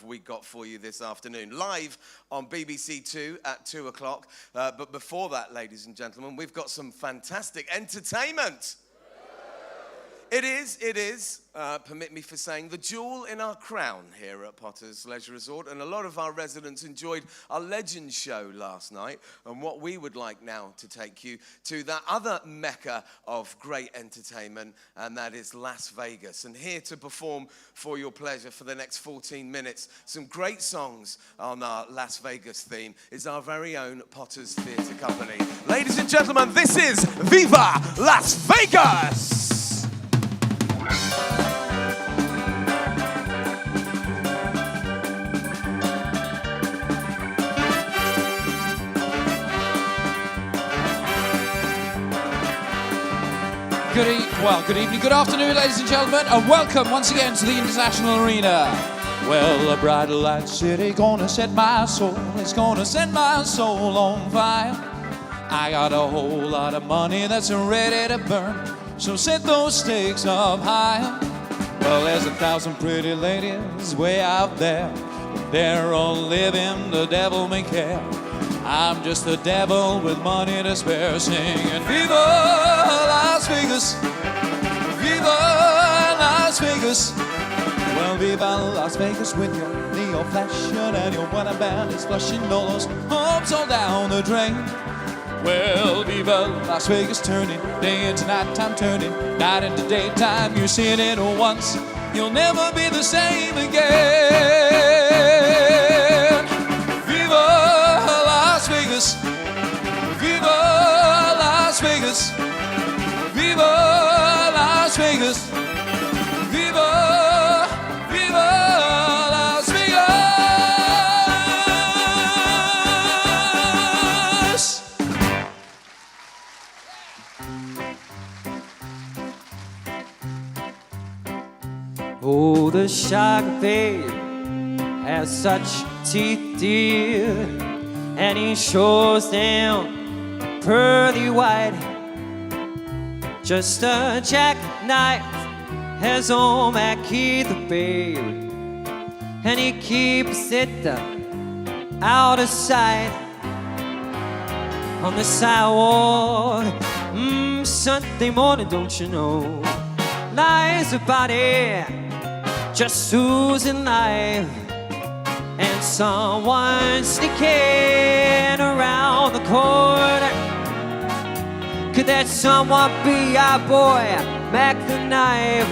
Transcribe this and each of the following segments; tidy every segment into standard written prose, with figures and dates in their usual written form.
we got for you this afternoon. Live on BBC Two at 2 o'clock. But before that, ladies and gentlemen, we've got some fantastic entertainment. It is, permit me for saying, the jewel in our crown here at Potter's Leisure Resort. And a lot of our residents enjoyed our Legends show last night. And what we would like now to take you to that other mecca of great entertainment, and that is Las Vegas. And here to perform for your pleasure for the next 14 minutes, some great songs on our Las Vegas theme, is our very own Potter's Theatre Company. Ladies and gentlemen, this is Viva Las Vegas! Good evening, good afternoon, ladies and gentlemen, and welcome once again to the International Arena. Well, a bright light city gonna set my soul, it's gonna set my soul on fire. I got a whole lot of money that's ready to burn, so set those stakes up higher. Well, there's 1,000 pretty ladies way out there, they're all living the devil may care. I'm just the devil with money to spare, singing Viva Las Vegas, Viva Las Vegas. Well, Viva Las Vegas with your neo fashion and your wedding band is flushing all those hopes all down the drain. Well, Viva Las Vegas turning, day into nighttime turning, night into daytime. You've seen it once, you'll never be the same again. Viva Las Vegas, Viva Las Vegas, Viva Las Vegas, Viva, Viva Las Vegas. Oh, the shark babe has such teeth, dear, and he shows them pearly white. Just a jackknife has on Mackie the babe, and he keeps it out of sight on the sidewalk. Sunday morning, don't you know, lies a body just oozing life, and someone sneaking around the corner. Could that someone be our boy, Mac the Knife?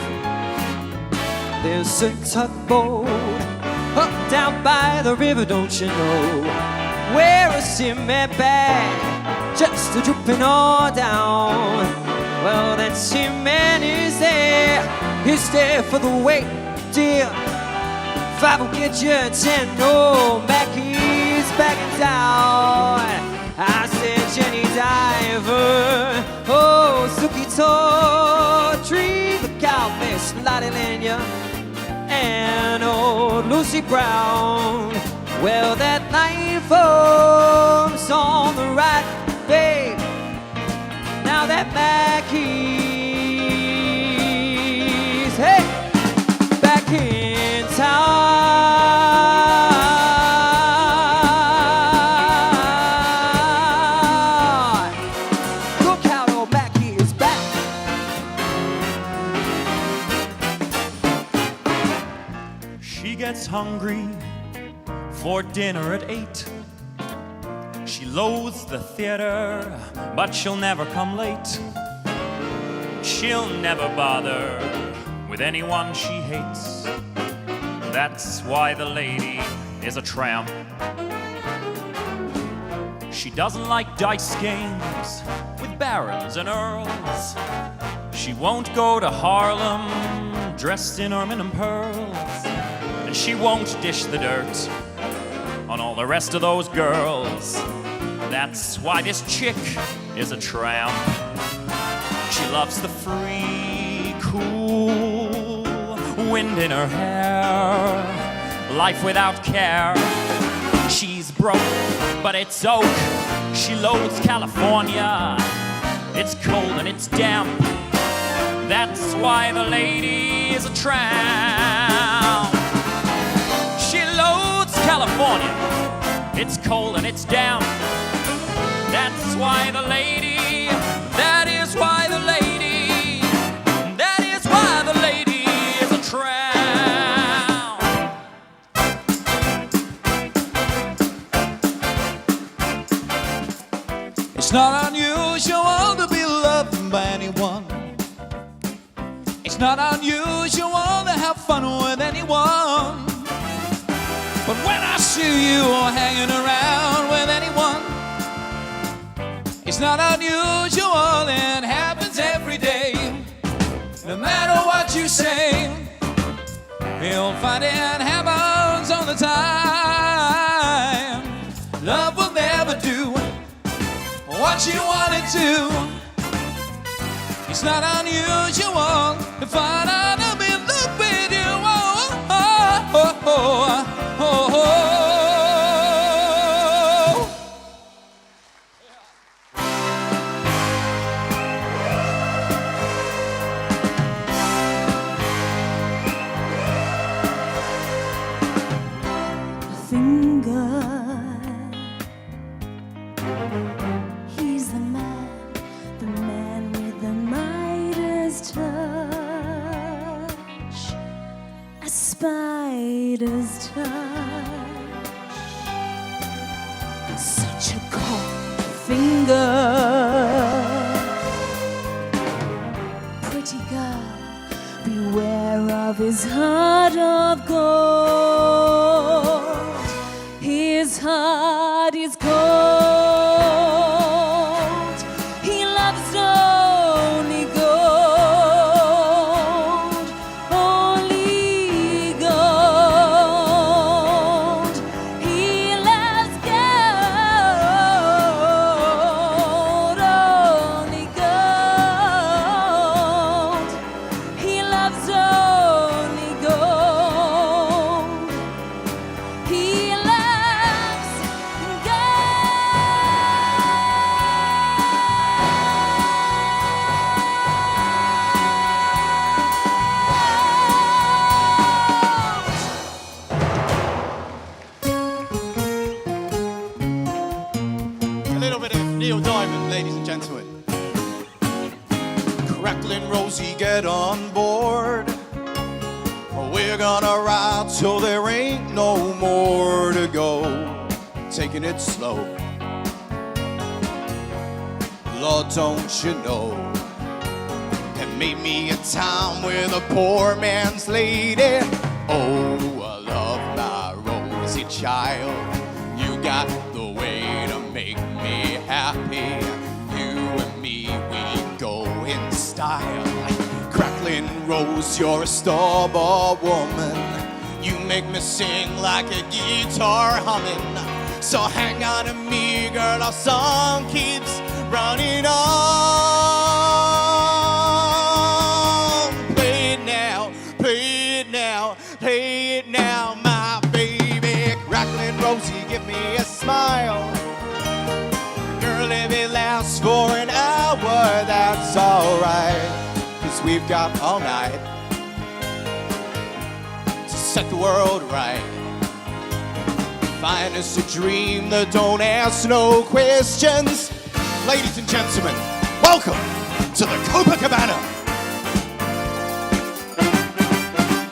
There's a tugboat up down by the river, don't you know, where a cement bag just dripping all down. Well, that cement is there, it's there for the weight, dear. 5 will get you 10, no, Mackie's backing down. I said Jenny Diver, oh, Suki Tawdry, the cow Miss Lottie Lanya, and old Lucy Brown. Well, that knife forms on the right, babe. Now that Mackie's, hey, back in town. Look out, old Mackie is back. She gets hungry for dinner at 8. She loathes the theater, but she'll never come late. She'll never bother with anyone she hates. That's why the lady is a tramp. She doesn't like dice games with barons and earls. She won't go to Harlem dressed in ermine and pearls. And she won't dish the dirt on all the rest of those girls. That's why this chick is a tramp. She loves the free, cool wind in her hair, life without care. She's broke, but it's oak. She loathes California. It's cold and it's damp. That's why the lady is a tramp. She loathes California, it's cold and it's down. That's why the lady, that is why the lady, that is why the lady is a tramp. It's not unusual to be loved by anyone. It's not unusual to have fun with anyone. But when I see you hanging around with anyone, it's not unusual, it happens every day. No matter what you say, you'll find it happens all the time. Love will never do what you want it to. It's not unusual to find out to be in love with you. Oh, oh, oh, oh, oh, oh. Finger, he's the man with the Midas touch, a spider's touch, such a cold finger. Pretty girl, beware of his heart of gold. His heart is cold. He loves only gold, only gold. He loves gold, only gold. He loves only gold. He loves A little bit of Neil Diamond, ladies and gentlemen. Crackling Rosie, get on board. We're gonna ride till there ain't no more to go. Taking it slow. Lord, don't you know? It made me a time with a poor man's lady. Oh, I love my Rosie child. You got the way to make me happy. You and me, we go in style. Crackling Rose, you're a star-bar woman. You make me sing like a guitar humming. So hang on to me, girl, our song keeps running on. Play it now, play it now, play it now, my baby. Crackling Rosie, give me a smile. Girl, if it lasts for an hour, that's alright. 'Cause we've got all night to set the world right. Find us a dream that don't ask no questions. Ladies and gentlemen, welcome to the Copacabana.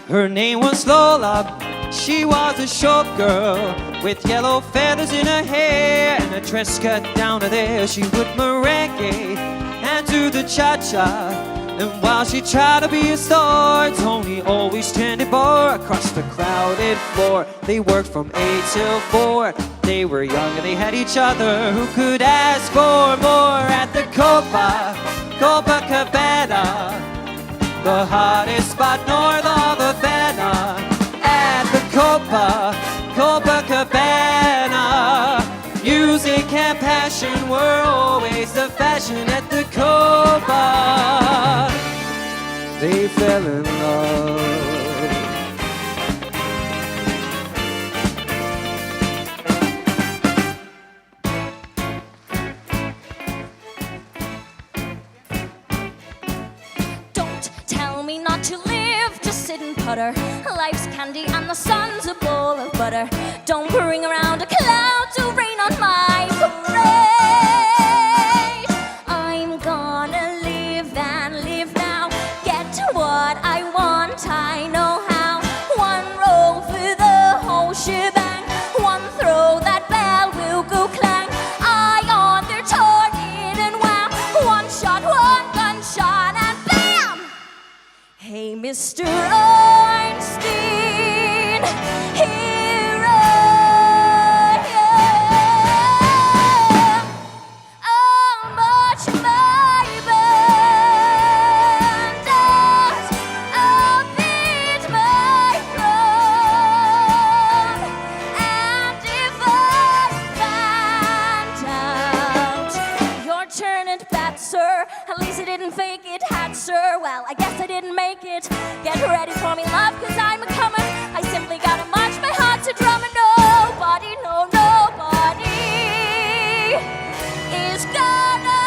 Her name was Lola. She was a short girl with yellow feathers in her hair and a dress cut down to there. She would merengue and do the cha-cha. And while she tried to be a star, Tony always tended bar across the crowded floor. They worked from 8 till 4. They were young and they had each other. Who could ask for more at the Copacabana? The hottest spot north of Havana. At the Copacabana. Music and passion were always the fashion at the Copa. They fell in love. Don't tell me not to live, just sit and putter. Life's candy and the sun's a bowl of butter. Don't bring around a cloud to rain on my parade. I'm gonna live and live now. Get what I want, I know how. One roll for the whole shebang. One throw, that bell will go clang. Eye on their target and wham. One shot, one gunshot, and bam! Hey, Mr. Einstein, here I am. I'll march my band out. I'll beat my drum. And if I find out you're turning bad, sir, at least I didn't fake it, had, sir. Well, I guess I didn't make it. Get ready for me, love, cause I'm a comer. I simply gotta march my heart to drum, and nobody, no, nobody is gonna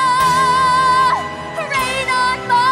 rain on my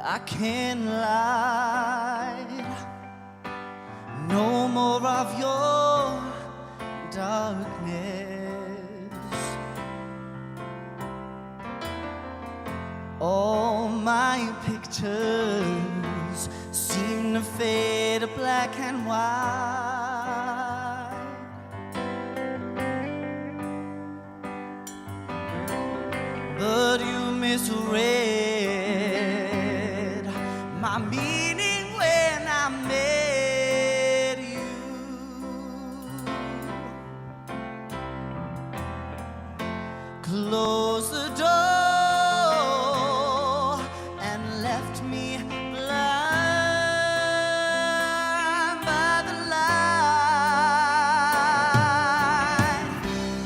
I can't light no more of your darkness. All my pictures seem to fade to black and white. But you misread my meaning when I met you. Close the door and left me blind by the light.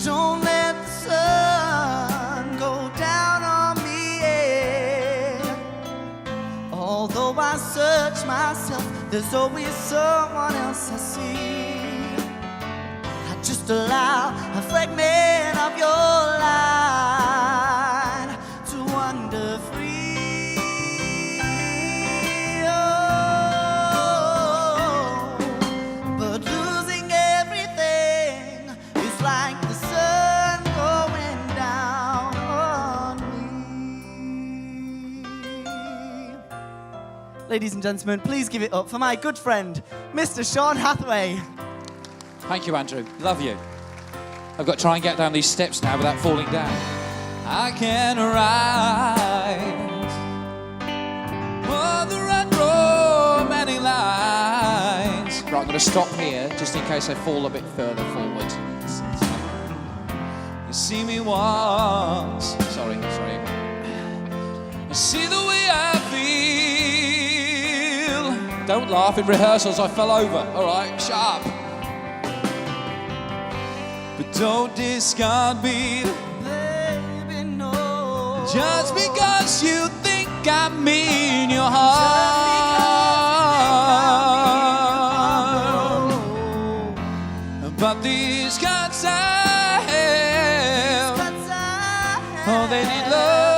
Don't let the sun go down on me, yeah. Although I search myself, there's always someone else I see. I just allow a fragment of your light to wander free. Oh, but losing everything is like the sun going down on me. Ladies and gentlemen, please give it up for my good friend, Mr. Sean Hathaway. Thank you, Andrew. Love you. I've got to try and get down these steps now without falling down. I can write the red romantic lines. Right, I'm going to stop here just in case I fall a bit further forward. You see me once. Sorry. You see the way I feel. Don't laugh. In rehearsals, I fell over. All right, shut up. But don't discard me, Baby, no. just because you think I'm in your heart. But these guts I have, oh, they need love.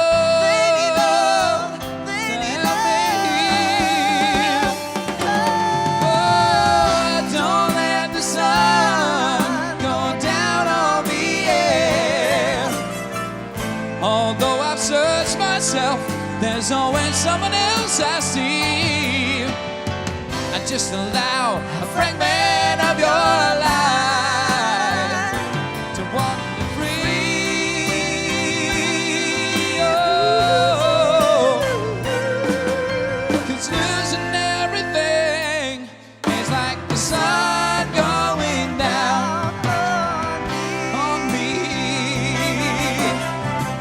Don't let the sun go down on me, yeah. Although I've searched myself, there's always someone else I see. And just allow a fragment of your life to wander free. Oh, 'cause losing everything is like the sun going down on me.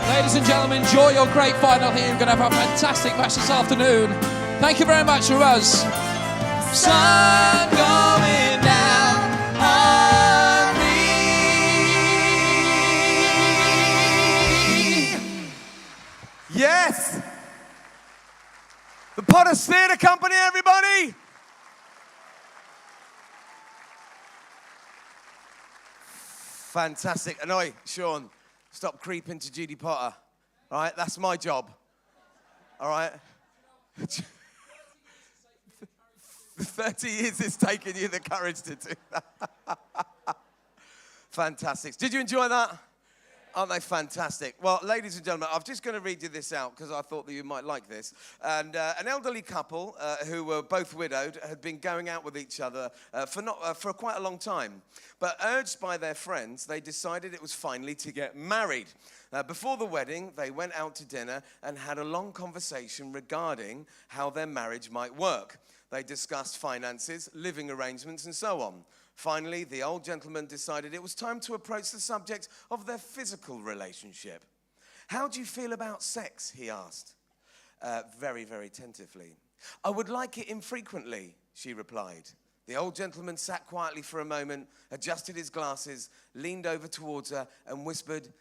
Ladies and gentlemen, enjoy your great final here. You're going to have a fantastic match this afternoon. Thank you very much for us. Sun going down on me. Potter's Theatre Company, everybody. Fantastic. And oi, Sean, stop creeping to Judy Potter. All right, that's my job. All right? 30 years it's taken you the courage to do that. Fantastic. Did you enjoy that? Aren't they fantastic? Well, ladies and gentlemen, I'm just going to read you this out because I thought that you might like this. And an elderly couple who were both widowed had been going out with each other for quite a long time. But urged by their friends, they decided it was finally to get married. Before the wedding, they went out to dinner and had a long conversation regarding how their marriage might work. They discussed finances, living arrangements, and so on. Finally, the old gentleman decided it was time to approach the subject of their physical relationship. How do you feel about sex, he asked. Very, very tentatively. I would like it infrequently, she replied. The old gentleman sat quietly for a moment, adjusted his glasses, leaned over towards her and whispered,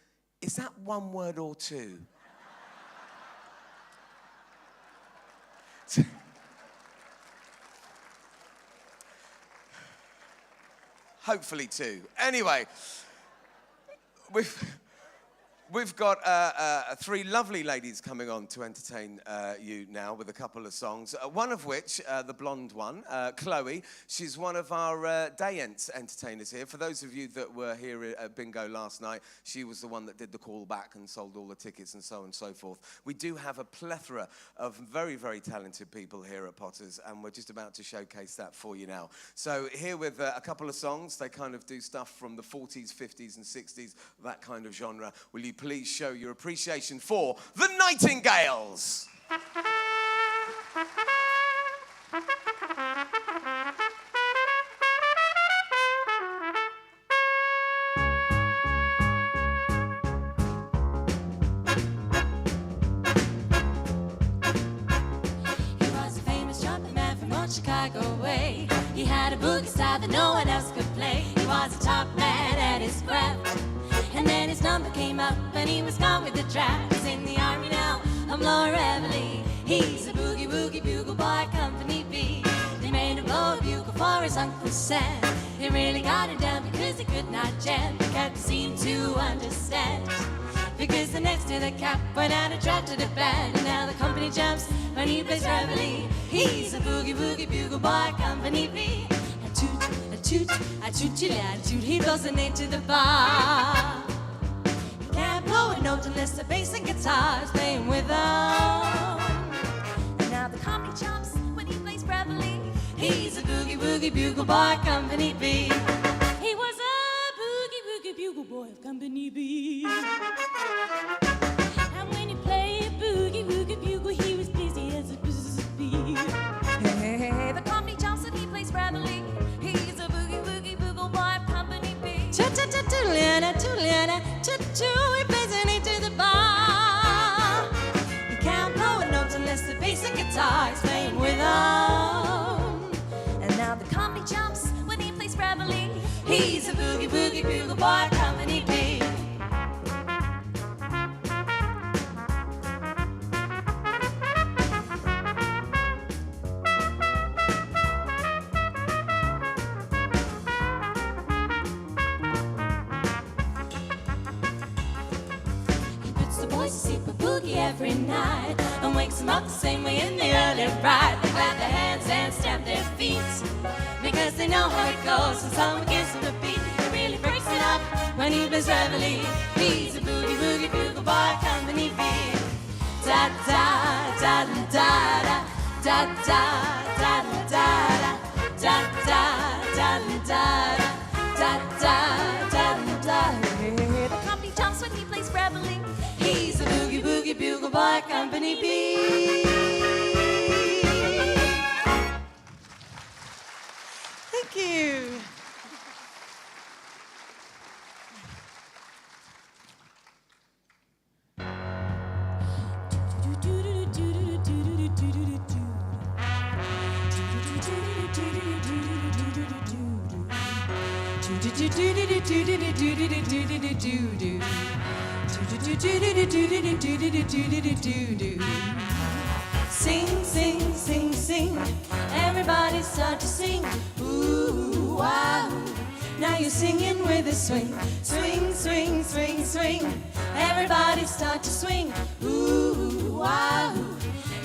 is that one word or two? Hopefully two. Anyway, we've got three lovely ladies coming on to entertain you now with a couple of songs. One of which, the blonde one, Chloe, she's one of our day entertainers here. For those of you that were here at Bingo last night, she was the one that did the call back and sold all the tickets and so on and so forth. We do have a plethora of very, very talented people here at Potters, and we're just about to showcase that for you now. So here with a couple of songs, they kind of do stuff from the 40s, 50s and 60s, that kind of genre. Will you please show your appreciation for the Nightingales? He was a famous trumpet man from old Chicago way. He had a boogie style that no one else could play. He was a top man at his craft. And then his number came up and he was gone with the draft. He's in the army now, I'm Laura Everly. He's a boogie woogie bugle boy, Company B. They made him blow a bugle for his Uncle Sam. They really got him down because he could not jam. They kept seem to understand. Because the next to the cap went out and dropped to the band. And now the company jumps when he plays reveille. He's a boogie woogie bugle boy, Company B. A toot, a toot, a toot, a toot. He blows the name to the bar. Can't blow a note unless the bass and guitar's playing with him. And now the comedy jumps when he plays reveille. He's a boogie woogie bugle boy, Company B. He was a boogie woogie bugle boy of Company B. And when he played boogie woogie bugle, he was busy as a bee. Hey, the comedy jumps and he plays reveille. He's a boogie woogie bugle boy of Company B. Toot-toot-toot-toot-liana, toot-liana, toot-toot, he plays an eight to the bar. He can't blow a note unless the bass and guitar is playing with him. And now the comedy jumps when he plays reveille. He's a boogie woogie bugle boy, Company B. Every night and wakes them up the same way in the early ride. They clap their hands and stamp their feet because they know how it goes. And someone gives them a beat, it really breaks it up when he plays reveille. He's a boogie woogie bugle boy, Company B. Da da da da da da da da da da da da da da da da da. The company jumps when he plays reveille. He's a boogie woogie bugle boy, Company B. Thank you. Sing, sing, sing, sing. Everybody start to sing. Ooh, wow. Now you're singing with a swing. Swing, swing, swing, swing. Everybody start to swing. Ooh, wow.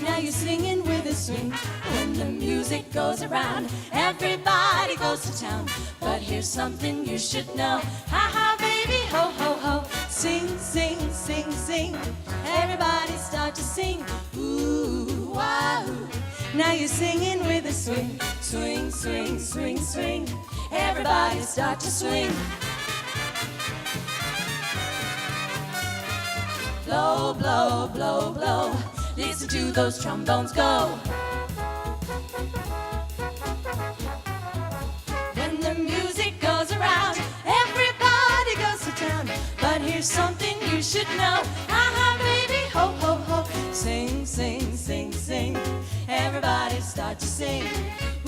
Now you're singing with a swing. When the music goes around, everybody goes to town. But here's something you should know. Ha ha, baby, ho ho ho. Sing, sing, sing, sing. Everybody start to sing. Ooh, wow. Now you're singing with a swing. Swing, swing, swing, swing. Everybody start to swing. Blow, blow, blow, blow. Listen to those trombones go. When the music goes around, everybody goes to town. But here's something you should know. Ha-ha, baby, ho, ho, ho. Sing, sing, sing, sing. Everybody start to sing.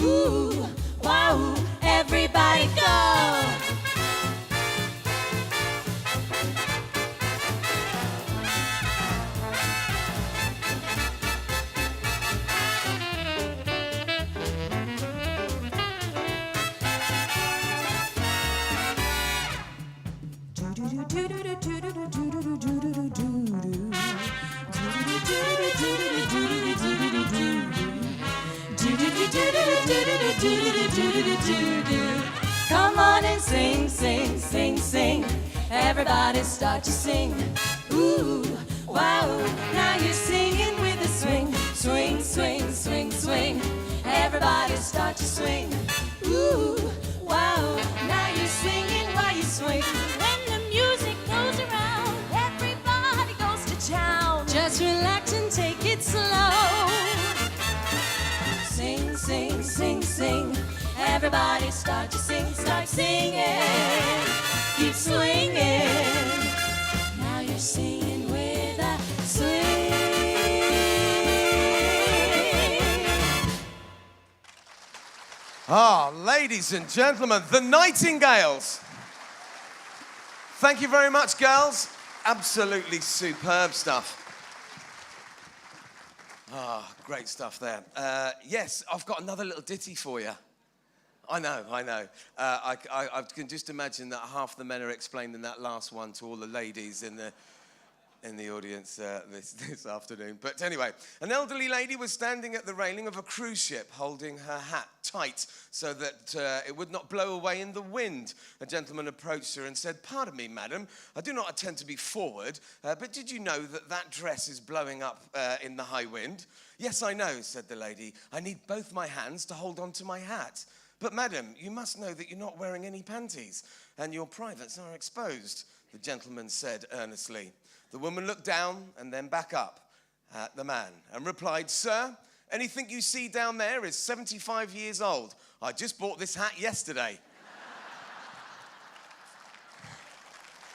Ooh, wow, everybody go. Come on and sing, sing, sing, sing. Everybody start to sing. Ooh, wow. Now you're singing with a swing. Swing, swing, swing, swing. Everybody start to swing. Ooh, wow. Now you're singing while you swing. When the music goes around, everybody goes to town. Just relax and take it slow. Sing, sing, sing, sing. Everybody start to sing, start singing. Keep swinging. Now you're singing with a swing. Ah, ladies and gentlemen, the Nightingales. Thank you very much, girls. Absolutely superb stuff. Ah, great stuff there. Yes, I've got another little ditty for you. I know. I can just imagine that half the men are explaining that last one to all the ladies in the audience this afternoon. But anyway, an elderly lady was standing at the railing of a cruise ship holding her hat tight so that it would not blow away in the wind. A gentleman approached her and said, "Pardon me, madam, I do not intend to be forward, but did you know that that dress is blowing up in the high wind?" "Yes, I know," said the lady. "I need both my hands to hold on to my hat." "But madam, you must know that you're not wearing any panties and your privates are exposed," the gentleman said earnestly. The woman looked down and then back up at the man and replied, "Sir, anything you see down there is 75 years old. I just bought this hat yesterday."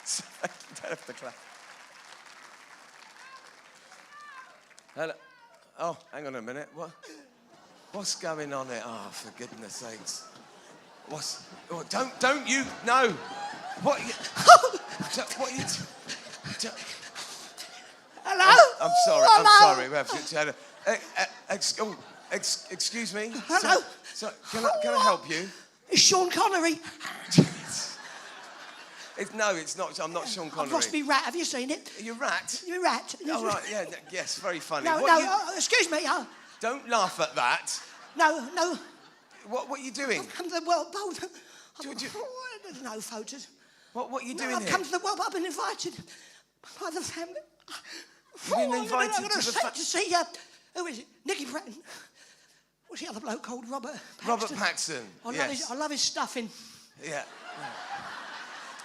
So, you don't have to clap. Hello. Oh, hang on a minute. What's going on here? Oh, for goodness sakes. Don't you, no. What you, Hello? I'm sorry. Hello? We have to, excuse me. Hello? So, can I help you? It's Sean Connery. No, it's not. I'm not Sean Connery. I've lost me rat. Have you seen it? Your rat? Your rat. Oh, right, yeah, yes, very funny. No, excuse me. Don't laugh at that. No. What are you doing? I've come to the World Bowl. There's no photos. What are you doing I've here? come to the World Bowl. I've been invited by the family. You've been invited I'm to the to see, who is it? Nicky Bratton. What's the other bloke called? Robert Paxton. Robert Paxton, yes. I love his stuffing. Yeah.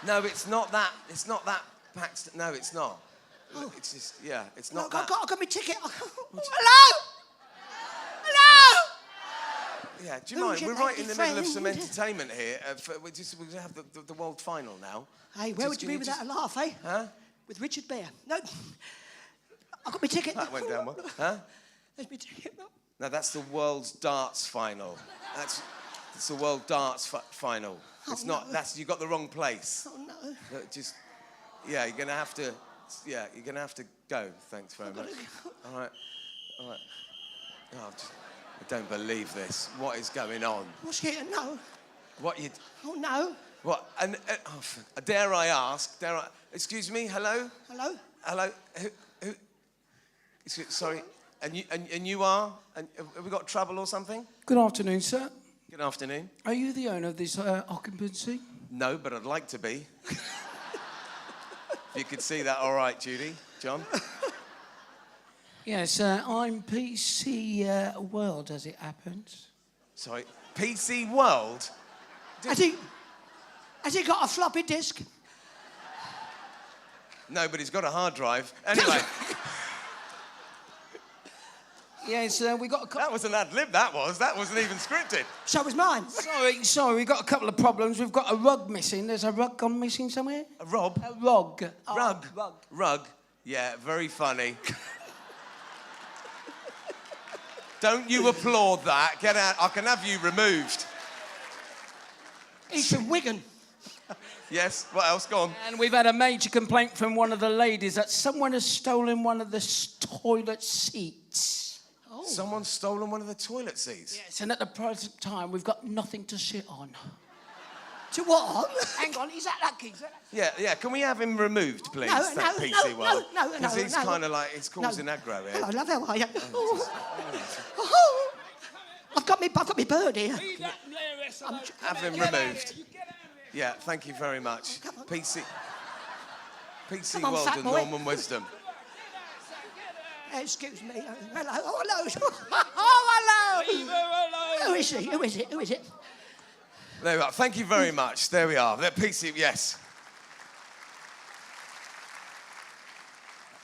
No, it's not that. It's not that Paxton. No, it's not. Oh. It's just, yeah, it's not that. I've got my ticket. Hello? Yeah, do you mind? We're right in the middle of some entertainment here. We're have the world final now. Hey, where would you be without a laugh, eh? Huh? With Richard Bear. No. I got my ticket. That went down well. Huh? There's my ticket. No, that's the world's darts final. It's the world darts final. It's not. No. You got the wrong place. Oh no. You're gonna have to. Yeah, you're gonna have to go. Thanks very much. All right. I don't believe this. What is going on? What's here? No. What you... Oh, no. What? Dare I ask? Excuse me, hello? Hello? Hello? Who? Sorry. And you are? And have we got trouble or something? Good afternoon, sir. Good afternoon. Are you the owner of this occupancy? No, but I'd like to be. You could see that all right, Judy. John? Yes, I'm PC World, as it happens. Sorry. PC World? Has he got a floppy disk? No, but he's got a hard drive. Anyway. Yes, we got a couple... That was an ad-lib, that was. That wasn't even scripted. So was mine. Sorry, we got a couple of problems. We've got a rug missing. There's a rug gone missing somewhere? A Rob? A rug. Rug? Rug. Rug. Yeah, very funny. Don't you applaud that. Get out. I can have you removed. He's from Wigan. Yes, what else? Go on. And we've had a major complaint from one of the ladies that someone has stolen one of the toilet seats. Oh. Someone's stolen one of the toilet seats. Yes, and at the present time, we've got nothing to sit on. To what? Hang on, is that lucky? Yeah. Can we have him removed, please? No, that PC World. no. Because he's kind of like, he's causing aggro here. Hello, love, how are you? Oh. I've got me bird here. Have him removed. Yeah, thank you very much. PC Come on, World fat and boy. Norman Wisdom. Excuse me. Hello. Oh, hello. Oh, hello. Who is he? Who is it? There we are. Thank you very much. There we are. That PC, yes.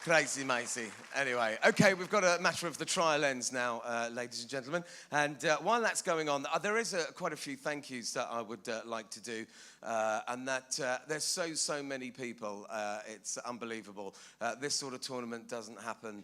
Crazy Macy. Anyway, okay, we've got a matter of the trial ends now, ladies and gentlemen. And while that's going on, there is quite a few thank yous that I would like to do. And that there's so many people. It's unbelievable. This sort of tournament doesn't happen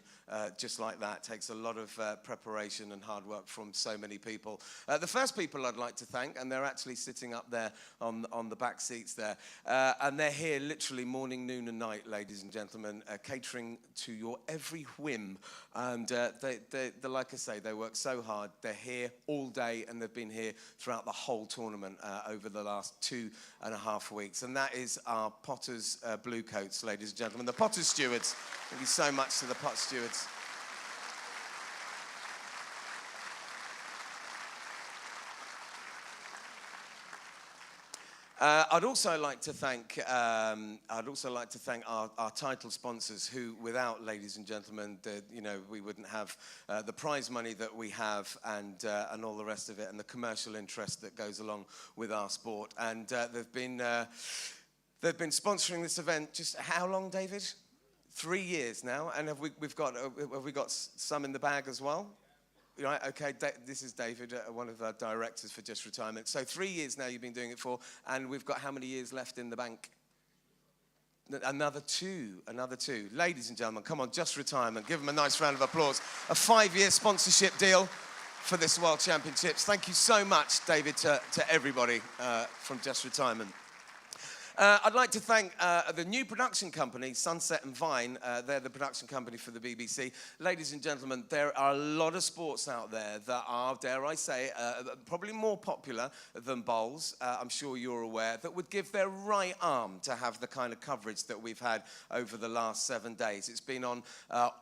just like that. It takes a lot of preparation and hard work from so many people. The first people I'd like to thank, and they're actually sitting up there on the back seats there, and they're here literally morning, noon and night, ladies and gentlemen, catering to your every whim. And they, like I say, they work so hard. They're here all day, and they've been here throughout the whole tournament over the last 2.5 weeks. And that is our Potters Blue Coats, ladies and gentlemen. The Potters stewards. Thank you so much to the Potters stewards. I'd also like to thank our title sponsors, who, without, ladies and gentlemen, we wouldn't have the prize money that we have, and all the rest of it, and the commercial interest that goes along with our sport. And they've been sponsoring this event just how long, David? 3 years now. And have we got some in the bag as well? Right, okay, this is David, one of our directors for Just Retirement. So 3 years now you've been doing it for, and we've got how many years left in the bank? Another two. Ladies and gentlemen, come on, Just Retirement. Give them a nice round of applause. A 5-year sponsorship deal for this World Championships. Thank you so much, David, to everybody from Just Retirement. I'd like to thank the new production company, Sunset and Vine. They're the production company for the BBC. Ladies and gentlemen, there are a lot of sports out there that are, dare I say, probably more popular than bowls, I'm sure you're aware, that would give their right arm to have the kind of coverage that we've had over the last 7 days. It's been on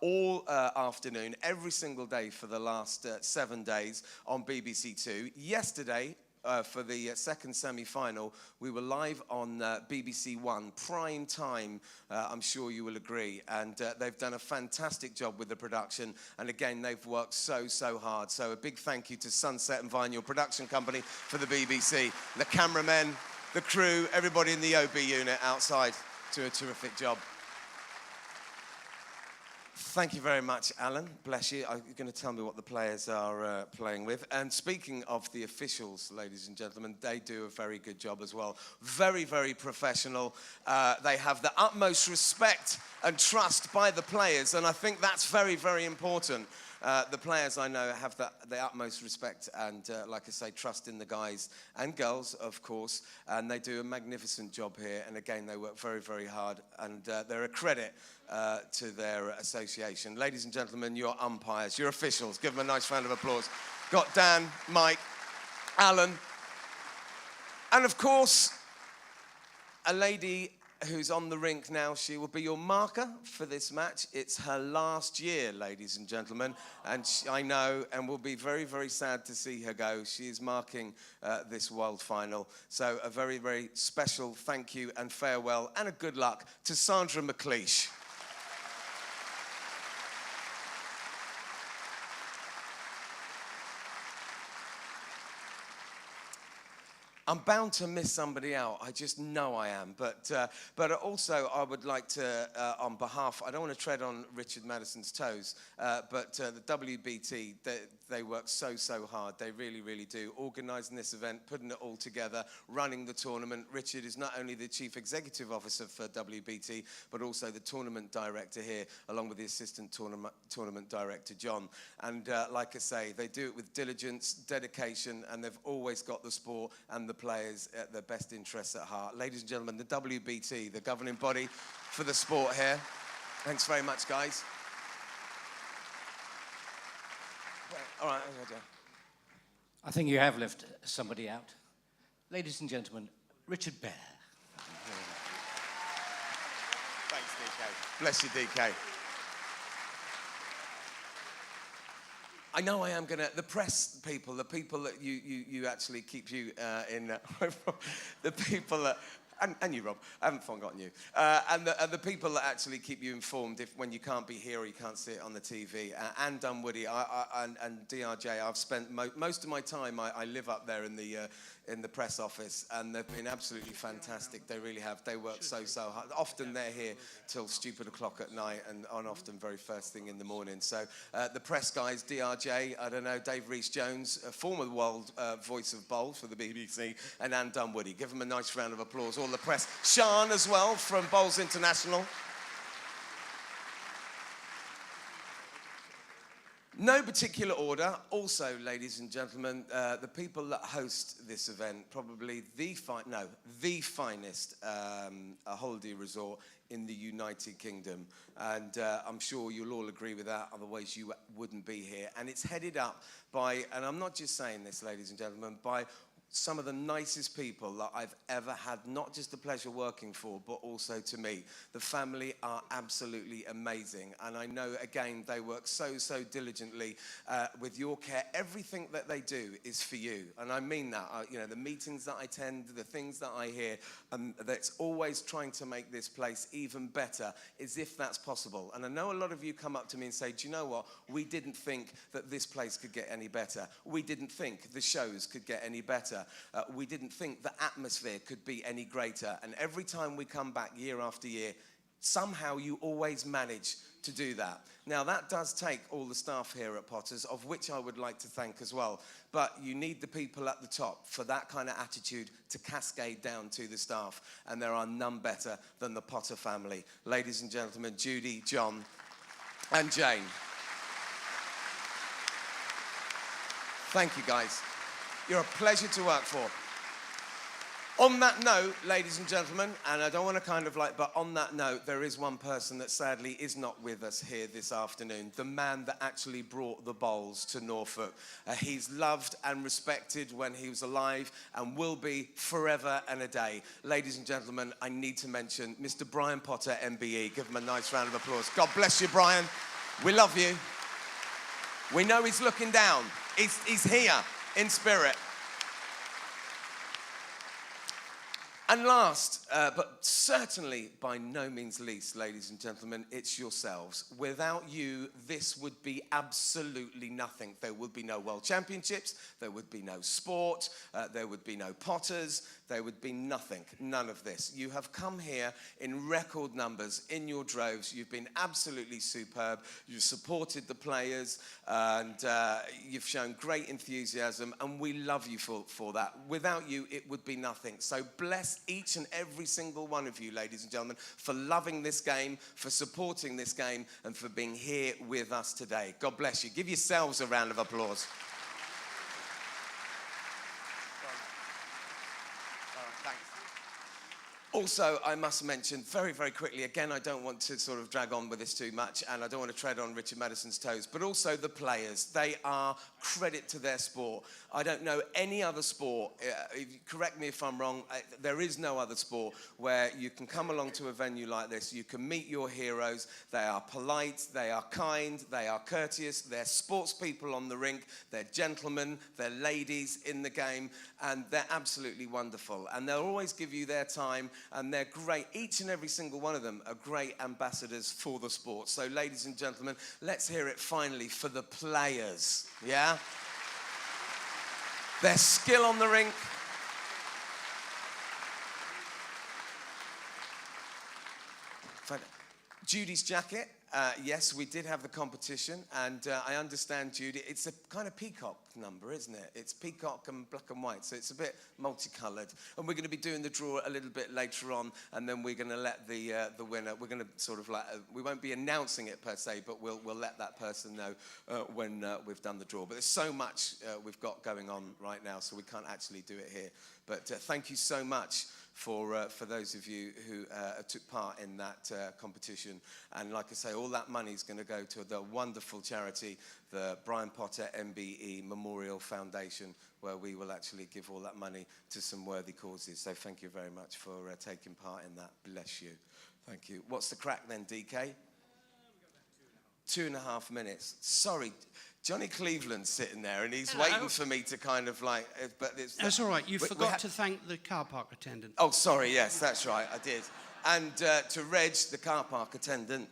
all afternoon, every single day for the last 7 days on BBC Two. Yesterday, for the second semi-final, we were live on BBC One, prime time, I'm sure you will agree. And they've done a fantastic job with the production. And again, they've worked so hard. So a big thank you to Sunset and Vine, your production company for the BBC. The cameramen, the crew, everybody in the OB unit outside, do a terrific job. Thank you very much, Alan. Bless you. You're going to tell me what the players are playing with. And speaking of the officials, ladies and gentlemen, they do a very good job as well. Very professional. They have the utmost respect and trust by the players, and I think that's very important. The players I know have the utmost respect and, like I say, trust in the guys and girls, of course, and they do a magnificent job here. And again, they work very, very hard, and they're a credit to their association. Ladies and gentlemen, your umpires, your officials, give them a nice round of applause. Got Dan, Mike, Alan, and of course, a lady who's on the rink now. She will be your marker for this match. It's her last year, ladies and gentlemen, and I know, and we'll be very, very sad to see her go. She is marking this world final. So a very, very special thank you and farewell and a good luck to Sandra McLeish. I'm bound to miss somebody out. I just know I am. But also, I would like to, on behalf, I don't want to tread on Richard Madison's toes, but the WBT, they work so, so hard. They really, really do. Organising this event, putting it all together, running the tournament. Richard is not only the Chief Executive Officer for WBT, but also the tournament director here, along with the Assistant Tournament Director, John. And like I say, they do it with diligence, dedication, and they've always got the sport and the players at their best interests at heart. Ladies and gentlemen, the WBT, the governing body for the sport here. Thanks very much, guys. All right. I think you have left somebody out. Ladies and gentlemen, Richard Bear. Thanks, DK. Bless you, DK. I know I am gonna. The press people, the people that you actually keep you in, the people that. And you, Rob, I haven't forgotten you. And the people that actually keep you informed when you can't be here or you can't see it on the TV. And Dunwoody and DRJ, I've spent most of my time, I live up there in the press office, and they've been absolutely fantastic. They really have. They work so hard. Often they're here till stupid o'clock at night and often very first thing in the morning. So the press guys, DRJ, I don't know, Dave Rhys-Jones, a former world voice of bowls for the BBC, and Anne Dunwoody. Give them a nice round of applause. All the press. Sean as well from Bowls International. No particular order. Also, ladies and gentlemen, the people that host this event, probably the finest holiday resort in the United Kingdom. And I'm sure you'll all agree with that, otherwise you wouldn't be here. And it's headed up by, and I'm not just saying this, ladies and gentlemen, by some of the nicest people that I've ever had, not just the pleasure working for, but also to meet. The family are absolutely amazing. And I know, again, they work so diligently with your care. Everything that they do is for you. And I mean that. You know, the meetings that I attend, the things that I hear, that's always trying to make this place even better, as if that's possible. And I know a lot of you come up to me and say, do you know what? We didn't think that this place could get any better. We didn't think the shows could get any better. We didn't think the atmosphere could be any greater. And every time we come back year after year, somehow you always manage to do that. Now, that does take all the staff here at Potters, of which I would like to thank as well. But you need the people at the top for that kind of attitude to cascade down to the staff. And there are none better than the Potter family. Ladies and gentlemen, Judy, John, and Jane. Thank you, guys. You're a pleasure to work for. On that note, ladies and gentlemen, and I don't want to but on that note, there is one person that sadly is not with us here this afternoon, the man that actually brought the bowls to Norfolk. He's loved and respected when he was alive and will be forever and a day. Ladies and gentlemen, I need to mention Mr. Brian Potter, MBE. Give him a nice round of applause. God bless you, Brian. We love you. We know he's looking down. He's here in spirit. And last, but certainly by no means least, ladies and gentlemen, it's yourselves. Without you, this would be absolutely nothing. There would be no World Championships, there would be no sport, there would be no Potters, there would be nothing, none of this. You have come here in record numbers, in your droves. You've been absolutely superb. You've supported the players, and you've shown great enthusiasm, and we love you for that. Without you, it would be nothing. So bless each and every single one of you, ladies and gentlemen, for loving this game, for supporting this game, and for being here with us today. God bless you. Give yourselves a round of applause. Also, I must mention very, very quickly, again, I don't want to sort of drag on with this too much, and I don't want to tread on Richard Madison's toes, but also the players. They are credit to their sport. I don't know any other sport, correct me if I'm wrong, there is no other sport where you can come along to a venue like this, you can meet your heroes, they are polite, they are kind, they are courteous, they're sports people on the rink, they're gentlemen, they're ladies in the game, and they're absolutely wonderful. And they'll always give you their time, and they're great. Each and every single one of them are great ambassadors for the sport. So, ladies and gentlemen, let's hear it finally for the players, yeah? Their skill on the rink. Judy's jacket. Yes, we did have the competition, and I understand, Judy, it's a kind of peacock number, isn't it? It's peacock and black and white, so it's a bit multicolored. And we're going to be doing the draw a little bit later on, and then we're going to let the winner, we're going to sort of like, we won't be announcing it per se, but we'll let that person know when we've done the draw. But there's so much we've got going on right now, so we can't actually do it here. But thank you so much for those of you who took part in that competition. And like I say, all that money is going to go to the wonderful charity, the Brian Potter MBE Memorial Foundation, where we will actually give all that money to some worthy causes. So thank you very much for taking part in that. Bless you. Thank you. What's the crack then, DK? 2.5 minutes. Sorry. Johnny Cleveland's sitting there, and he's waiting for me to kind of like... But it's, That's all right. You forgot to thank the car park attendant. Oh, sorry. Yes, that's right. I did. And to Reg, the car park attendant.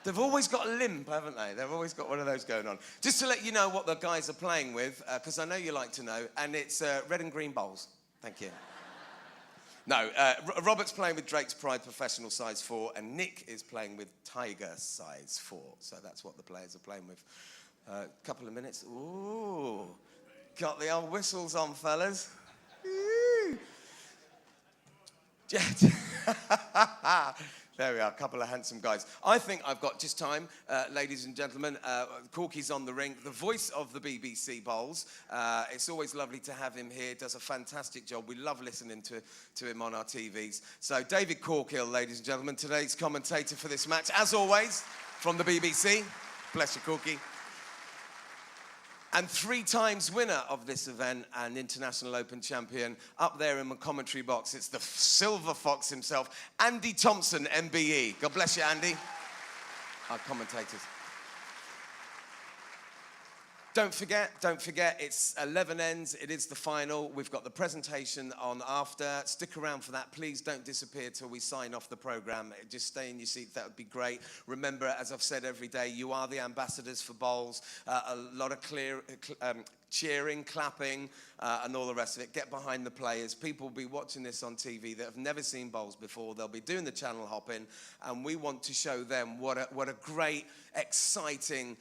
They've always got a limp, haven't they? They've always got one of those going on. Just to let you know what the guys are playing with, because I know you like to know, and it's red and green bowls. Thank you. No, Robert's playing with Drake's Pride Professional size 4, and Nick is playing with Tiger size 4. So that's what the players are playing with. Couple of minutes. Ooh, got the old whistles on, fellas. There we are, a couple of handsome guys. I think I've got just time, ladies and gentlemen. Corky's on the rink, the voice of the BBC Bowls. It's always lovely to have him here. Does a fantastic job. We love listening to him on our TVs. So David Corkill, ladies and gentlemen, today's commentator for this match, as always, from the BBC. Bless you, Corky. And 3 times winner of this event and International Open champion. Up there in the commentary box, it's the Silver Fox himself, Andy Thompson, MBE. God bless you, Andy. Our commentators. Don't forget, it's 11 ends. It is the final. We've got the presentation on after. Stick around for that. Please don't disappear till we sign off the program. Just stay in your seat. That would be great. Remember, as I've said every day, you are the ambassadors for bowls. A lot of cheering, clapping, and all the rest of it. Get behind the players. People will be watching this on TV that have never seen bowls before. They'll be doing the channel hopping, and we want to show them what a great, exciting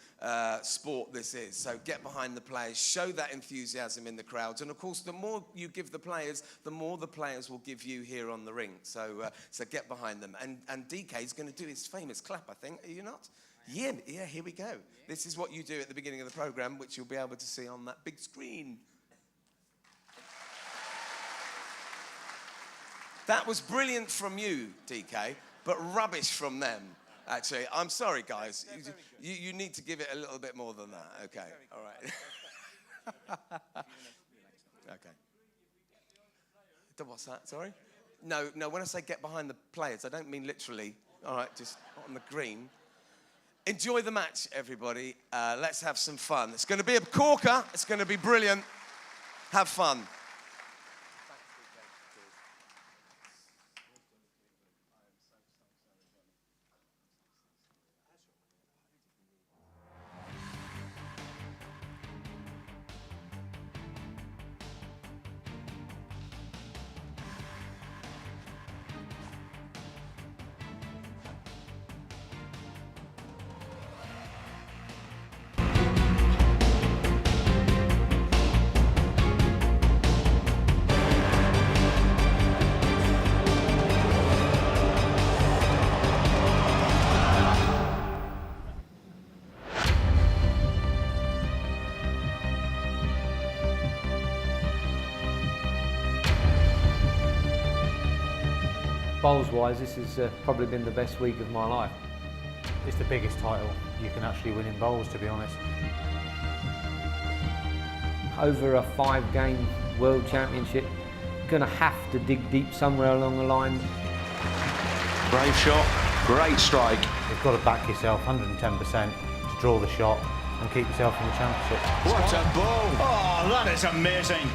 sport this is. So get behind the players, show that enthusiasm in the crowds, and of course, the more you give the players, the more the players will give you here on the rink. So get behind them. And DK's going to do his famous clap, I think. Are you not? Yeah, here we go. This is what you do at the beginning of the program, which you'll be able to see on that big screen. That was brilliant from you, DK, but rubbish from them, actually. I'm sorry, guys. You need to give it a little bit more than that. Okay, all right. Okay. What's that, sorry? No, when I say get behind the players, I don't mean literally. All right, just on the green. Enjoy the match, everybody. Let's have some fun. It's going to be a corker. It's going to be brilliant. Have fun. Bowls-wise, this has probably been the best week of my life. It's the biggest title you can actually win in bowls, to be honest. Over a 5-game World Championship, gonna have to dig deep somewhere along the line. Brave shot, great strike. You've got to back yourself 110% to draw the shot and keep yourself in the championship. What a ball! Oh, that is amazing.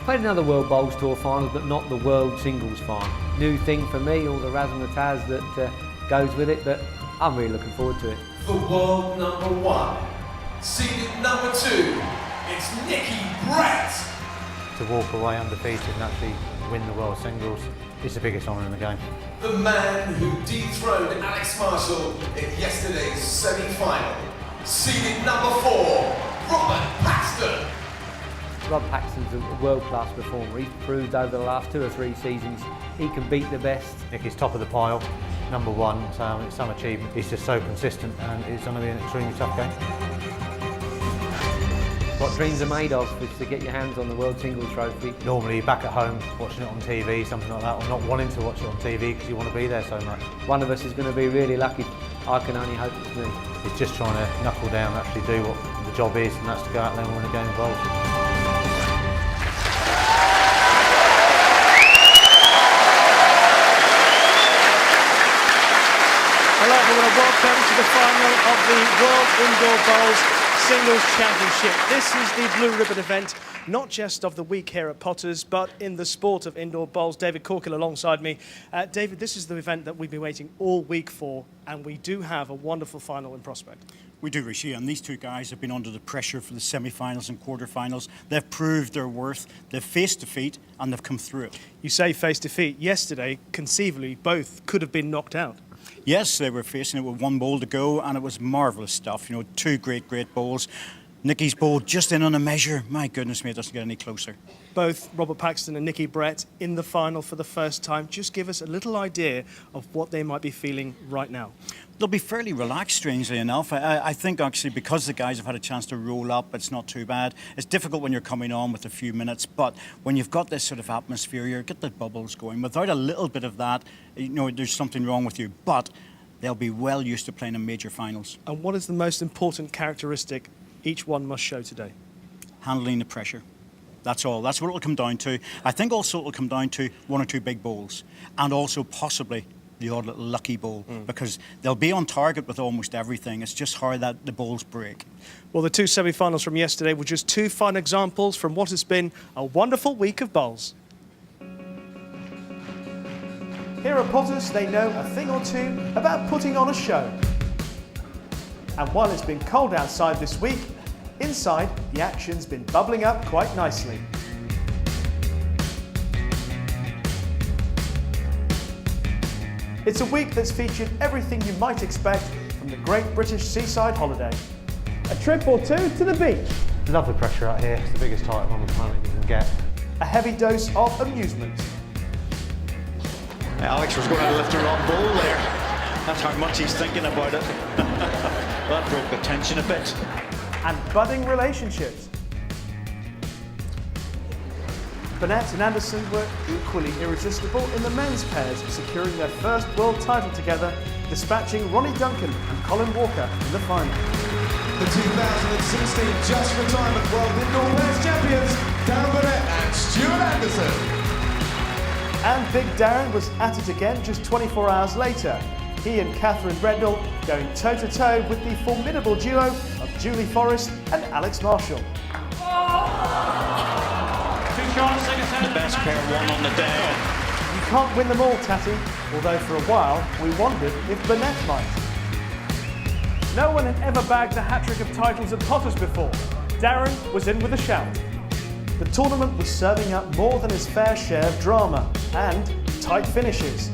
Played another World Bowls Tour final, but not the World Singles final. New thing for me, all the razzmatazz that goes with it, but I'm really looking forward to it. For world number 1, seeded number 2, it's Nikki Brett. To walk away undefeated and actually win the World Singles is the biggest honour in the game. The man who dethroned Alex Marshall in yesterday's semi-final, seeded number 4, Robert Paxton. Rob Paxton's a world-class performer. He's proved over the last 2 or 3 seasons he can beat the best. Nicky's top of the pile, number 1, so it's some achievement. He's just so consistent and it's going to be an extremely tough game. What dreams are made of is to get your hands on the World Singles Trophy. Normally back at home, watching it on TV, something like that, or not wanting to watch it on TV because you want to be there so much. One of us is going to be really lucky. I can only hope it's me. He's just trying to knuckle down and actually do what the job is, and that's to go out there and win a game of bowls. Hello everyone and welcome to the final of the World Indoor Bowls Singles Championship. This is the Blue Ribbon event, not just of the week here at Potters, but in the sport of indoor bowls. David Corkill alongside me. David, this is the event that we've been waiting all week for, and we do have a wonderful final in prospect. We do, Rishi, and these two guys have been under the pressure for the semi-finals and quarter-finals. They've proved their worth, they've faced defeat, and they've come through it. You say face defeat. Yesterday, conceivably, both could have been knocked out. Yes, they were facing it with 1 bowl to go, and it was marvellous stuff. You know, 2 great bowls. Nicky's bowl just in on a measure. My goodness me, it doesn't get any closer. Both Robert Paxton and Nikki Brett in the final for the first time. Just give us a little idea of what they might be feeling right now. They'll be fairly relaxed, strangely enough. I think actually because the guys have had a chance to roll up, it's not too bad. It's difficult when you're coming on with a few minutes, but when you've got this sort of atmosphere, you get the bubbles going. Without a little bit of that, you know, there's something wrong with you. But they'll be well used to playing in major finals. And what is the most important characteristic each one must show today? Handling the pressure. That's all. That's what it'll come down to. I think also it'll come down to 1 or 2 big bowls, and also possibly the odd little lucky bowl, because they'll be on target with almost everything. It's just how that the bowls break. Well, the 2 semi-finals from yesterday were just 2 fun examples from what has been a wonderful week of bowls. Here at Potters, they know a thing or two about putting on a show. And while it's been cold outside this week, inside the action's been bubbling up quite nicely. It's a week that's featured everything you might expect from the great British seaside holiday. A trip or 2 to the beach. Love the pressure out here. It's the biggest title on the planet you can get. A heavy dose of amusement. Alex was going to lift the wrong ball there. That's how much he's thinking about it. That broke the tension a bit. And budding relationships. Burnett and Anderson were equally irresistible in the men's pairs, securing their first world title together, dispatching Ronnie Duncan and Colin Walker in the final. The 2016 Just Retirement World Indoor Pairs Champions, Darren Burnett and Stuart Anderson. And Big Darren was at it again just 24 hours later. He and Catherine Rednall going toe-to-toe with the formidable duo of Julie Forrest and Alex Marshall. The best pair won on the day. You can't win them all, Tatty, although for a while we wondered if Burnett might. No one had ever bagged a hat-trick of titles at Potters before. Darren was in with a shout. The tournament was serving up more than his fair share of drama and tight finishes.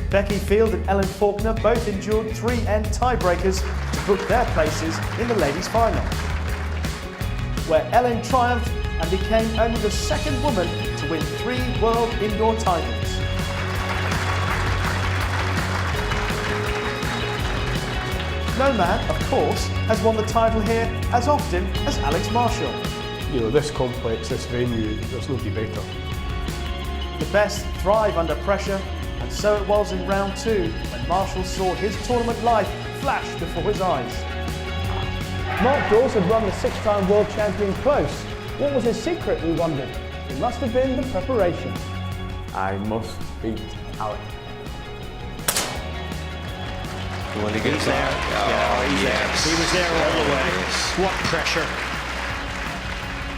Becky Field and Ellen Faulkner both endured 3 end tiebreakers to book their places in the ladies' final, where Ellen triumphed and became only the 2nd woman to win 3 world indoor titles. No man, of course, has won the title here as often as Alex Marshall. You know, this complex, this venue, there's nobody better. The best thrive under pressure, And so it was in round 2 when Marshall saw his tournament life flash before his eyes. Mark Dawes had run the 6-time world champion close. What was his secret, we wondered? It must have been the preparation. I must beat Alex. He's there. He's there. He was there all the way. What pressure.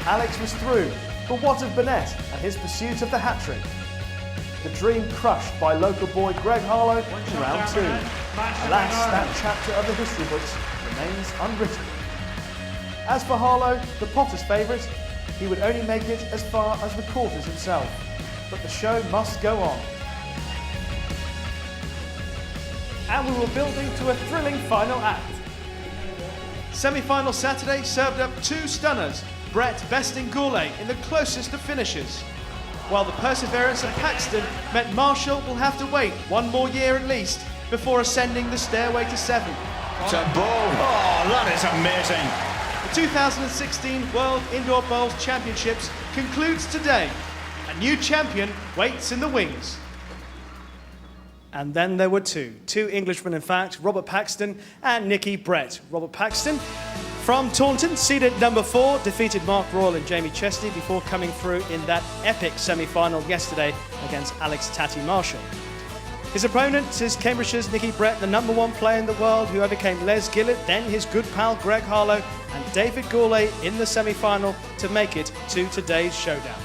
Alex was through, but what of Burnett and his pursuit of the hat-trick? The dream crushed by local boy Greg Harlow in round 2. Alas, that chapter of the history books remains unwritten. As for Harlow, the Potters' favourite, he would only make it as far as the quarters himself. But the show must go on. And we were building to a thrilling final act. Semi-final Saturday served up 2 stunners, Brett besting Goulet in the closest of finishes. While the perseverance of Paxton meant Marshall will have to wait 1 more year at least before ascending the stairway to 7. It's a ball. Oh, that is amazing. The 2016 World Indoor Bowls Championships concludes today. A new champion waits in the wings. And then there were two Englishmen in fact, Robert Paxton and Nicky Brett. Robert Paxton from Taunton, seeded number 4, defeated Mark Royal and Jamie Chesney before coming through in that epic semi-final yesterday against Alex Tatty Marshall. His opponent is Cambridgeshire's Nicky Brett, the number 1 player in the world who overcame Les Gillett, then his good pal Greg Harlow and David Goulet in the semi-final to make it to today's showdown.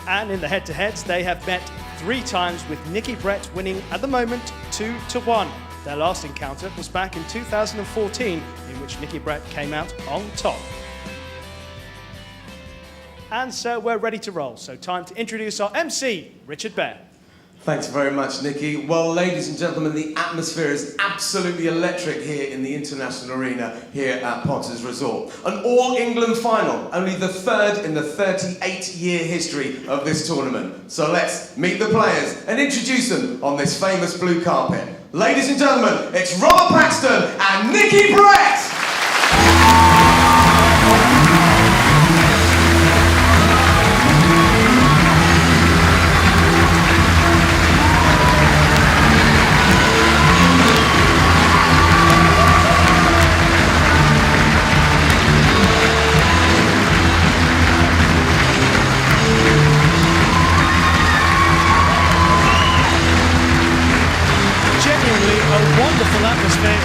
And in the head-to-heads, they have met 3 times with Nicky Brett winning at the moment 2-1. Their last encounter was back in 2014, in which Nicky Brett came out on top. And so we're ready to roll. So time to introduce our MC, Richard Bear. Thanks very much, Nicky. Well, ladies and gentlemen, the atmosphere is absolutely electric here in the International Arena here at Potters Resort. An All-England final, only the 3rd in the 38-year history of this tournament. So let's meet the players and introduce them on this famous blue carpet. Ladies and gentlemen, it's Robert Paxton and Nicky Brett!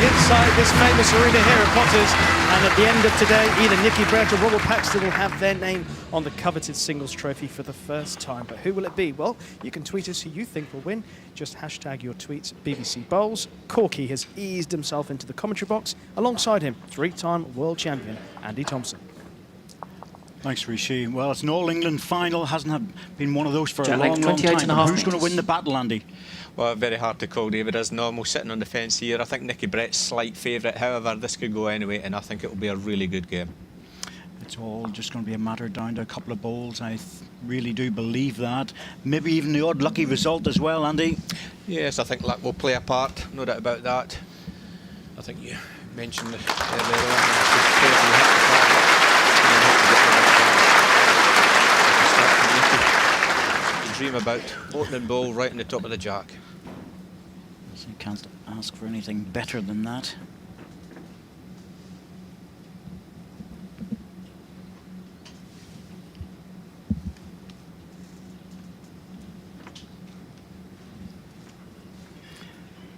Inside this famous arena here at Potters, and at the end of today either Nicky Brett or Robert Paxton will have their name on the coveted singles trophy for the first time. But who will it be? Well, you can tweet us who you think will win. Just hashtag your tweets BBC Bowls. Corky has eased himself into the commentary box. Alongside him, 3-time world champion Andy Thompson. Thanks, Rishi. Well, it's an All-England final. Hasn't been one of those for a Like long time. Who's going to win the battle, Andy? Well, very hard to call, David, as normal, sitting on the fence here. I think Nicky Brett's slight favourite. However, this could go anyway, and I think it will be a really good game. It's all just going to be a matter down to a couple of bowls. I really do believe that. Maybe even the odd lucky result as well, Andy. Yes, I think luck will play a part, no doubt about that. I think you mentioned it earlier on. Dream about opening bowl right in the top of the jack. You can't ask for anything better than that.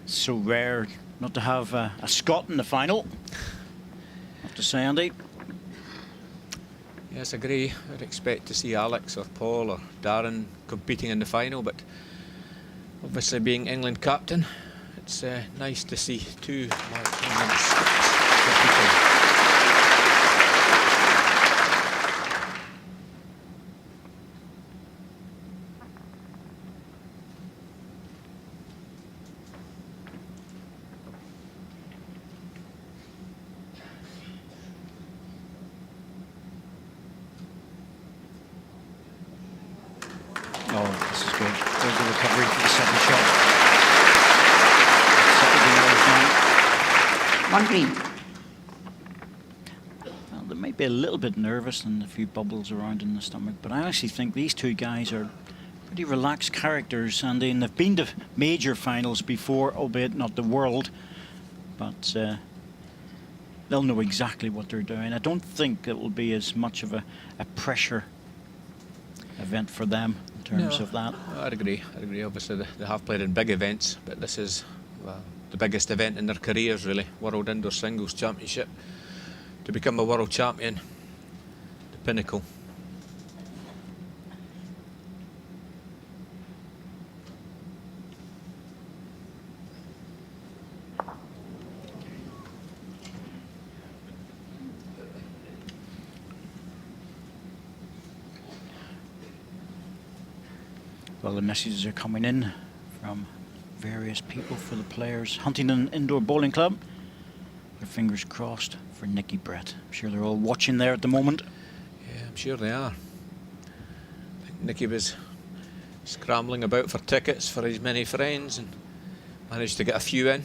So rare not to have a Scot in the final. I have to say, Andy. Yes, I agree. I'd expect to see Alex or Paul or Darren competing in the final, but obviously being England captain, it's nice to see 2 England competing. Oh, this is good. There's the recovery for the second shot. 1 green. Well, they may be a little bit nervous and a few bubbles around in the stomach, but I actually think these 2 guys are pretty relaxed characters, and they've been to major finals before, albeit not the world, but they'll know exactly what they're doing. I don't think it will be as much of a pressure event for them in terms of that. I'd agree. Obviously, they have played in big events, but this is the biggest event in their careers, really. World Indoor Singles Championship. To become a world champion, the pinnacle. Well, the messages are coming in from various people for the players. Huntingdon Indoor Bowling Club. Their fingers crossed for Nicky Brett. I'm sure they're all watching there at the moment. Yeah, I'm sure they are. I think Nicky was scrambling about for tickets for his many friends and managed to get a few in.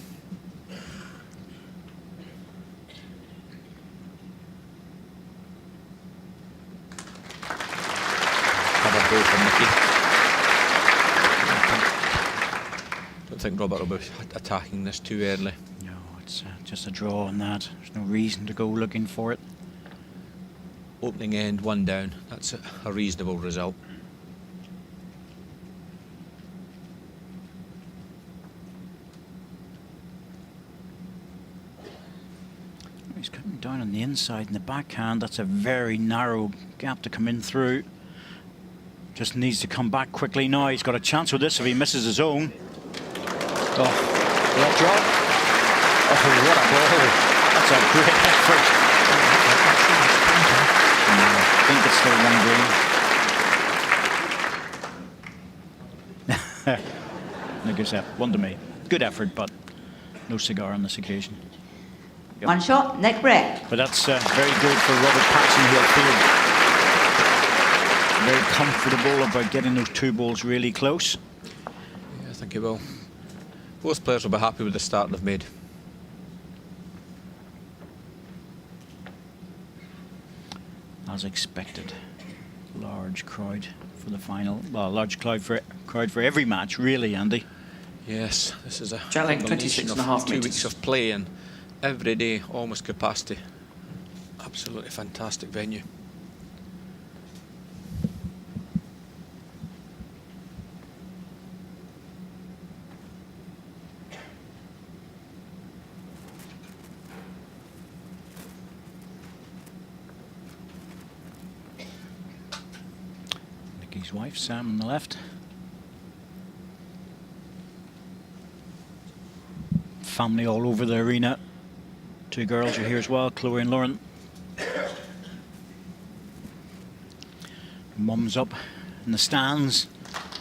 Cover goal for Nicky. I think Robert will be attacking this too early. No, it's just a draw on that. There's no reason to go looking for it. Opening end, 1 down. That's a reasonable result. He's coming down on the inside in the backhand. That's a very narrow gap to come in through. Just needs to come back quickly now. He's got a chance with this if he misses his own. Oh, that drop. Oh, what a ball. That's a great effort. I think it's still 1 green. Like I said, 1 to me. Good effort, but no cigar on this occasion. Yep. 1 shot, neck break. But that's very good for Robert Paxton. He'll feel very comfortable about getting those 2 balls really close. Yeah, I think he will. Both players will be happy with the start they've made. As expected, large crowd for the final. Well, large crowd for every match, really, Andy. Yes, this is a Chatting 26.5 2 metres. weeks of play and every day almost capacity. Absolutely fantastic venue. His wife, Sam, on the left. Family all over the arena. 2 girls are here as well, Chloe and Lauren. Mum's up in the stands.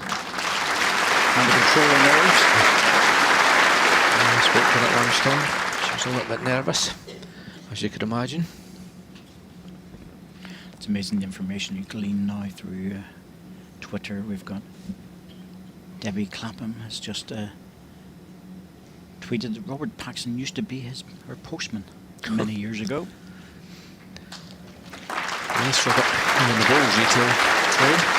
Under control of nerves. I spoke to her at lunchtime. She was a little bit nervous, as you could imagine. It's amazing the information you glean now through Twitter. We've got Debbie Clapham has just tweeted that Robert Paxton used to be her postman many years ago. Yes, Robert, in the bowls retail trade.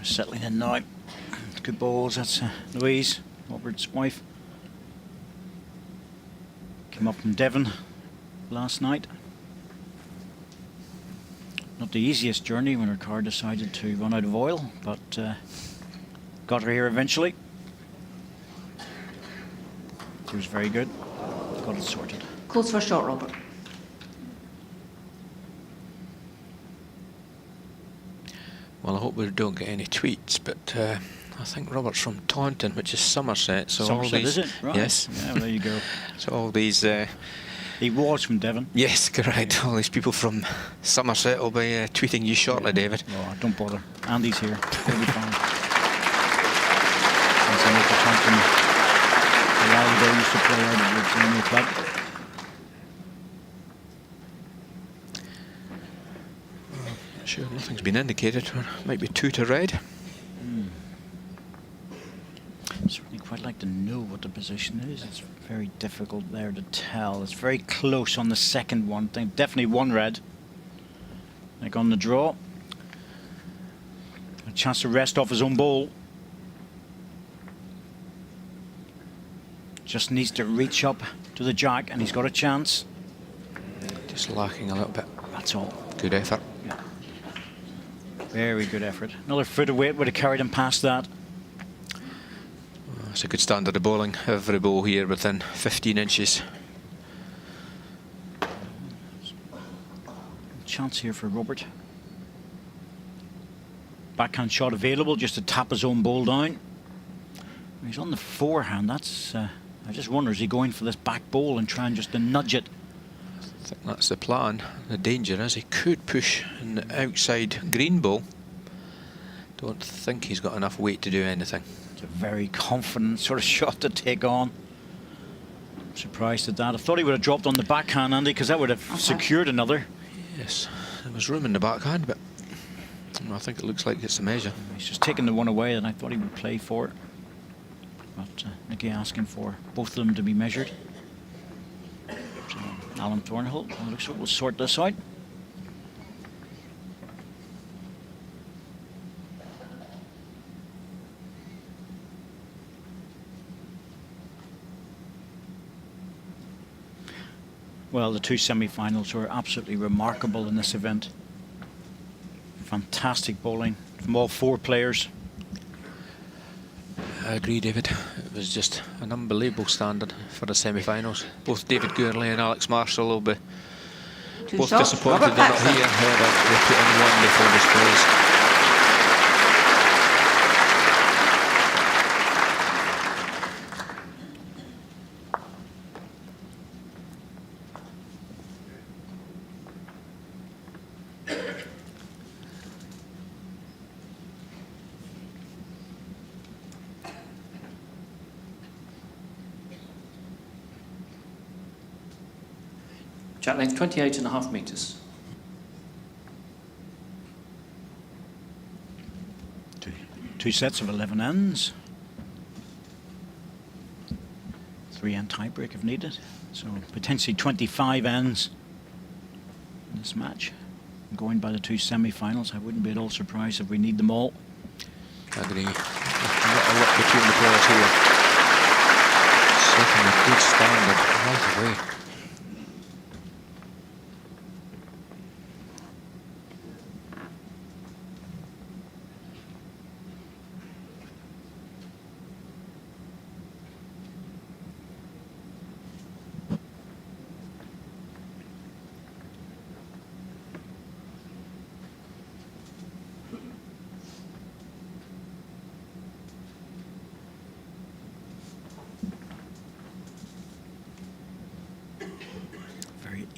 Settling in now. Good balls. That's Louise, Robert's wife. Came up from Devon last night. Not the easiest journey when her car decided to run out of oil, but got her here eventually. She was very good. Got it sorted. Calls for a shot, Robert. Well, I hope we don't get any tweets, but I think Robert's from Taunton, which is Somerset. So Somerset, all these, is it? Right. Yes. Yeah, well, there you go. So all these... he was from Devon. Yes, correct. All these people from Somerset will be tweeting you shortly, David. Oh, don't bother. Andy's here. He'll be fine. As I know for Taunton, a while ago used to play out of the junior club. Sure, nothing's been indicated. Might be 2 to red. Certainly quite like to know what the position is. It's very difficult there to tell. It's very close on the second one. Definitely 1 red. Like on the draw. A chance to rest off his own ball. Just needs to reach up to the jack and he's got a chance. Just lacking a little bit. That's all. Good effort. Yeah. Very good effort. Another foot of weight would have carried him past that. It's a good standard of bowling. Every ball here within 15 inches. Chance here for Robert. Backhand shot available just to tap his own ball down. He's on the forehand. That's. I just wonder, is he going for this back ball and trying just to nudge it? I think that's the plan. The danger is he could push an outside green ball. Don't think he's got enough weight to do anything. It's a very confident sort of shot to take on. I'm surprised at that. I thought he would have dropped on the backhand, Andy, because that would have secured another. Yes, there was room in the backhand, but I think it looks like it's a measure. He's just taking the one away that I thought he would play for. But Nicky asking for both of them to be measured. So Alan Thornhill, looks like we'll sort this out. Well, the 2 semi-finals were absolutely remarkable in this event. Fantastic bowling from all 4 players. I agree, David. It was just an unbelievable standard for the semi-finals. Both David Gurley and Alex Marshall will be both disappointed they're not here. However, they put in wonderful displays. Jack length 28.5 metres. Two sets of 11 ends. 3 end tiebreak if needed. So potentially 25 ends in this match. Going by the 2 semi-finals, I wouldn't be at all surprised if we need them all. I agree. A lot between the players here. Setting a good standard right away.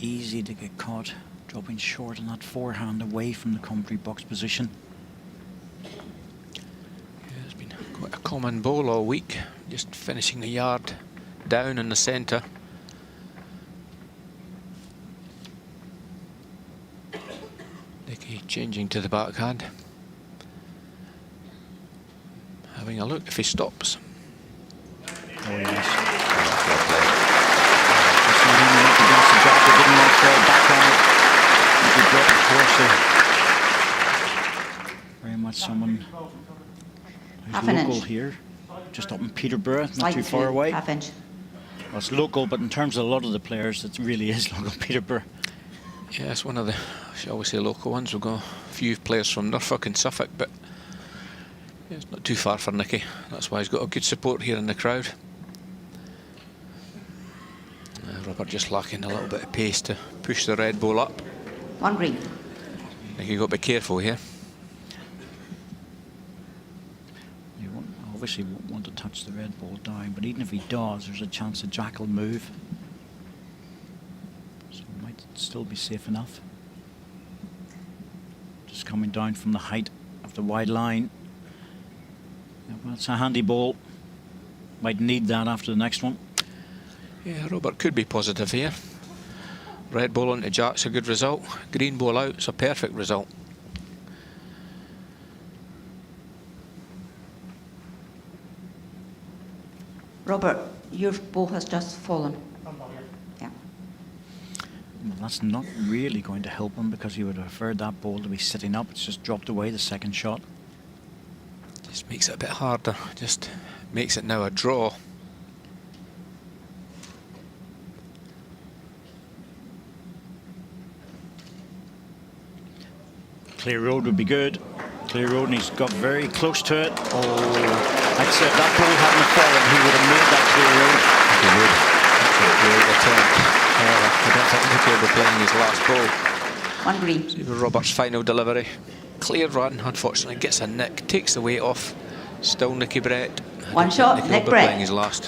Easy to get caught dropping short on that forehand away from the commentary box position. Yeah, it's been quite a common bowl all week, just finishing the yard down in the centre. Nicky changing to the backhand. Having a look if he stops. Oh yes. Didn't want to fall back on it. Very much someone who's local here, just up in Peterborough, not too far away. Half inch. Well, it's local, but in terms of a lot of the players, it really is local Peterborough. Yeah, it's one of the, shall we say, local ones. We've got a few players from Norfolk and Suffolk, but yeah, it's not too far for Nicky. That's why he's got a good support here in the crowd. Robert just lacking a little bit of pace to push the red ball up. 1 green. I think you've got to be careful here. You obviously won't want to touch the red ball down, but even if he does, there's a chance that Jack will move. So it might still be safe enough. Just coming down from the height of the wide line. Yeah, well, it's a handy ball. Might need that after the next one. Yeah, Robert could be positive here. Red ball onto Jack's a good result. Green ball out, it's a perfect result. Robert, your ball has just fallen. Yeah. Well, that's not really going to help him because he would have preferred that ball to be sitting up. It's just dropped away the second shot. Just makes it a bit harder. Just makes it now a draw. Clear road would be good. Clear road, and he's got very close to it. Oh, I'd say if that ball hadn't fallen, he would have made that clear road. He would. That's a great attempt. I don't think he'll be playing his last ball. One green. See Robert's final delivery. Clear run, unfortunately gets a nick, takes the weight off. Still Nicky Brett. One shot, Nick Nick will be Brett. playing his last.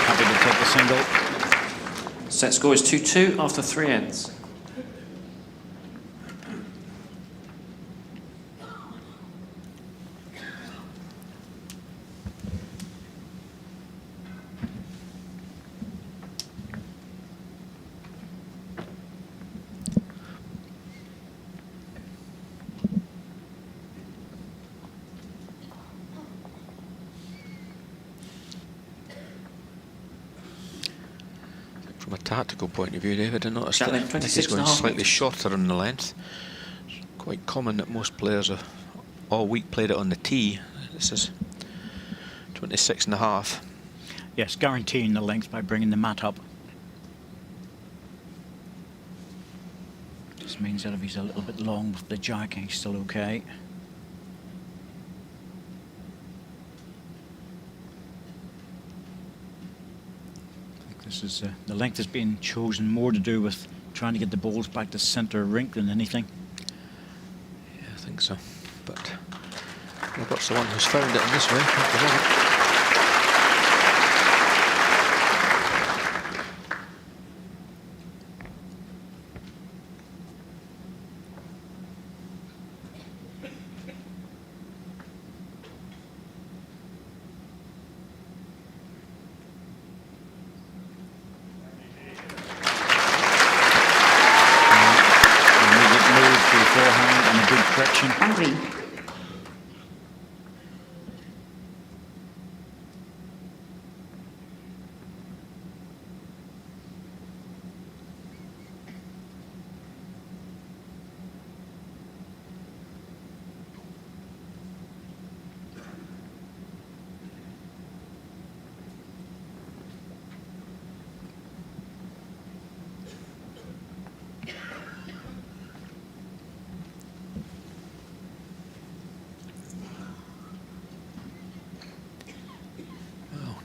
Happy to take the single. Set score is 2-2 after 3 ends. From a tactical point of view, David, I noticed Shot that length, he's 26 going and a half slightly meters. shorter in the length. It's quite common that most players have all week played it on the tee. This is 26 and a half. Yes, guaranteeing the length by bringing the mat up. This means that if he's a little bit long with the jack, he's still okay. This is the length has been chosen more to do with trying to get the balls back to centre rink than anything. Yeah, I think so. But Robert's the one who's found it in this way. Not the Robert. One green.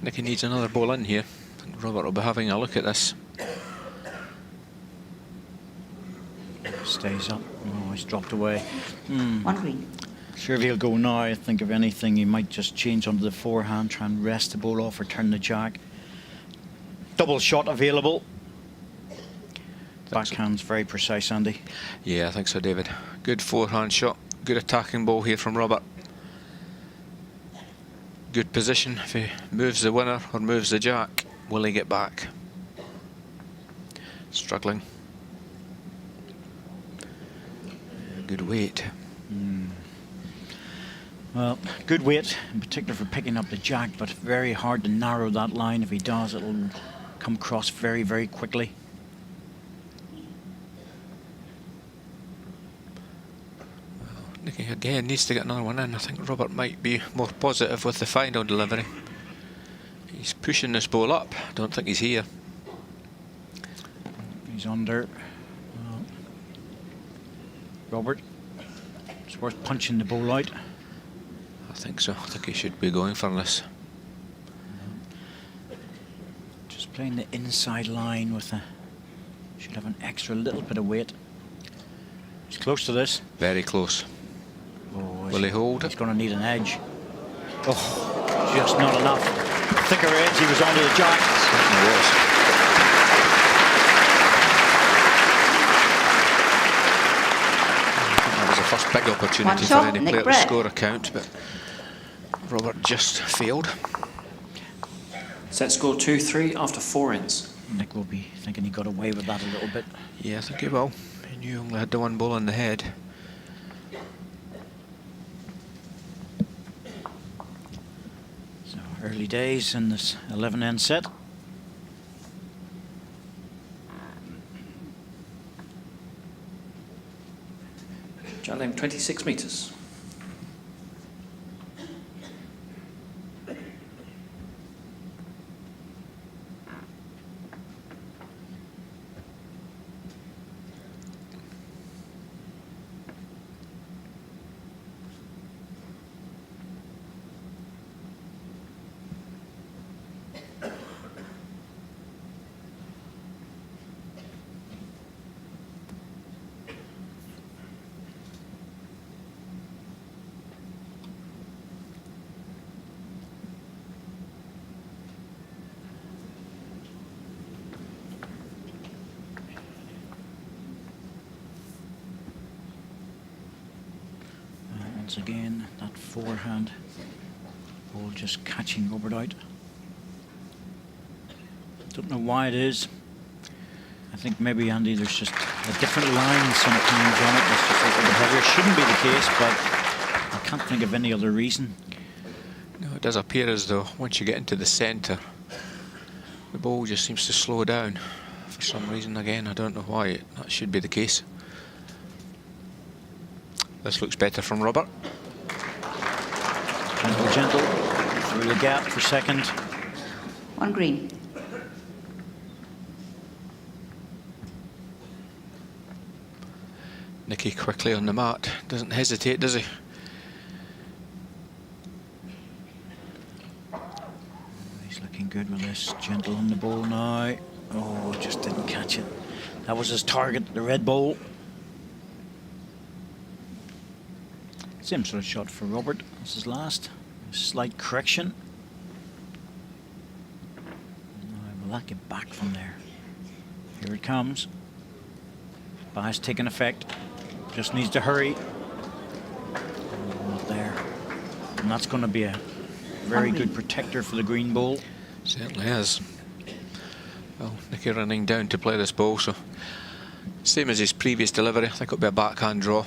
Nicky needs another ball in here. I think Robert will be having a look at this. Stays up. Oh, he's dropped away. One green. Sure, if he'll go now, I think if anything, he might just change onto the forehand, try and rest the ball off or turn the jack. Double shot available. Backhand's very precise, Andy. Yeah, I think so, David. Good forehand shot. Good attacking ball here from Robert. Good position. If he moves the winner or moves the jack, will he get back? Struggling. Good weight. Well, good weight, in particular for picking up the jack, but very hard to narrow that line. If he does, it'll come across very, very quickly. Nicky again needs to get another one in. I think Robert might be more positive with the final delivery. He's pushing this ball up. I don't think he's here. He's under. Robert, it's worth punching the ball out. I think so. I think he should be going for this. Just playing the inside line with a... should have an extra little bit of weight. He's close to this. Very close. Oh, will he hold it? He's going to need an edge. Oh, just not enough. Thicker edge, he was onto the jack. Certainly was. That was the first big opportunity for any player to score a count, but Robert just failed. Set score 2-3 after 4 ends. Nick will be thinking he got away with that a little bit. Yeah, I think he will. He knew he only had the one ball in the head. early days in this 11-end set. Shot length 26 metres. Once again, that forehand ball just catching Robert out. Don't know why it is. I think maybe, Andy, there's just a different line sometimes on it. It's just a little bit heavier. Shouldn't be the case, but I can't think of any other reason. No, it does appear as though once you get into the centre, the ball just seems to slow down for some reason. Again, I don't know why. That should be the case. This looks better from Robert. Gentle, through the gap for second. 1 green. Nicky quickly on the mat. Doesn't hesitate, does he? He's looking good with this. Gentle on the ball now. Oh, just didn't catch it. That was his target, the red ball. Same sort of shot for Robert. This is last. Slight correction. Will that get back from there? Here it comes. Bias taking effect. Just needs to hurry. Not there. And that's going to be a very good protector for the green ball. Certainly is. Well, Nicky running down to play this ball, so same as his previous delivery. I think it'll be a backhand draw.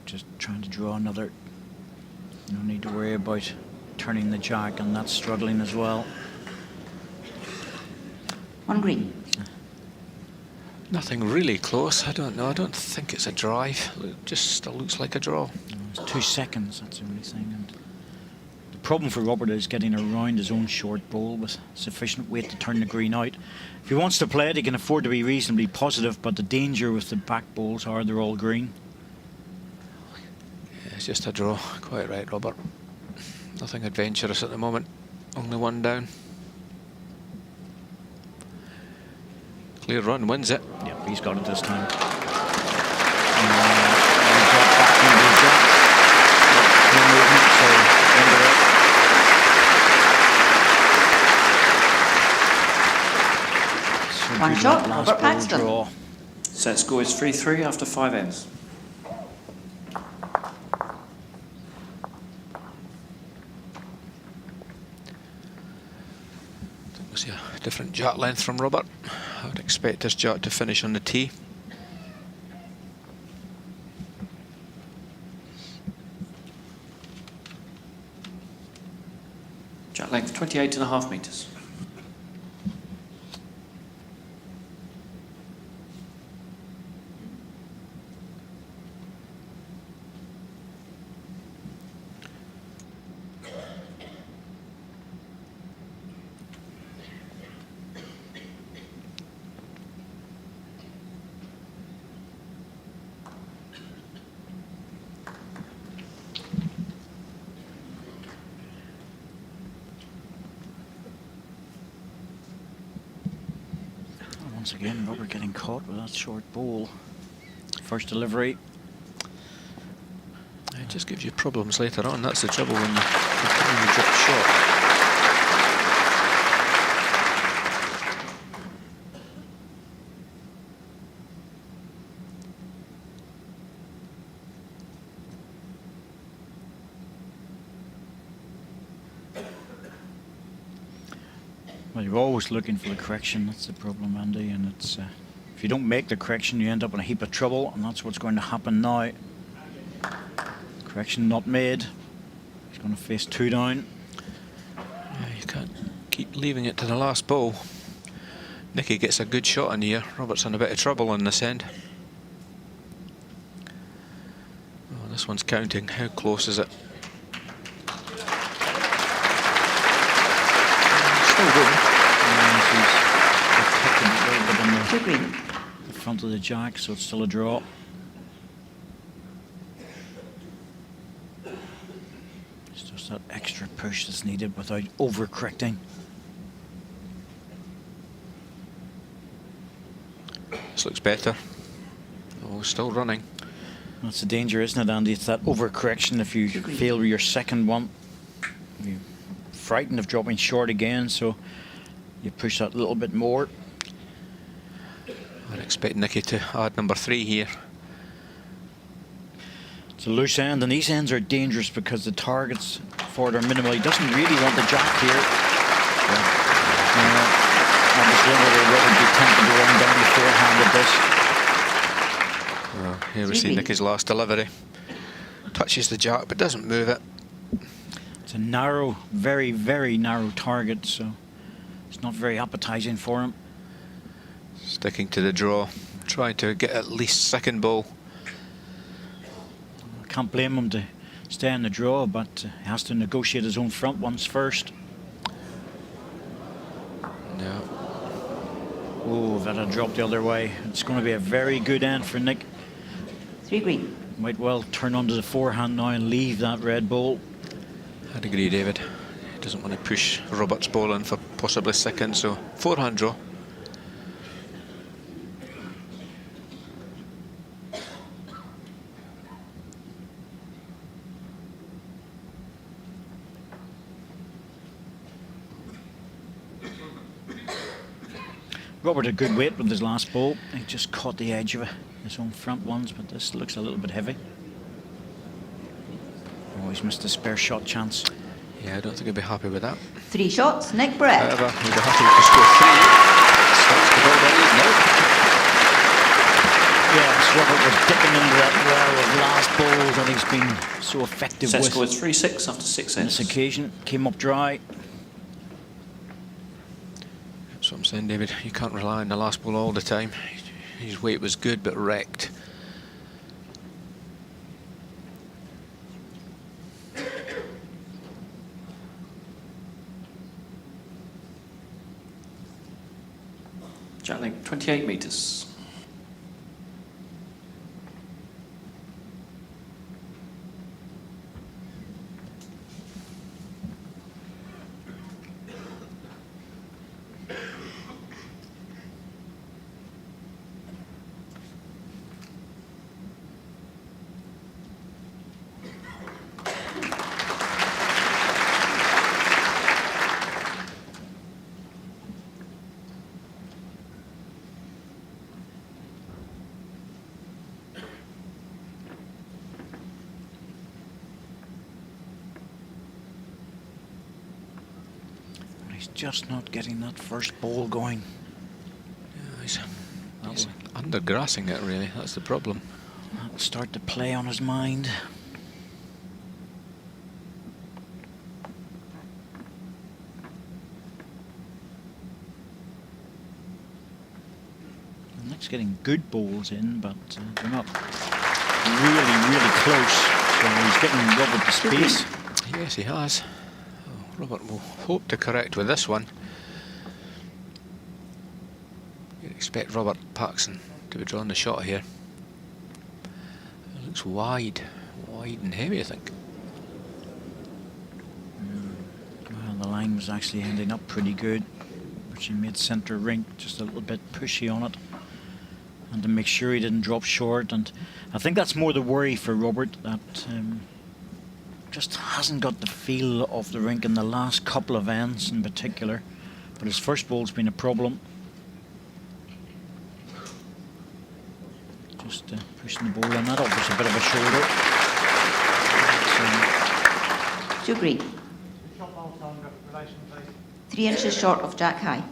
Just trying to draw another. No need to worry about turning the jack, and that's struggling as well. 1 green. Nothing really close. I don't know. I don't think it's a drive. It just still looks like a draw. It's 2 seconds. That's the only thing. And the problem for Robert is getting around his own short ball with sufficient weight to turn the green out. If he wants to play it, he can afford to be reasonably positive. But the danger with the back balls are they're all green. It's just a draw. Quite right, Robert. Nothing adventurous at the moment. Only one down. Clear run wins it. Yep, he's got it this time. One shot, Robert Paxton. Draw. Set score is 3-3 after 5 ends. Different jack length from Robert. I would expect this jack to finish on the tee. Jack length 28.5 metres. Once again, Robert getting caught with that short ball. First delivery. It just gives you problems later on. That's the trouble when you drop short. Well, you're always looking for the correction. That's the problem, Andy. And it's if you don't make the correction, you end up in a heap of trouble, and that's what's going to happen now. Correction not made. He's going to face 2 down. Yeah, you can't keep leaving it to the last ball. Nicky gets a good shot in here. Robert's in a bit of trouble on this end. Oh, this one's counting. How close is it? Still going. Two green. The front of the jack, so it's still a draw. It's just that extra push that's needed without overcorrecting. This looks better. Oh, still running. That's the danger, isn't it, Andy? It's that overcorrection. If you fail with your second one, you're frightened of dropping short again, so you push that a little bit more. I'd expect Nicky to add number 3 here. It's a loose end, and these ends are dangerous because the targets for it are minimal. He doesn't really want the jack here. Obviously, they wouldn't be tempted to run down the forehand with this. Well, here we see Nicky's last delivery. Touches the jack, but doesn't move it. It's a narrow, very, very narrow target, so it's not very appetizing for him. Sticking to the draw, trying to get at least second ball. I can't blame him to stay in the draw, but he has to negotiate his own front ones first. No. Oh, that'll drop the other way. It's going to be a very good end for Nick. 3 green. Might well turn onto the forehand now and leave that red ball. I'd agree, David. He doesn't want to push Robert's ball in for possibly second, so forehand draw. Robert had good weight with his last ball. He just caught the edge of his own front ones, but this looks a little bit heavy. Oh, he's missed a spare shot chance. Yeah, I don't think he'd be happy with that. 3 shots, Nick Brett. However, he'd be happy to score 3. Starts to build in. No. Yes, Robert was dipping into that well of last balls that he's been so effective Set with. score 3-6 after 6 On this ends. occasion, came up dry. That's what I'm saying, David. You can't rely on the last ball all the time. His weight was good, but wrecked. Jack length 28 metres. He's just not getting that first ball going. Yeah, he's undergrassing it, really. That's the problem. That'll start to play on his mind. Nick's getting good balls in, but they're not really, really close. So he's getting Robert to space. Yes, he has. Robert will hope to correct with this one. You'd expect Robert Paxton to be drawing the shot here. It looks wide and heavy, I think. Well, the line was actually ending up pretty good, but she made centre rink just a little bit pushy on it, and to make sure he didn't drop short. And I think that's more the worry for Robert, that just hasn't got the feel of the rink in the last couple of ends in particular. But his first ball's been a problem. Just pushing the ball in. That offers a bit of a shoulder. Two green. Shot ball time relation, please. 3 inches short of Jack High.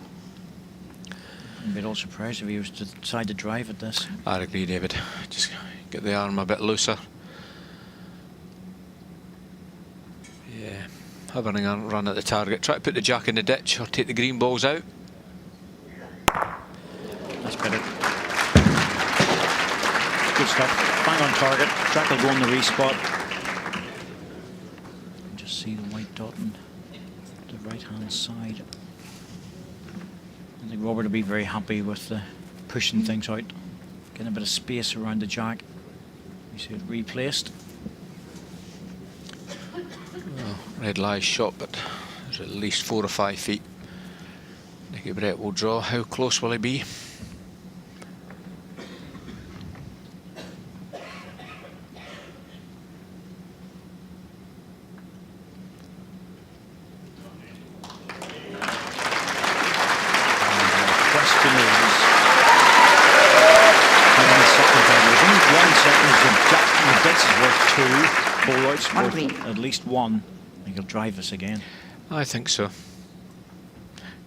I'm a bit all surprised if he was to decide to drive at this. I agree, David. Just get the arm a bit looser. Yeah, having a run at the target. Try to put the jack in the ditch or take the green balls out. That's better. Good stuff. Bang on target. Jack will go on the respot. Just see the white dot on the right-hand side. I think Robert will be very happy with pushing things out, getting a bit of space around the jack. You see it replaced. Well, red lies shot, but there's at least 4 or 5 feet. Nicky Brett will draw. How close will he be? At least one. I think he'll drive us again. I think so.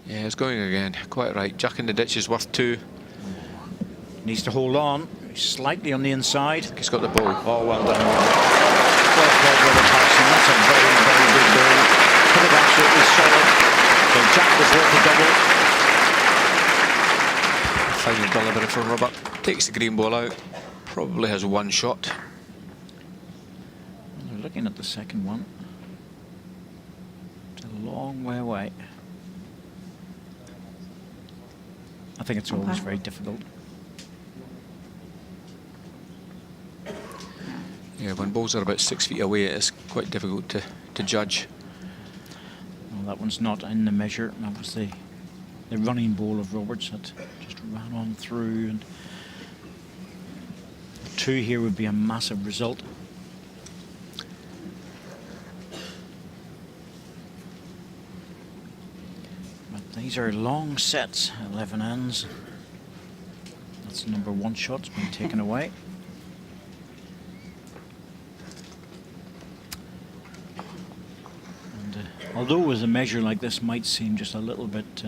Yeah, it's going again. Quite right. Jack in the ditch is worth 2. Needs to hold on. He's slightly on the inside. He's got the ball. Oh, well done. Well played, Robert Paxton. That's a very, very good ball. Put it absolutely solid. So Jack was worth a double. Final delivery for Robert. Takes the green ball out. Probably has 1 shot. Looking at the second one. It's a long way away. I think it's always very difficult. Yeah, when balls are about 6 feet away, it's quite difficult to judge. Well, that one's not in the measure. That was the running ball of Roberts that just ran on through. And 2 here would be a massive result. These are long sets, 11 ends. That's the number 1 shot's been taken away. And although with a measure like this might seem just a little bit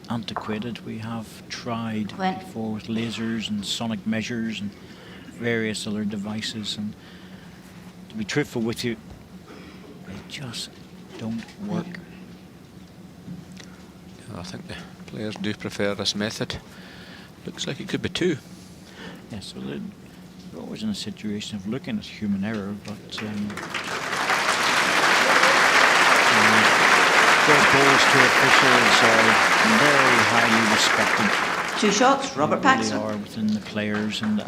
antiquated, we have tried before with lasers and sonic measures and various other devices, and to be truthful with you, they just don't work. I think the players do prefer this method. Looks like it could be 2. Yes, well, they're always in a situation of looking at human error, but those balls to officials are very highly respected. 2 shots, Robert Paxton. They are within the players, and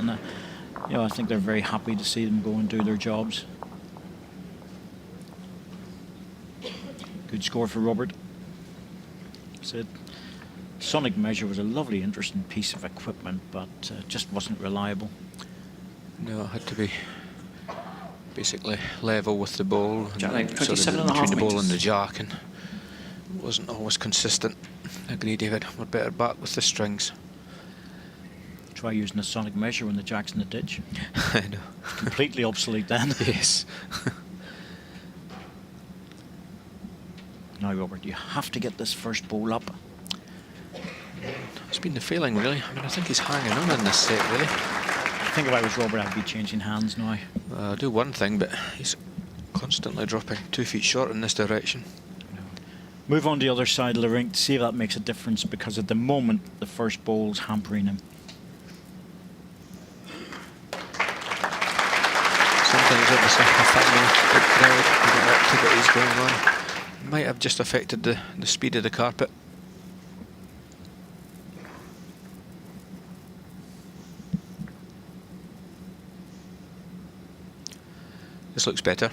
you know, I think they're very happy to see them go and do their jobs. Good score for Robert. Said sonic measure was a lovely, interesting piece of equipment, but just wasn't reliable. No, it had to be basically level with the ball, Jack, and 27.5 between the ball and metres. the jack, and it wasn't always consistent. I agree, David. We're better back with the strings. Try using a sonic measure when the jack's in the ditch. I know. Completely obsolete then. Yes. Now, Robert, you have to get this first ball up. It's been the feeling, really. I mean, I think he's hanging on in this set, really. I think if I was Robert, I'd be changing hands now. I'll do one thing, but he's constantly dropping 2 feet short in this direction. Move on the other side of the rink to see if that makes a difference, because at the moment, the first ball's hampering him. Sometimes obviously a final big crowd, a lot of activities going on. Might have just affected the speed of the carpet. This looks better.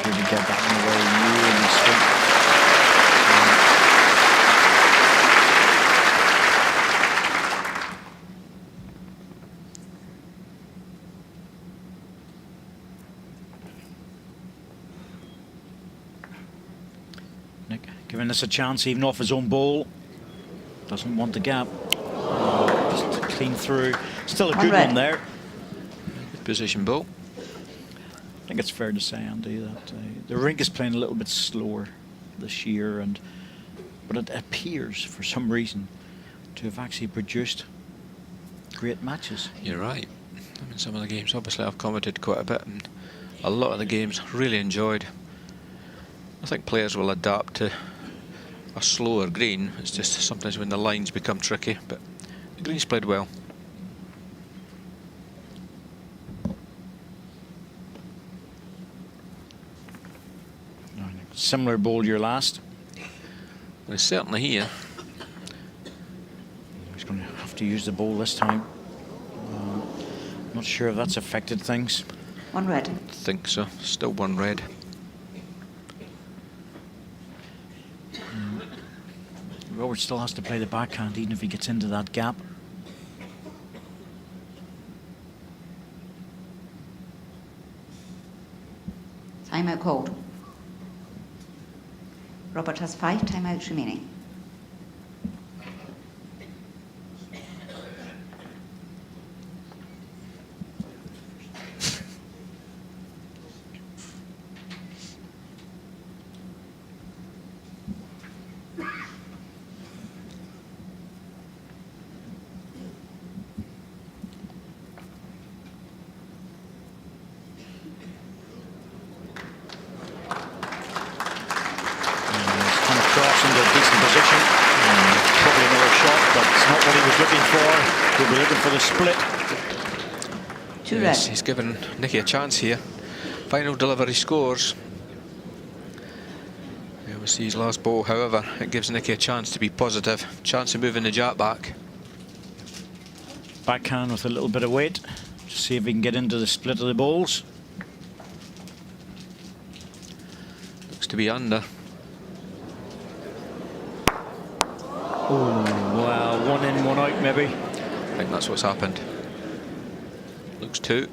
Really get that one away really sweet. Nick giving us a chance even off his own ball. Doesn't want the gap. Just clean through. Still a good one there. Good position ball. I think it's fair to say, Andy, that the rink is playing a little bit slower this year, but it appears, for some reason, to have actually produced great matches. You're right. I mean, some of the games, obviously, I've commented quite a bit, and a lot of the games really enjoyed. I think players will adapt to a slower green. It's just sometimes when the lines become tricky, but the green's played well. Similar bowl to your last. Well, it's certainly here. He's going to have to use the bowl this time. Not sure if that's affected things. One red. I think so. Still one red. Robert still has to play the backhand even if he gets into that gap. Timeout called. Robert has 5 timeouts remaining. Split. Yes, he's given Nicky a chance here. Final delivery scores. There we see his last ball, however, it gives Nicky a chance to be positive, chance of moving the jack back. Backhand with a little bit of weight to see if he can get into the split of the balls. Looks to be under. Oh, wow, one in, one out maybe. I think that's what's happened. Looks 2.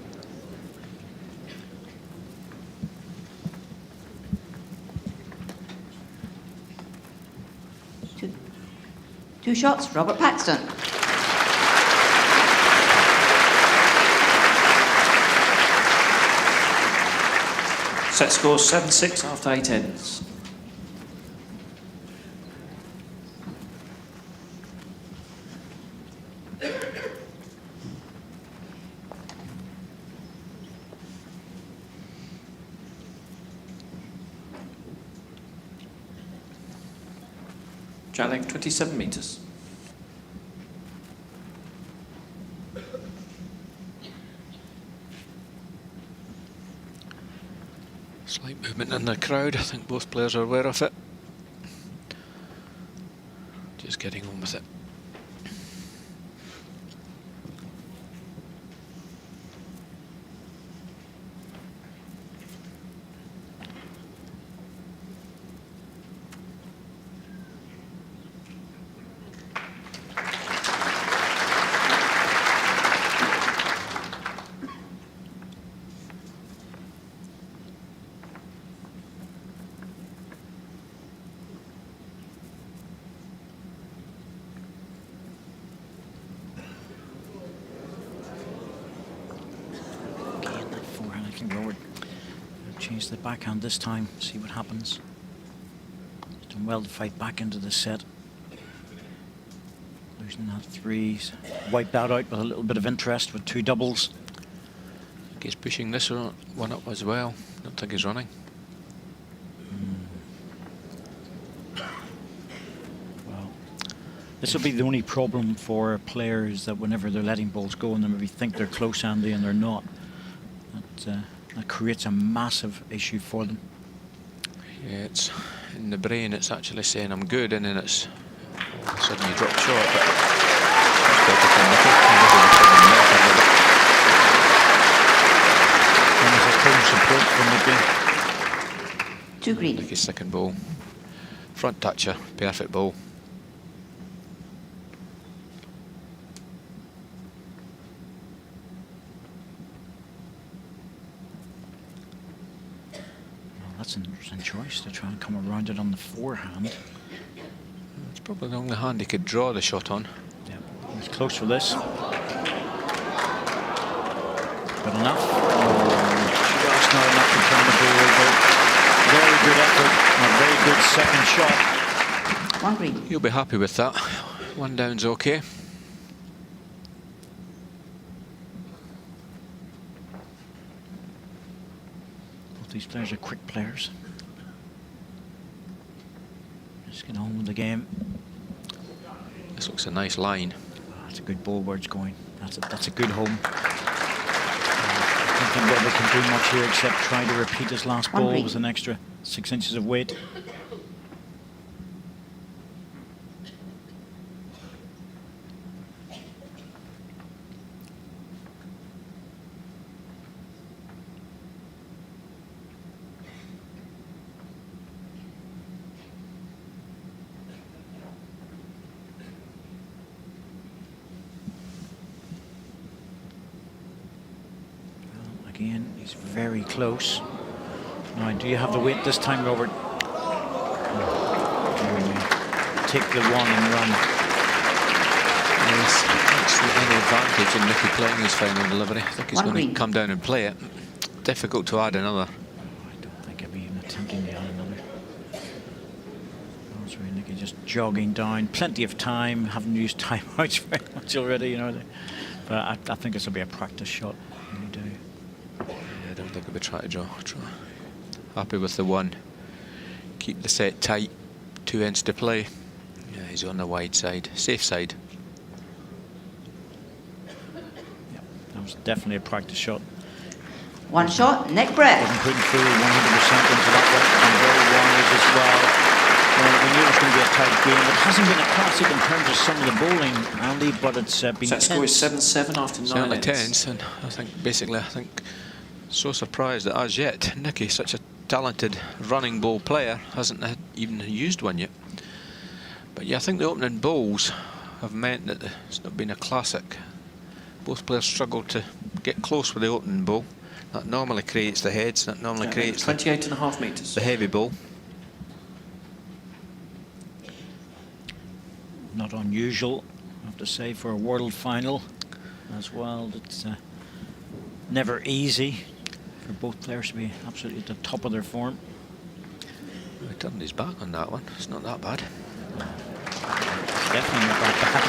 Two shots, Robert Paxton. Set score 7-6 after 8 ends. Jack 27 metres. Slight movement in the crowd. I think both players are aware of it. Just getting on with it. Change the backhand this time, see what happens. He's done well to fight back into the set. Losing that 3s. Wiped that out with a little bit of interest with 2 doubles. I think he's pushing this one up as well. Don't think he's running. Well, this will be the only problem for players that whenever they're letting balls go and they maybe think they're close, Andy, and they're not. That creates a massive issue for them. Yeah, it's in the brain, it's actually saying I'm good, and then it's suddenly dropped short. But it's better for Nicky. And there's a home support from Nicky. 2 green. Nicky's second ball. Front toucher, perfect ball. That's an interesting choice to try and come around it on the forehand. It's probably the only hand he could draw the shot on. Yeah, he's close for this. Good enough. Just not enough from the ball, but very good effort, and a very good second shot. One green. You'll be happy with that. One down's okay. Both these players are quick players. Just get on with the game. This looks a nice line. That's a good ball where it's going. That's a good home. I don't think Robert can do much here except try to repeat his last ball with an extra 6 inches of weight. Again, he's very close. Now, do you have the weight this time, Robert? Take the one and run. Yes, that's any advantage in Nicky playing his final delivery. I think he's One going to green. come down and play it. Difficult to add another. I don't think I'd be even attempting to add another. That's really Nicky just jogging down. Plenty of time. Haven't used timeouts very much already, you know. But I think this will be a practice shot. You do. I don't think I'll be trying to draw. Happy with the one. Keep the set tight. 2 ends to play. Yeah, he's on the wide side. Safe side. That was definitely a practice shot. One shot, neck breath. Wasn't putting full 100% into that one, and very wise as well. We knew it was going to be a tight game. It hasn't been a classic in terms of some of the bowling, Andy, but it's been So that score is 7-7 after 9 Certainly ends. tense, and I think so surprised that as yet Nicky, such a talented running ball player, hasn't even used one yet. But yeah, I think the opening bowls have meant that it's not been a classic. Both players struggled to get close with the opening bowl. That normally creates the heads, that normally creates 28.5 metres. the heavy ball. not unusual, I have to say, for a world final as well. It's never easy for both players to be absolutely at the top of their form. He turned his back on that one. It's not that bad. It's definitely not that bad.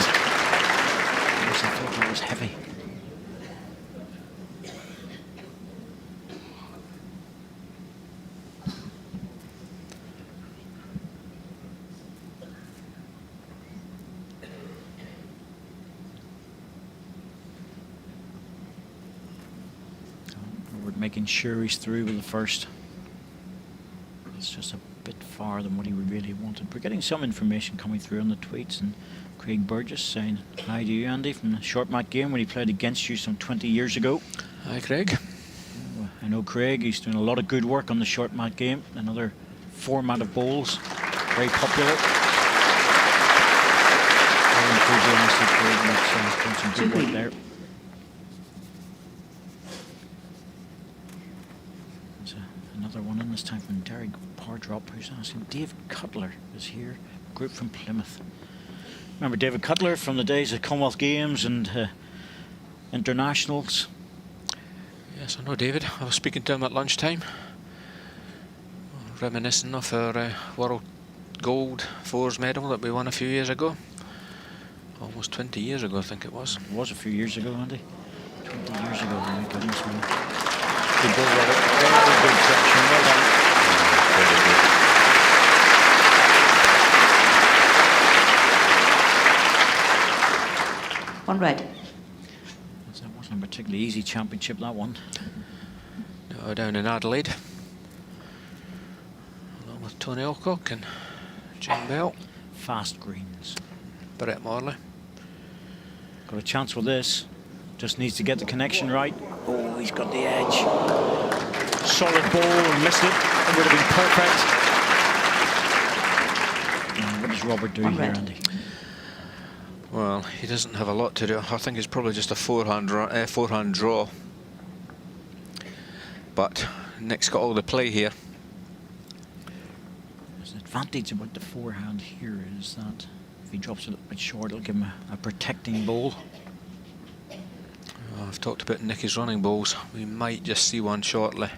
I thought that was heavy. We're making sure he's through with the first. It's just a bit far than what he really wanted. We're getting some information coming through on the tweets, and Craig Burgess saying hi to you, Andy, from the short mat game when he played against you some 20 years ago. Hi, Craig. I know Craig, he's doing a lot of good work on the short mat game, another format of bowls, very popular. Very enthusiastic, Craig, doing some good work there. Another one in this time from Derek Pardrop, who's asking. Dave Cutler is here, group from Plymouth. Remember David Cutler from the days of Commonwealth Games and internationals? Yes, I know David. I was speaking to him at lunchtime, reminiscing of our World Gold Fours medal that we won a few years ago. Almost 20 years ago, I think it was. It was a few years ago, Andy. 20 years ago, my goodness me. Good ball, Robert. Very good section. Well done. Very good. One red. That wasn't a particularly easy championship, that one. No, down in Adelaide, along with Tony Alcock and Jim Bell. Fast greens. Brett Morley. Got a chance with this. Just needs to get the connection right. Oh, he's got the edge. Solid ball and missed it. It would have been perfect. Now, what does Robert do here, Andy? Well, he doesn't have a lot to do. I think it's probably just a forehand draw. But Nick's got all the play here. There's an advantage about the forehand here is that if he drops it a little bit short, it'll give him a protecting ball. I've talked about Nicky's running balls. We might just see one shortly.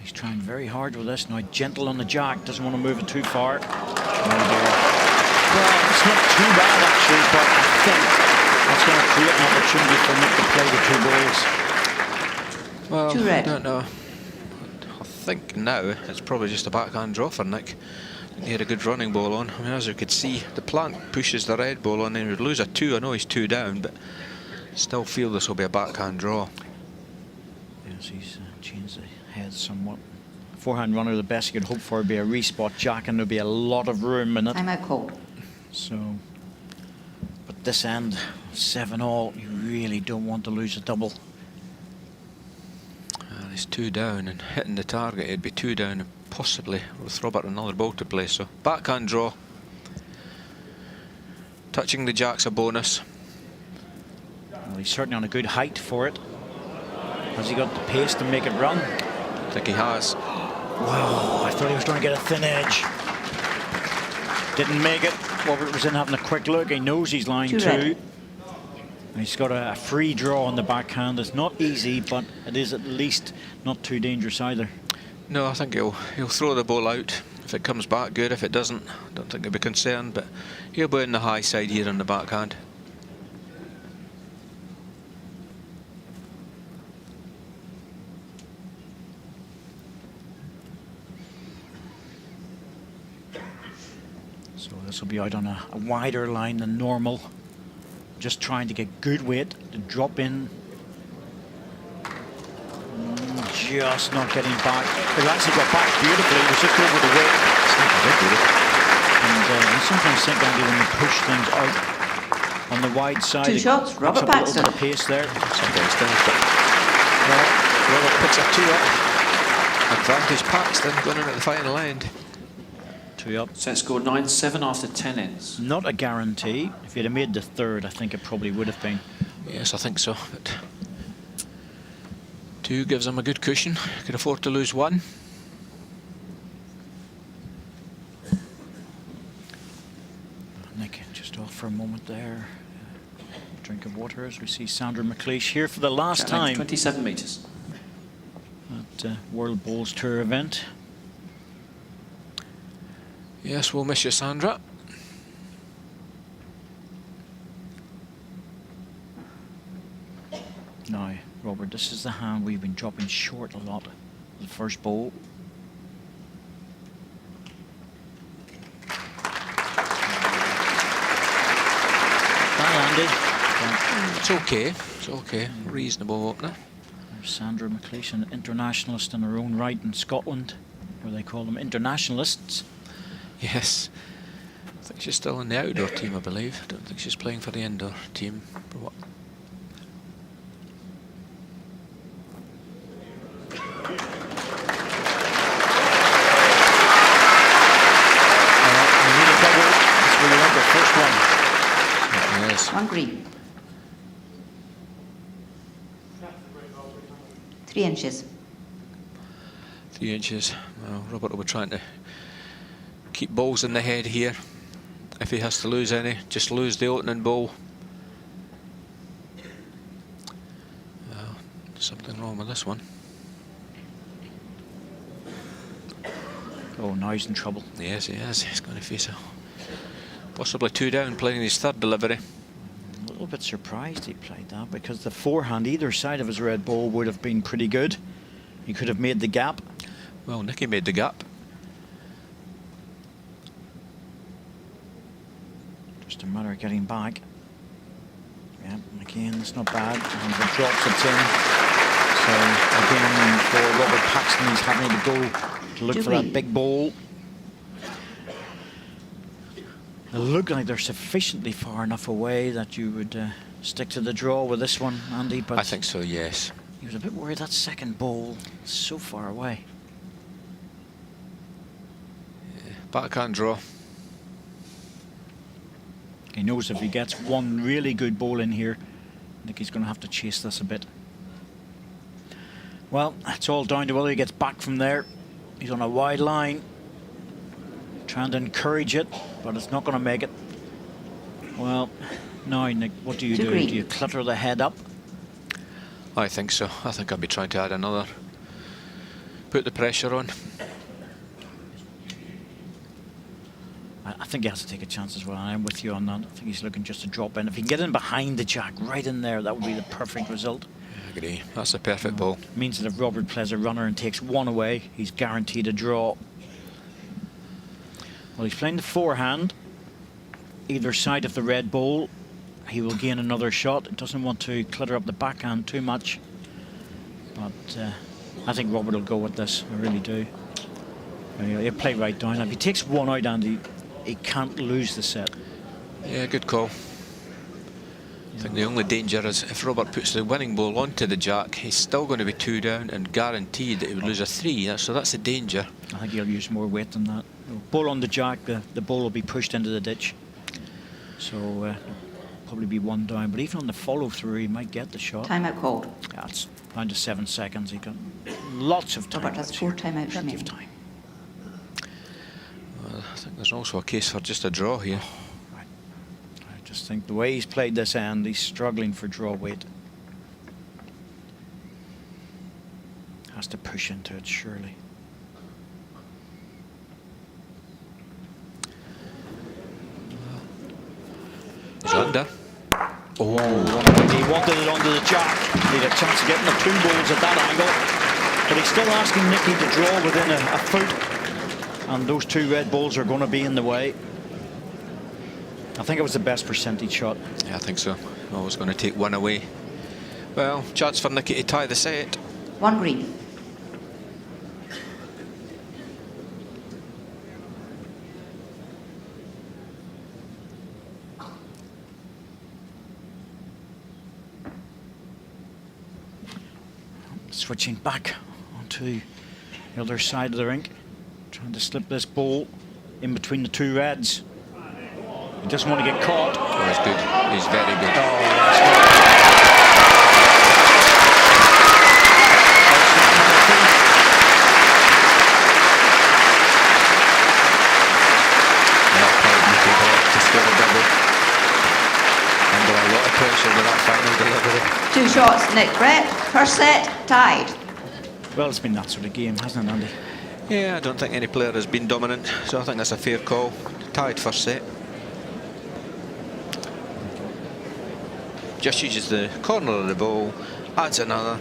He's trying very hard with this. Now gentle on the jack, doesn't want to move it too far. Well, it's not too bad actually, but I think that's going to create an opportunity for Nick to play the 2 balls. Well, Too red. I don't know. I think now it's probably just a backhand draw for Nick. He had a good running ball on. I mean, as you could see, the plant pushes the red ball on and he would lose a 2. I know he's 2 down, but still feel this will be a backhand draw. Yes, he's changed the head somewhat. Forehand runner, the best you could hope for would be a respot jack, and there'll be a lot of room in it. I'm out cold. So, but this end, 7-all, you really don't want to lose a double. He's 2 down and hitting the target. He'd be 2 down and possibly with Robert another ball to play. So backhand draw. Touching the jack's a bonus. Well, he's certainly on a good height for it. Has he got the pace to make it run? I think he has. Wow, I thought he was trying to get a thin edge. Didn't make it. Robert was in having a quick look. He knows he's line 2. He's got a free draw on the backhand. It's not easy, but it is at least not too dangerous either. No, I think he'll throw the ball out. If it comes back, good. If it doesn't, I don't think he'll be concerned. But he'll be on the high side here on the backhand. So this will be out on a wider line than normal. Just trying to get good weight to drop in. Just not getting back. But actually got back beautifully. It was just over the weight. And I sometimes think, Andy, when you push things out on the wide side, 2 shots, Robert Paxton. A little bit of pace there. Sometimes does, but Robert puts a 2 up. Advantage Paxton going in at the final end. 2 up. Set score 9-7 after 10 ends. Not a guarantee. If you'd have made the 3rd, I think it probably would have been. Yes, I think so. But 2 gives him a good cushion. Could afford to lose 1. Nick just off for a moment there. Drink of water as we see Sandra McLeish here for the last time. 27 metres. At World Bowls Tour event. Yes, we'll miss you, Sandra. Now, Robert, this is the hand we've been dropping short a lot. The first bowl. That landed. It's okay. It's okay. Reasonable opener. There's Sandra McLeish, an internationalist in her own right in Scotland, where they call them internationalists. Yes. I think she's still in the outdoor team, I believe. I don't think she's playing for the indoor team. For what? You need a double. That's where you want the first one. Yes. 1 green. 3 inches. 3 inches. Well, Robert will be trying to keep balls in the head here. If he has to lose any, just lose the opening ball. Well, something wrong with this one. Oh, now he's in trouble. Yes, he is. He's going to face a possibly 2 down, playing his 3rd delivery. A little bit surprised he played that, because the forehand either side of his red ball would have been pretty good. He could have made the gap. Well, Nicky made the gap. Just a matter of getting back. Yeah, again, it's not bad. And the drops it in. So again, for Robert Paxton, he's having to go to look for that big ball. They look like they're sufficiently far enough away that you would stick to the draw with this one, Andy. But I think so, yes. He was a bit worried that second ball is so far away. Yeah, backhand draw. He knows if he gets one really good ball in here, I think he's going to have to chase this a bit. Well, it's all down to whether he gets back from there. He's on a wide line, trying to encourage it, but it's not going to make it. Well, now, Nick, what do you do? Do you clutter the head up? I think so. I think I'll be trying to add another put the pressure on. I think he has to take a chance as well. I'm with you on that. I think he's looking just to drop in. If he can get in behind the jack, right in there, that would be the perfect result. I agree. That's a perfect ball. Means that if Robert plays a runner and takes one away, he's guaranteed a draw. Well, he's playing the forehand. Either side of the red ball, he will gain another shot. It doesn't want to clutter up the backhand too much. But I think Robert will go with this. I really do. He'll play right down. If he takes one out, Andy, he can't lose the set. Yeah, good call. I think the only danger is if Robert puts the winning ball onto the jack, he's still going to be 2 down and guaranteed that he would lose a 3. So that's the danger. I think he'll use more weight than that. Ball on the jack, the ball will be pushed into the ditch. So probably be 1 down. But even on the follow through, he might get the shot. Timeout called. Yeah, it's down to 7 seconds. He got lots of time. Robert has 4 timeouts Plenty remaining. of time. Well, I think there's also a case for just a draw here. I just think the way he's played this end, he's struggling for draw weight. Has to push into it, surely. He's under. Oh, he wanted it onto the jack. He had a chance of getting the 2 balls at that angle. But he's still asking Nicky to draw within a foot. And those 2 red balls are going to be in the way. I think it was the best percentage shot. Yeah, I think so. I was going to take 1 away. Well, chance for Nicky to tie the set. 1 green. Switching back onto the other side of the rink. Trying to slip this ball in between the 2 reds. He doesn't want to get caught. Oh, he's good. He's very good. Oh, that's good. To score a double. Under a lot of pressure with that final delivery. 2 shots, Nick Brett. First set, tied. Well, it's been that sort of game, hasn't it, Andy? Yeah, I don't think any player has been dominant, so I think that's a fair call. Tied first set. Just uses the corner of the ball, adds another.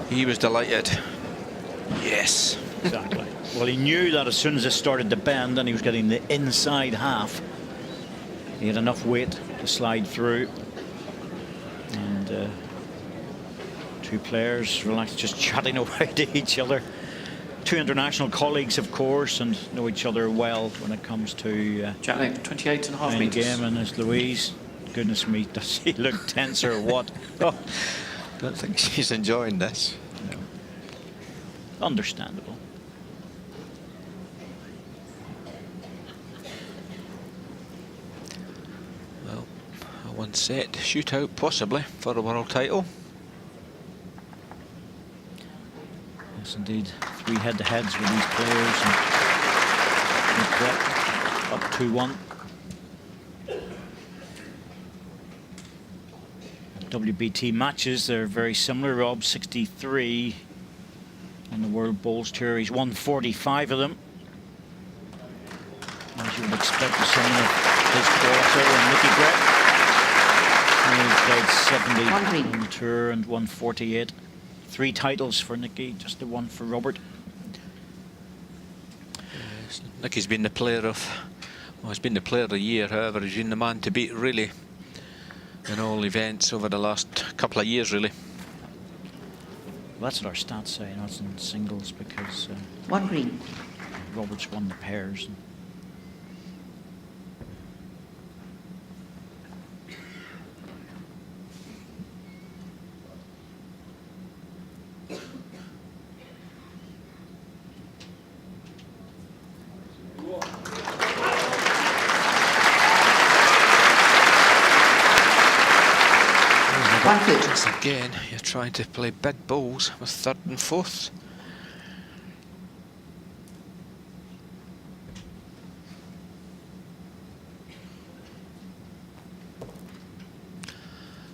He was delighted. Yes. Exactly. Well, he knew that as soon as it started to bend and he was getting the inside half, he had enough weight to slide through. And 2 players relaxed, just chatting away to each other. 2 international colleagues, of course, and know each other well when it comes to Jack length, 28.5 metres. metres. Game, and there's Louise. Goodness me, does he look tense or what? Oh. Don't think she's enjoying this. No. Understandable. Well, a 1 set shootout possibly for a world title. Yes, indeed. 3 head-to-heads with these players. And up 2-1. WBT matches, they're very similar. Rob 63 on the World Bowls Tour. He's won 45 of them, as you would expect with someone of his quality. And Nicky Brett, he's played 70 on the tour and won 48. 3 titles for Nicky, just the 1 for Robert. Yes, Nicky's been the player of, well, he's been the player of the year. However, he's been the man to beat, really, in all events over the last couple of years, really. Well, that's what our stats say, not in singles, because 1 green. Robert's won the pairs. Once again, you're trying to play big balls with 3rd and 4th.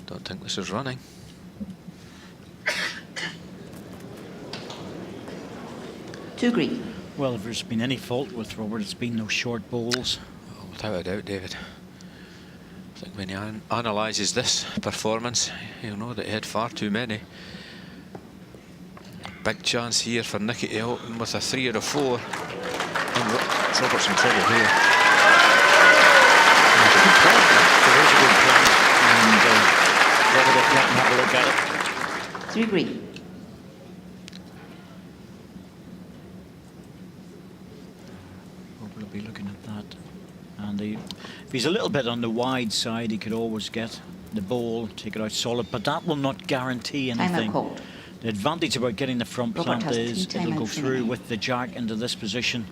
Don't think this is running. 2 green. Well, if there's been any fault with Robert, it's been those short bowls. Oh, without a doubt, David. I think when he analyses this performance, he'll know that he had far too many. Big chance here for Nicky to open with a 3 or a 4. And Robert's in trouble here. There's a good plan. There is a good plan. And Robert will let him have a look at it. 3 green. Robert will be looking at that. And if he's a little bit on the wide side, he could always get the ball, take it out solid, but that will not guarantee anything. The advantage about getting the front plant is it'll go through with the jack into this position.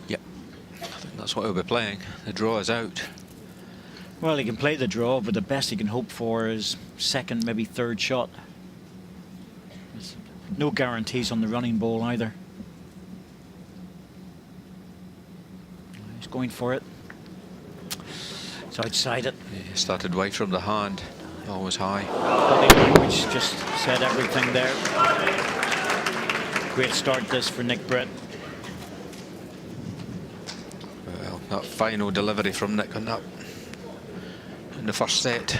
Yep, I think that's what he'll be playing. The draw is out. Well, he can play the draw, but the best he can hope for is second, maybe third shot. There's no guarantees on the running ball either. He's going for it. It's outside it. Yeah, he started right from the hand. Always high. Body language just said everything there. Great start this for Nick Brett. Well, that final delivery from Nick on that in the first set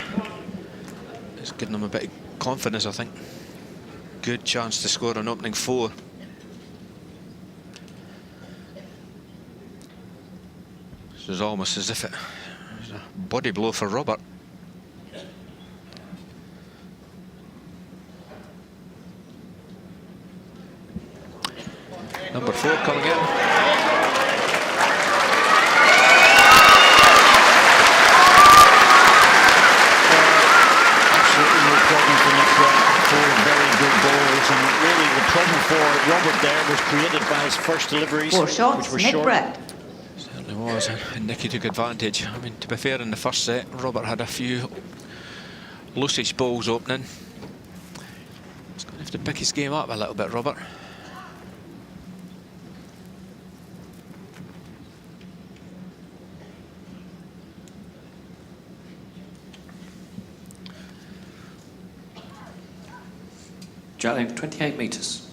is giving him a bit of confidence, I think. Good chance to score an opening 4. This is almost as if it was a body blow for Robert. Number 4 coming in. Absolutely no problem for Nick Brett. 4 very good balls, and really the problem for Robert there was created by his first deliveries, 4 shots, which were Nick short. Brett. Certainly was, and Nicky took advantage. I mean, to be fair, in the first set, Robert had a few loosish balls opening. He's going to have to pick his game up a little bit, Robert. Javelin, 28 metres.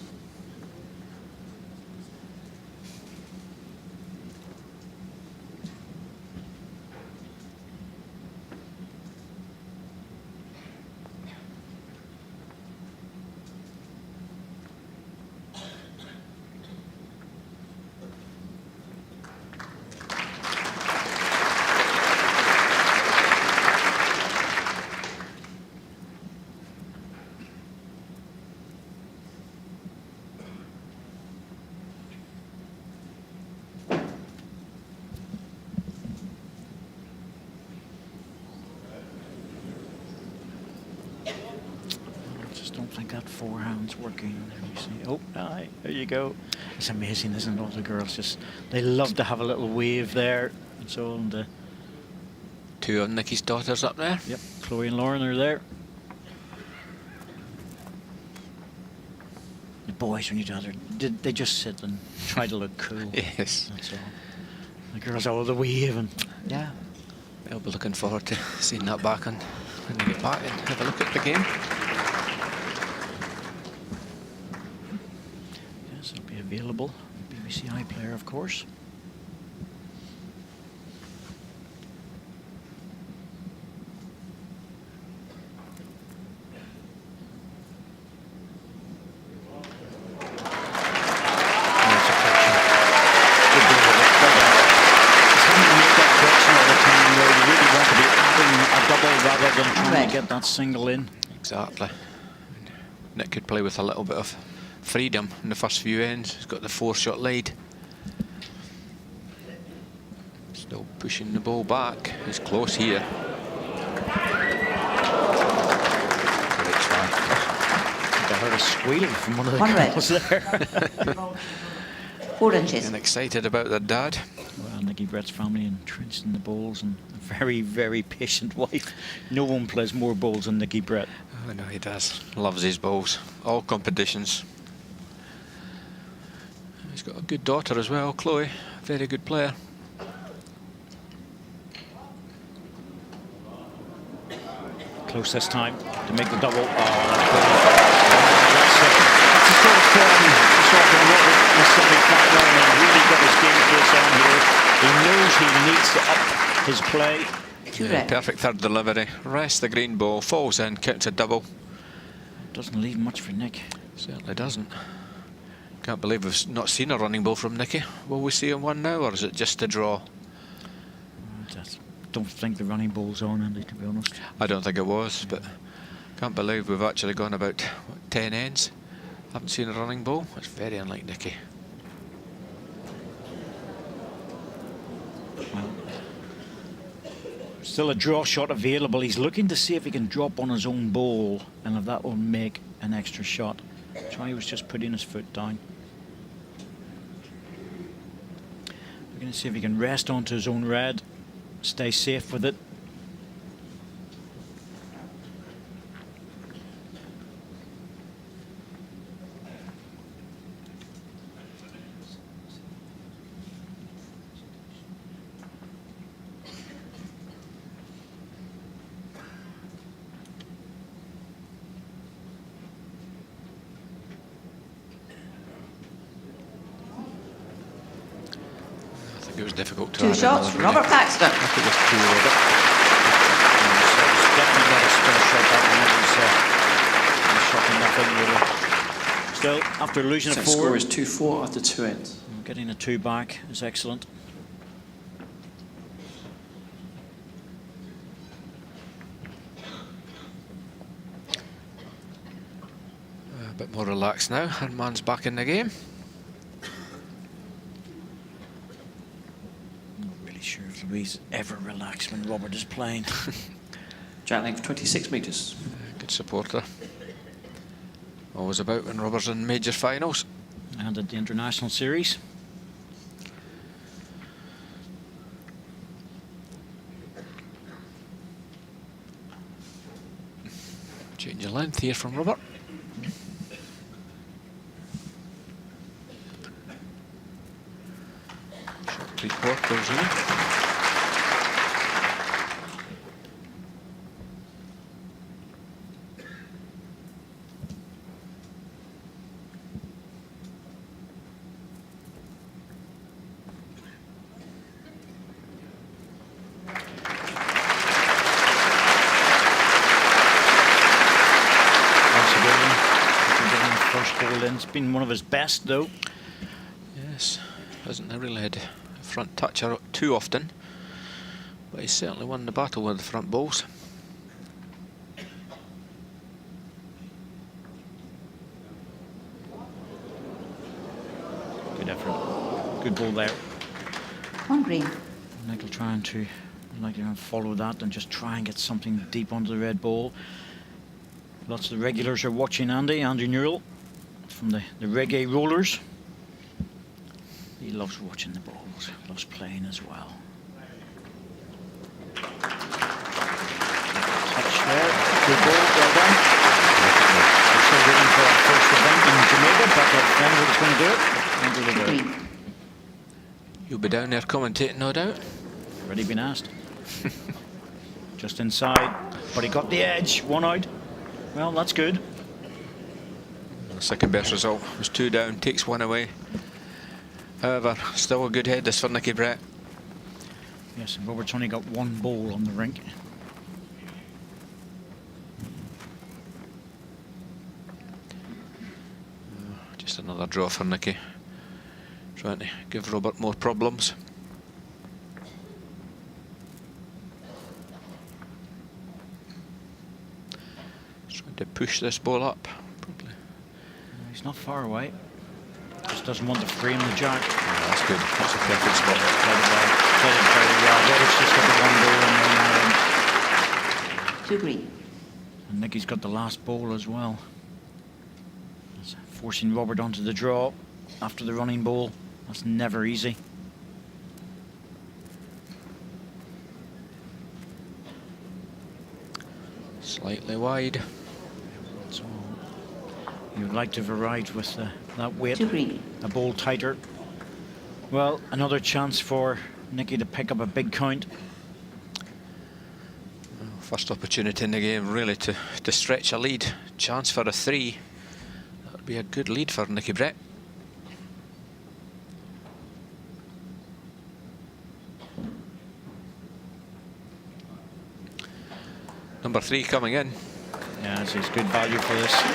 Don't think that forehand's working. Let me see. Oh, aye, there you go. It's amazing, isn't it? All the girls they love to have a little wave there. And so on. The 2 of Nicky's daughters up there. Yep, Chloe and Lauren are there. The boys, when you do that, they just sit and try to look cool. Yes. That's all. The girls all the wave and yeah. I'll be looking forward to seeing that back on when they get back and have a look at the game. Yes, it'll be available. BBC iPlayer, of course. Get that single in. Exactly. Nick could play with a little bit of freedom in the first few ends. He's got the 4-shot lead. Still pushing the ball back. He's close here. I heard a squeal from one of the girls there. 4 inches. Getting excited about their dad. Well, Nicky Brett's family entrenched in the bowls, and a very, very patient wife. No one plays more bowls than Nicky Brett. I know he does. Loves his bowls. All competitions. He's got a good daughter as well, Chloe. Very good player. Close this time to make the double. Oh, that's a sort of form what we're his play. Yeah, perfect third delivery. Rests the green ball, falls in, counts a double. Doesn't leave much for Nick. Certainly doesn't. Can't believe we've not seen a running ball from Nicky. Will we see one now, or is it just a draw? I don't think the running ball's on, Andy, to be honest. I don't think it was, but can't believe we've actually gone about 10 ends. Haven't seen a running ball. It's very unlike Nicky. Well, still a draw shot available. He's looking to see if he can drop on his own ball and if that will make an extra shot. Try was just putting his foot down. We're going to see if he can rest onto his own red, stay safe with it. It was difficult to 2 shots, Robert Paxton. I think it was 2, Robert. Definitely not a spare shot. That one was shot in nothing, really. Still, after losing a 4. Score is 2-4 after 2 ends. Getting a 2 back is excellent. A bit more relaxed now. Herman's back in the game. Sure if Louise ever relax when Robert is playing. Jack length 26 metres. Good supporter. Always about when Robert's in major finals. And at the international series. Change of length here from Robert. Shot 3/4 in. It's been one of his best, though. Yes, hasn't really had a front toucher too often, but he's certainly won the battle with the front balls. Good effort. Good ball there. 1 green. Nick will try to follow that and just try and get something deep onto the red ball. Lots of the regulars are watching Andy Newell from the reggae rollers. He loves watching the balls, loves playing as well. Touch there, good ball, well done. We're still waiting for our first event in Jamaica, but that friend was going to do it. You'll be down there commentating, no doubt. Already been asked. Just inside, but he got the edge, 1 out. Well, that's good. The second best result was 2 down, takes 1 away. However, still a good head this for Nicky Brett. Yes, and Robert's only got 1 ball on the rink. Just another draw for Nicky. Trying to give Robert more problems. Trying to push this ball up. Probably. He's not far away. Just doesn't want to frame the jack. Yeah, that's good. That's a perfect spot. Played it very well. Robert's just got the 1 ball and 2 green. And Nicky's got the last ball as well. That's forcing Robert onto the draw after the running ball. That's never easy. Slightly wide. So you'd like to have arrived with that weight. 2 green. A ball tighter. Well, another chance for Nicky to pick up a big count. First opportunity in the game, really, to stretch a lead. Chance for a 3. That would be a good lead for Nicky Brett. Number 3 coming in. Yeah, it's good value for this. That's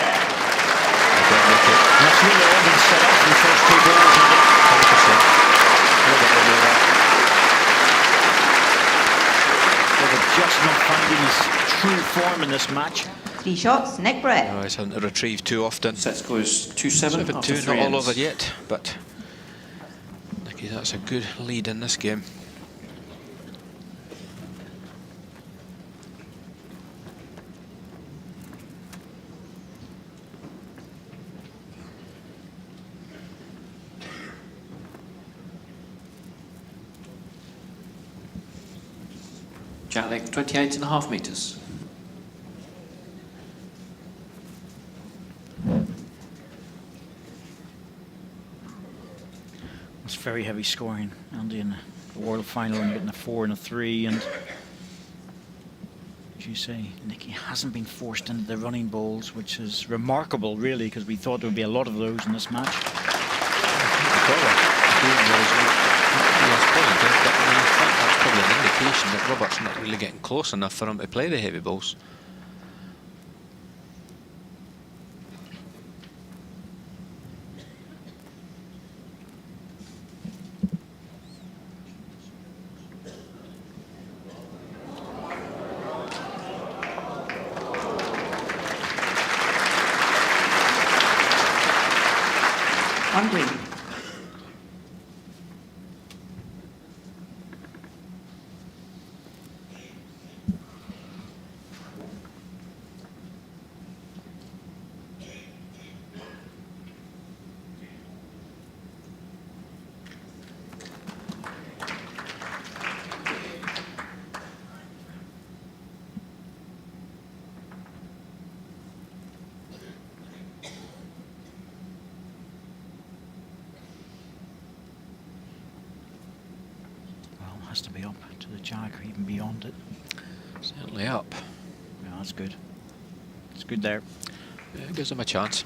really all been set up for the first 2 balls. 100%. Just not finding his true form in this match. 3 shots, Nick Brett. No, he's having to retrieve too often. Set scores 2-7 after 7-2, three not all ends. over yet, but Nicky, that's a good lead in this game. Jack leg 28.5 metres. It's very heavy scoring, Andy, in the World Final, and getting a 4 and a 3, and as you say, Nicky hasn't been forced into the running balls, which is remarkable, really, because we thought there would be a lot of those in this match. That's probably an indication that Robert's not really getting close enough for him to play the heavy balls. On green. Has to be up to the jack or even beyond it. Certainly up. Yeah, that's good. It's good there. Yeah, it gives him a chance.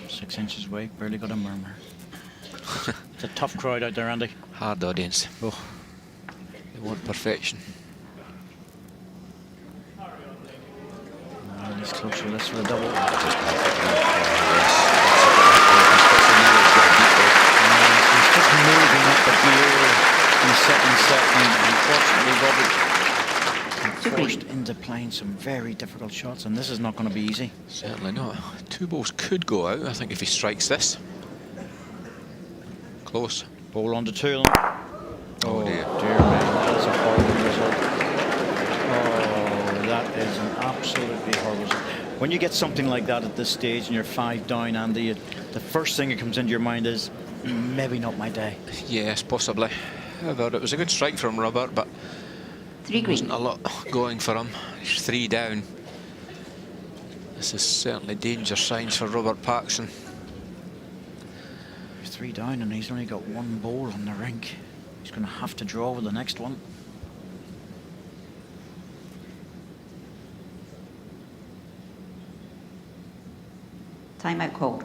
6 inches away, barely got a murmur. It's a tough crowd out there, Andy. Hard audience. Oh. They want perfection. And he's close to this for a double. Just moving up the gear in second set, and unfortunately Robert forced into playing some very difficult shots, and this is not going to be easy. Certainly not. 2 balls could go out, I think, if he strikes this. Close. Ball on to 2 of them. Oh dear. Dear me, that's a horrible result. Oh, that is an absolutely horrible result. When you get something like that at this stage and you're 5 down, Andy, the first thing that comes into your mind is, maybe not my day. Yes, possibly. However, it was a good strike from Robert, but there wasn't a lot going for him. He's 3 down. This is certainly danger signs for Robert Paxton. He's 3 down and he's only got 1 ball on the rink. He's going to have to draw with the next one. Timeout called.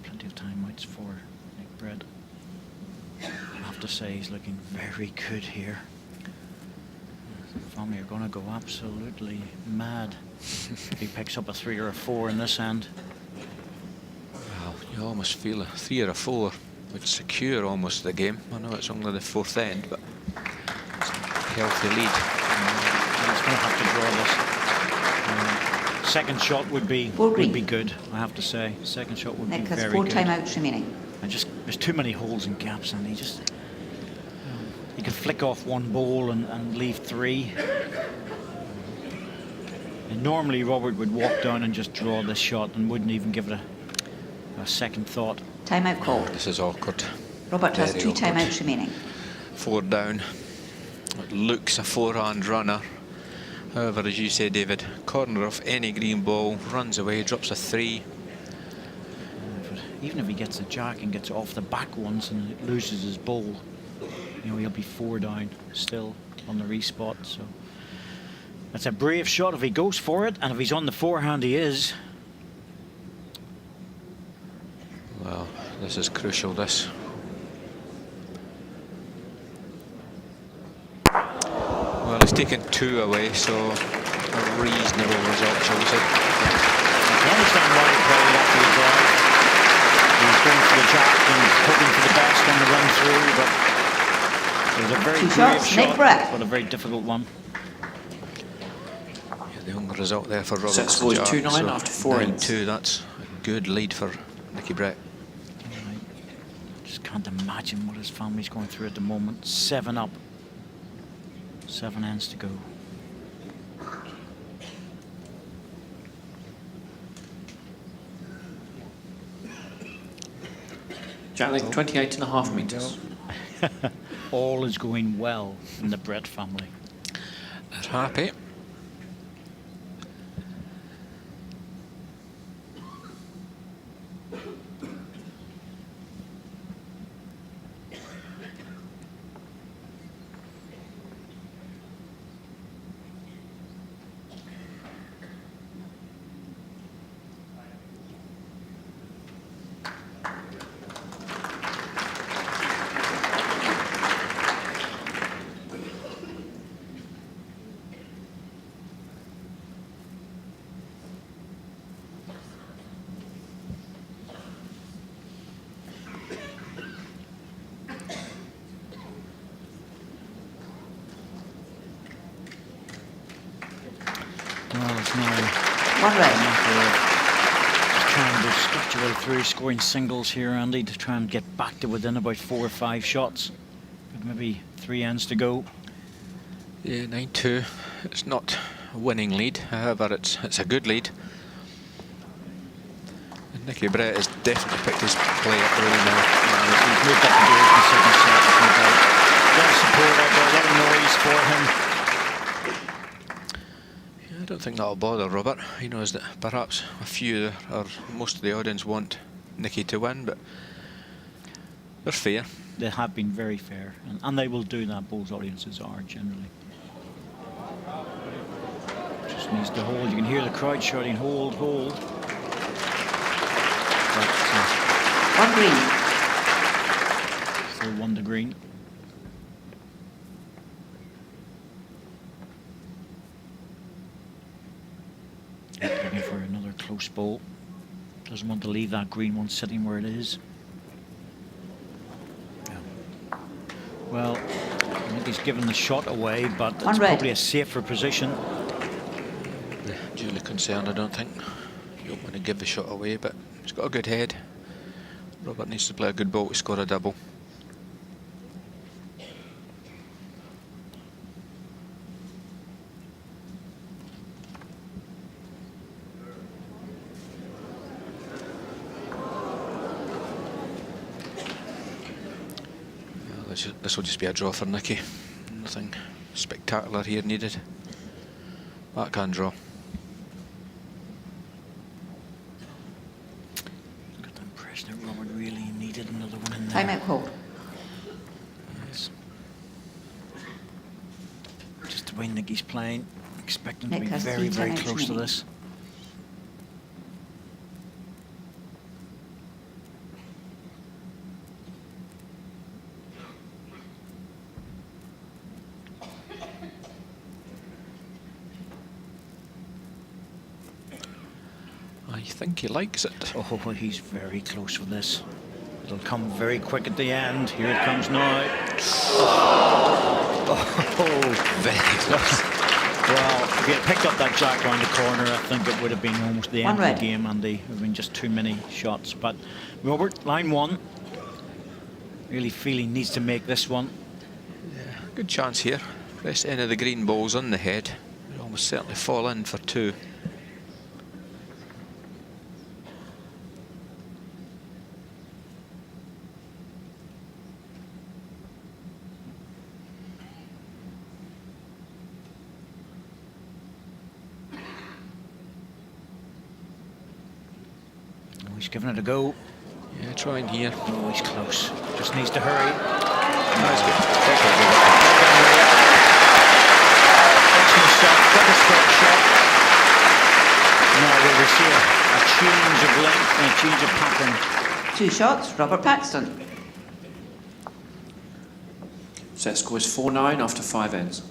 Plenty of timeouts for Nick Brett. I have to say he's looking very good here. The family are going to go absolutely mad if he picks up a 3 or a 4 in this end. Well, you almost feel a 3 or a 4 would secure almost the game. I know it's only the 4th end, but it's a healthy lead. He's going to have to draw this. Second shot would be good, I have to say. Second shot would Nick be has very 4 good. timeouts remaining. And just there's too many holes and gaps, and he just he could flick off 1 ball and leave 3. And normally Robert would walk down and just draw this shot and wouldn't even give it a second thought. Timeout called. This is awkward. Robert has Very 2 awkward. timeouts remaining. 4 down. It looks a 4-hand runner. However, as you say, David, corner of any green ball, runs away, drops a 3. Even if he gets a jack and gets off the back once and loses his ball, you know, he'll be 4 down still on the respot. So that's a brave shot if he goes for it, and if he's on the forehand, he is. Well, this is crucial, this. taken 2 away, so a reasonable result, shall we say. I understand why he played that to the drive. He was going for the jack and hoping for the best on the run through, but it was a very brave shot, but a very difficult one. Yeah, the only result there for Robert. Set score is 2-9 after 4 ends. 9-2, that's a good lead for Nicky Brett. Just can't imagine what his family's going through at the moment. 7 up. 7 ends to go. Jack, 28.5 metres. All is going well in the Brett family. They're happy. Well, it's now One red. just trying to stretch your way through, scoring singles here, Andy, to try and get back to within about 4 or 5 shots. With maybe 3 ends to go. Yeah, 9-2. It's not a winning lead, however, it's a good lead. And Nicky Brett has definitely picked his play up really now. He's moved up the gears in the second set. No doubt. A lot of support out there, a lot of noise for him. Yeah, I don't think that'll bother Robert. He knows that perhaps a few or most of the audience want Nicky to win, but they're fair. They have been very fair, and they will do that. Both audiences are generally. Just needs to hold. You can hear the crowd shouting, "Hold, hold." But, One green. still 1 to green. Looking for another close ball. Doesn't want to leave that green one sitting where it is. Well, I think he's given the shot away, but it's probably a safer position. Duly concerned, I don't think. You don't want to give the shot away, but he's got a good head. Robert needs to play a good ball to score a double. This will just be a draw for Nicky. Nothing spectacular here needed. Backhand draw. Got the impression that Robert really needed another one in there. Time out hold. Yes. Just the way Nicky's playing, expecting Nick to be has very, very 3 close to remaining. this. I think he likes it. Oh, he's very close with this. It'll come very quick at the end. Here it comes now. Oh, very close. Well, if he had picked up that jack round the corner, I think it would have been almost the end of the game, Andy. It would have been just too many shots. But Robert, line 1. Really feel he needs to make this one. Yeah, good chance here. Rest end of the green ball's on the head. It'll almost certainly fall in for 2. He's giving it a go. Yeah, trying here. Oh, he's close. Just needs to hurry. That's good. Excellent shot. Got a straight shot. Now we see a change of length and a change of pattern. 2 shots, Robert Paxton. Set score is 4-9 after 5 ends.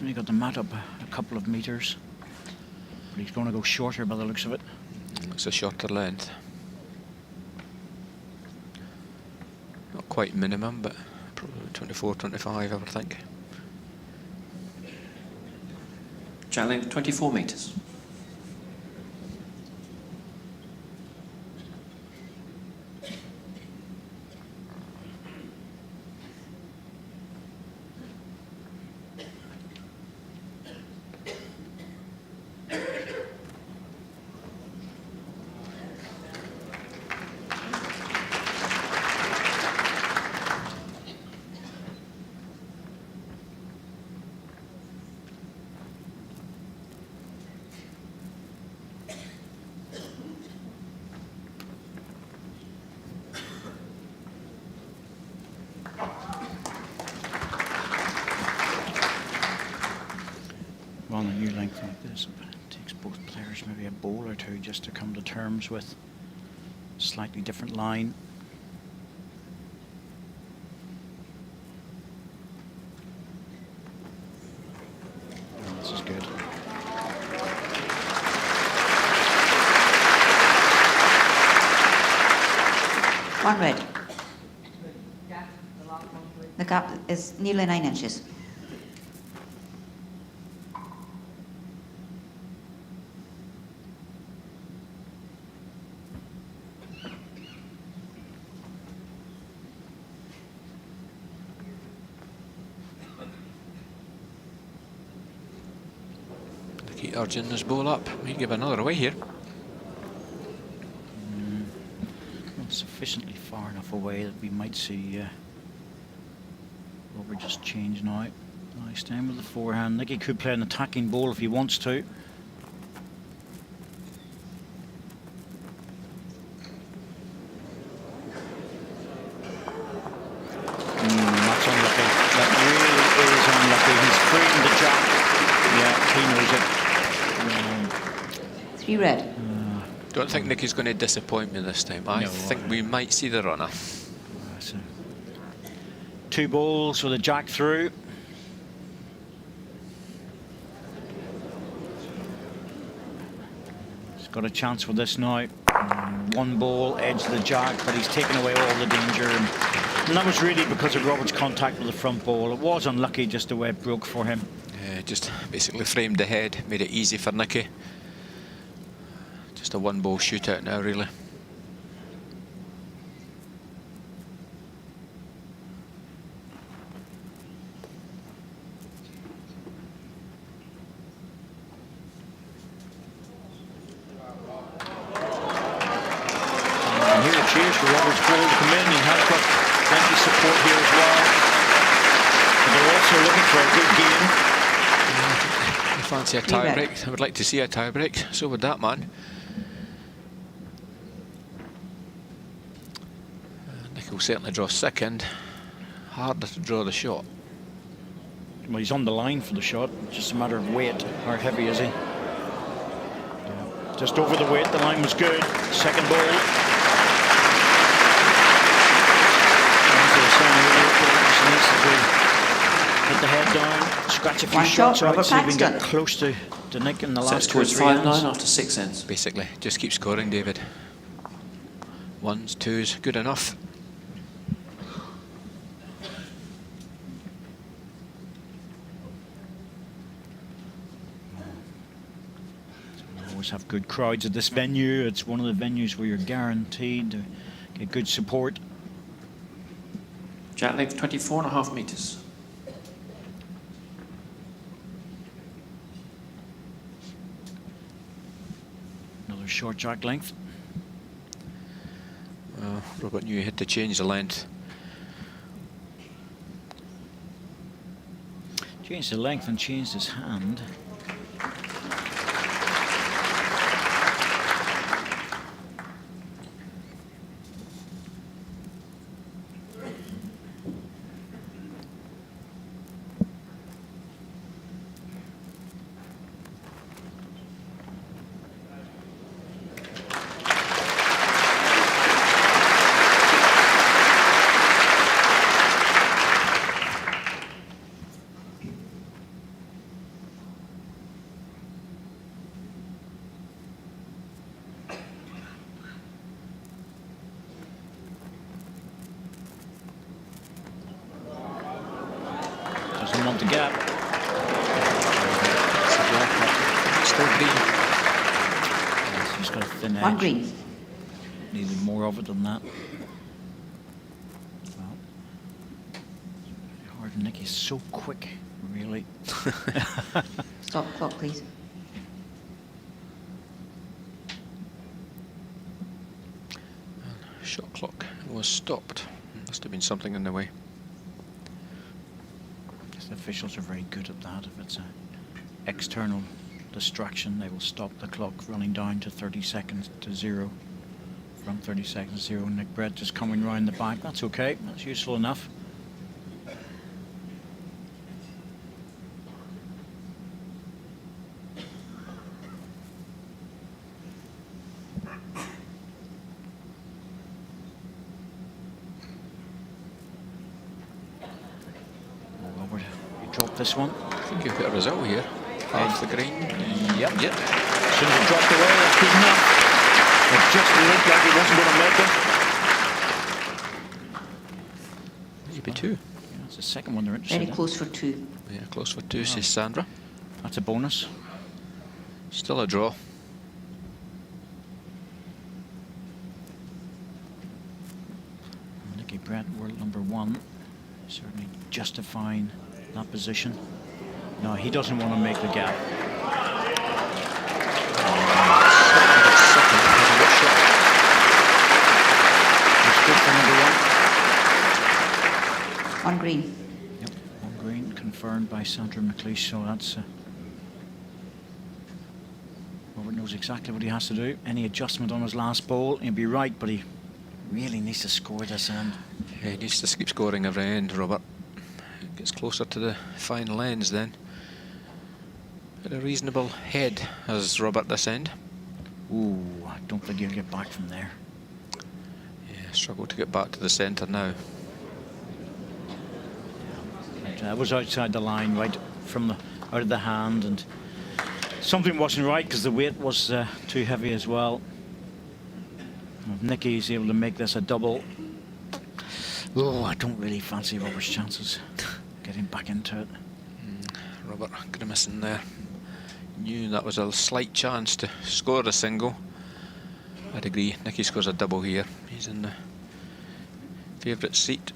only got the mat up a couple of metres. But he's going to go shorter by the looks of it. Looks a shorter length. Not quite minimum, but probably 24, 25, I would think. Jack length 24 metres. On a new length like this, but it takes both players maybe a bowl or two just to come to terms with a slightly different line. Oh, this is good. One red. The gap is nearly 9 inches. Keep urging this ball up. We give another away here. Not sufficiently far enough away that we might see Robert just change now. Nice staying with the forehand. Nicky could play an attacking ball if he wants to. That's unlucky. That really is unlucky. He's framed the jack. Yeah, he knows it. 3 red. Don't think Nicky's going to disappoint me this time. I think we might see the runner. So 2 balls with a jack through. He's got a chance for this now. 1 ball, edge the jack, but he's taken away all the danger. And that was really because of Robert's contact with the front ball. It was unlucky just the way it broke for him. Just basically framed the head, made it easy for Nicky. Just a 1 ball shootout now, really. And here, cheers for Robert's ball to come in. He has got plenty of support here as well. But they're also looking for a good game. I fancy a tie break. I would like to see a tie break. So would that man. Nicky will certainly draw second. Harder to draw the shot. Well, he's on the line for the shot. Just a matter of weight. How heavy is he? Just over the weight. The line was good. Second ball. Put the head down, scratch a few shots out, see if we can get close to Nick in the last 2 or 3 5-9 after 6 ends. Basically, just keep scoring, David. 1s, 2s, good enough. We always have good crowds at this venue. It's one of the venues where you're guaranteed to get good support. Jack length 24.5 metres. Another short jack length. Robert knew he had to change the length. Changed the length and changed his hand. want the gap. Still green. He's just got a thin edge. One green. Needed more of it than that. Well, hard. Nicky's so quick, really. Stop the clock, please. Shot clock was stopped. Must have been something in the way. The officials are very good at that. If it's an external distraction, they will stop the clock running down to 30 seconds to 0. From 30 seconds to 0. Nick Brett just coming round the back. That's okay. That's useful enough. Robert, you dropped this one. I think you've got a result here. Half the green. Yep. Yep. Should have dropped away. That's good enough. It just looked like he wasn't going to make it. Maybe 2. Yeah, that's the second one they're interested Very in. close for 2. Yeah, close for 2, says Sandra. That's a bonus. Still a draw. Nicky Brett, world number 1, certainly justifying that position. No, he doesn't want to make the gap. It's good for number 1. One green. Yep, 1 green, confirmed by Sandra McLeish, so that's... Robert knows exactly what he has to do. Any adjustment on his last ball, he'll be right, but he really needs to score this end. Yeah, he needs to keep scoring every end, Robert. It gets closer to the final ends then. At a reasonable head has Robert this end. Ooh, I don't think he'll get back from there. Yeah, struggle to get back to the centre now. It was outside the line, right from the out of the hand, and something wasn't right because the weight was too heavy as well. If Nicky's able to make this a double. Oh, I don't really fancy Robert's chances getting back into it. Robert grimacing there. Knew that was a slight chance to score a single. I'd agree. Nicky scores a double here. He's in the favourite seat.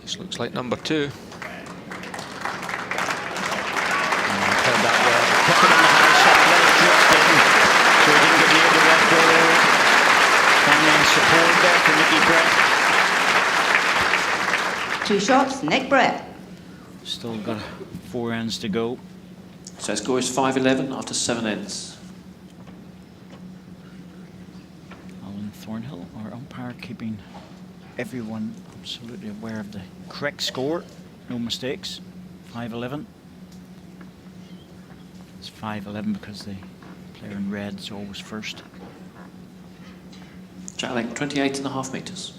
This looks like number 2. Support there for Nicky Brett. 2 shots, Nick Brett. Still got 4 ends to go. So score is 5-11 after 7 ends. Alan Thornhill, our umpire, keeping everyone absolutely aware of the correct score. No mistakes. 5-11. It's 5-11 because the player in red is always first. Jack length 28.5 metres.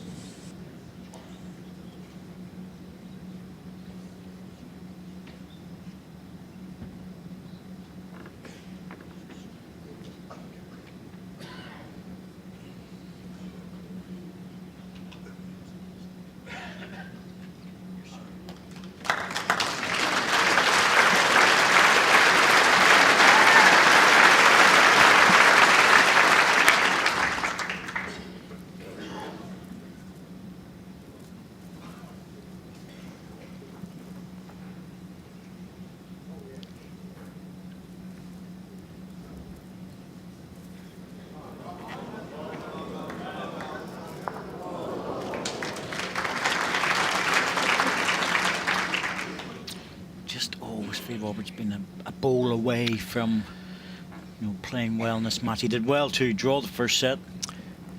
Robert's been a bowl away from playing well in this match. He did well to draw the first set.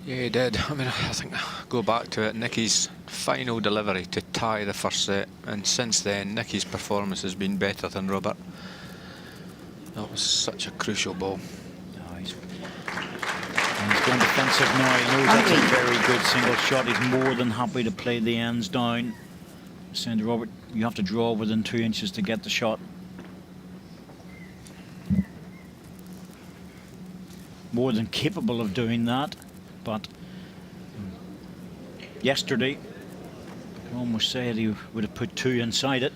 Yeah, he did. I mean, I think go back to it. Nicky's final delivery to tie the first set, and since then Nicky's performance has been better than Robert. That was such a crucial ball. Oh, he's going defensive now. He knows that's a very good single shot. He's more than happy to play the ends down. Saying to Robert, you have to draw within 2 inches to get the shot. More than capable of doing that, but yesterday I almost said he would have put 2 inside it,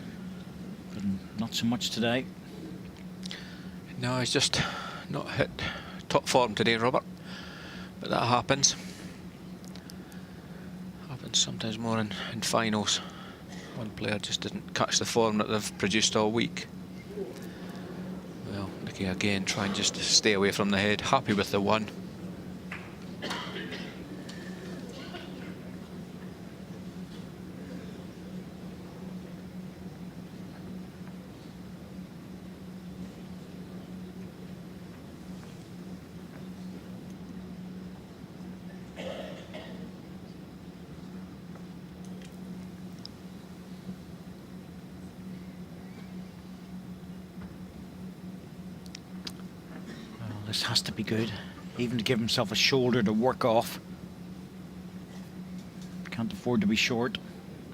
but not so much today. No, he's just not hit top form today, Robert. But that happens. Happens sometimes more in finals. One player just didn't catch the form that they've produced all week. Well, Nicky again trying just to stay away from the head. Happy with the 1. This has to be good, even to give himself a shoulder to work off. Can't afford to be short.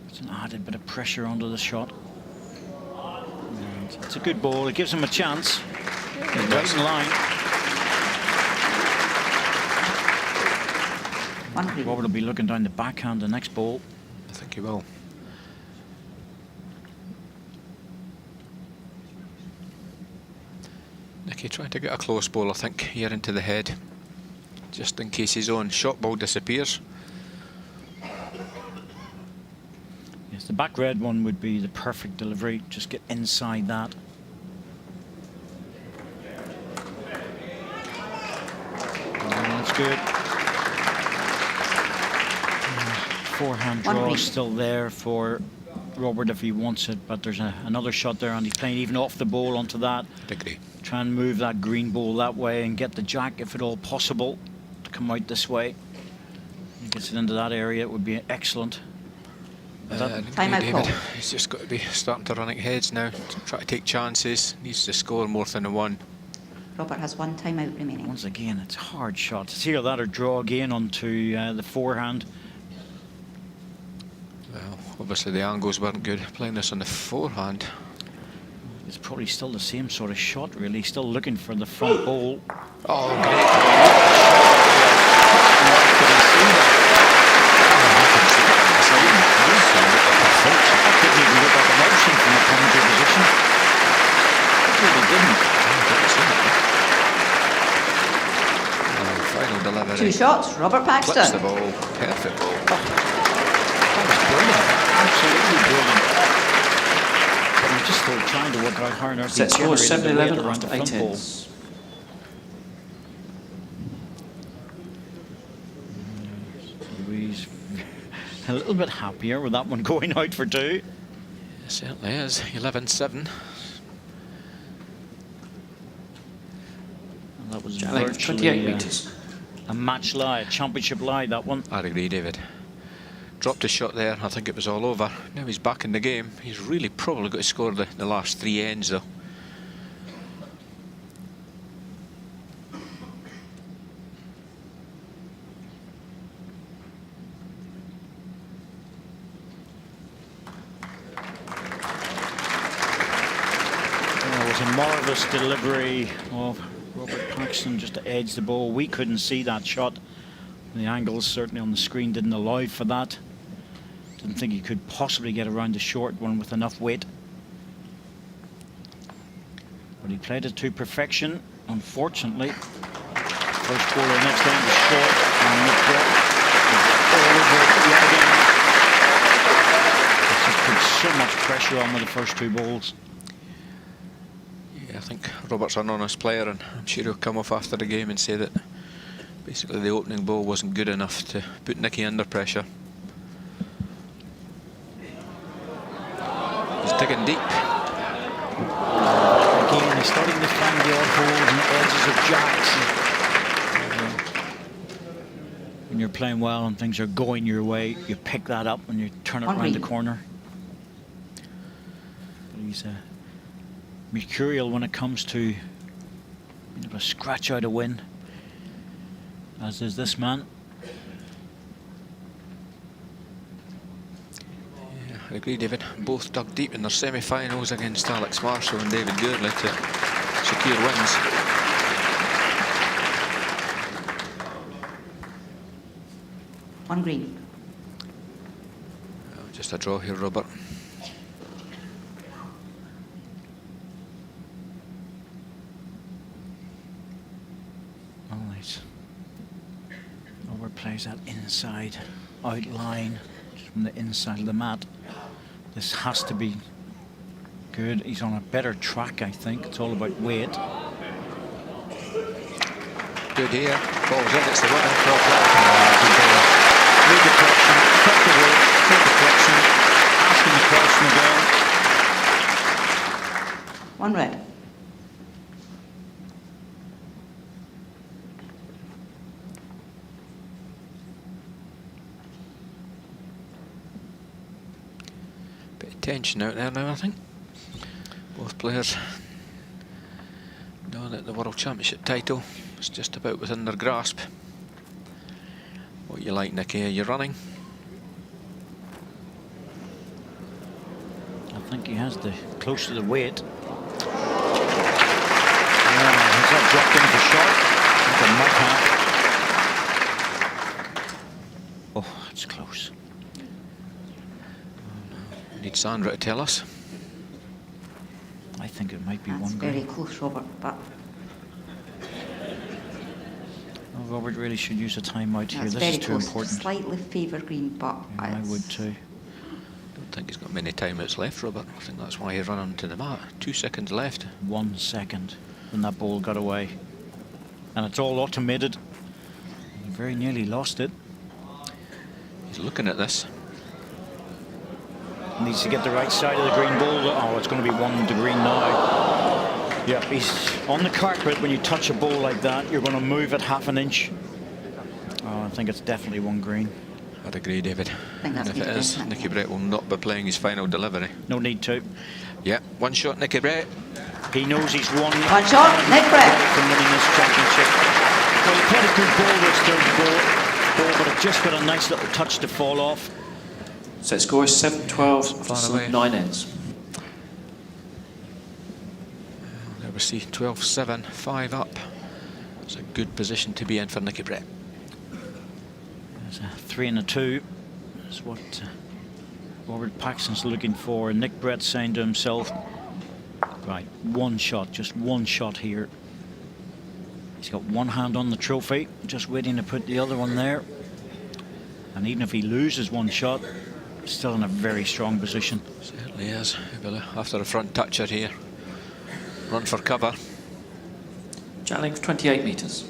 It's an added bit of pressure onto the shot. And it's a good ball. It gives him a chance. He's right in line. Robert will be looking down the backhand the next ball. I think he will. Nicky trying to get a close ball, I think, here into the head, just in case his own shot ball disappears. Yes, the back red one would be the perfect delivery. Just get inside that. That's good. Forehand draw is still there for Robert if he wants it, but there's another shot there, and he's playing even off the ball onto that. Agree. Try and move that green ball that way and get the jack, if at all possible, to come out this way. He gets it into that area, it would be excellent. Time out, David. He's just got to be starting to running heads now, to try to take chances. Needs to score more than a 1. Robert has 1 timeout remaining. Once again, it's a hard shot. To see that or draw again onto the forehand. Well, obviously the angles weren't good. Playing this on the forehand. It's probably still the same sort of shot, really. Still looking for the front ball. Oh, great. Didn't even look like a motion from the commentary position. Really didn't. Final delivery. 2 shots, Robert Paxton. Flips the ball. Perfect ball. That was brilliant. Absolutely brilliant. But I'm just still trying to work out how on earth Set he score generated the 7-11 weight around the after 8 front ball. ends. Louise a little bit happier with that one going out for 2. It certainly is. 11-7. And that was Challenge, virtually 28 metres. a match lie, a championship lie, that one. I agree, David. Dropped a shot there. I think it was all over. Now he's back in the game. He's really probably got to score the last 3 ends, though. Marvellous delivery of Robert Paxton just to edge the ball. We couldn't see that shot. The angles certainly on the screen didn't allow for that. Didn't think he could possibly get around the short one with enough weight. But he played it to perfection. Unfortunately, first ball the next end was short, and Nick Brett all over it yet again. Just put so much pressure on with the first 2 balls. I think Robert's an honest player, and I'm sure he'll come off after the game and say that basically the opening ball wasn't good enough to put Nicky under pressure. He's digging deep. Again, he's starting to find the odd holes and edges of jacks. When you're playing well and things are going your way, you pick that up when you turn it around the corner. But he's mercurial when it comes to being able to scratch out a win, as is this man. Yeah, I agree, David. Both dug deep in their semi-finals against Alex Marshall and David Gurley to secure wins. One green. Just Just a draw here, Robert. Robert plays that inside outline just from the inside of the mat. This has to be good. He's on a better track, I think. It's all about weight. Good here. Ball's in. It's the winner for Read the question, cut the weight, take the question, ask him the question again. One red. Bit of tension out there now, I think. Both players know that the World Championship title is just about within their grasp. What you like, Nicky? Are you running? I think he has the close to the weight. Yeah, has that dropped in for shot? I think it might have. Oh, it's close. Need Sandra to tell us. I think it might be That's one very green. close, Robert, but Oh, Robert really should use a timeout here. that's This very is too close. important. Slightly favour green, but Yeah, I would too. Don't think he's got many timeouts left, Robert. I think that's why he's running to the mat. 2 seconds left. 1 second when that ball got away. And it's all automated. He very nearly lost it. He's looking at this. Needs to get the right side of the green ball. Oh, it's going to be one to green now. Yep, he's on the carpet. When you touch a ball like that, you're going to move it half an inch. Oh, I think it's definitely one green. I'd agree, David. think that's And if it is, Nicky Brett will not be playing his final delivery. No need to. Yeah, one shot, Nicky Brett. He knows he's won. One shot, Nick Brett. From winning this championship. Well, he played a good ball this third ball, but it just got a nice little touch to fall off. Set score is 7-12 Far after away. 9 ends. There we see 12-7, 5 up. It's a good position to be in for Nicky Brett. There's a 3 and a 2. That's what Robert Paxton's looking for. And Nick Brett saying to himself, right, one shot, just one shot here. He's got one hand on the trophy, just waiting to put the other one there. And even if he loses one shot, still in a very strong position. Certainly is. After a front toucher here. Run for cover. Javelin 28 metres.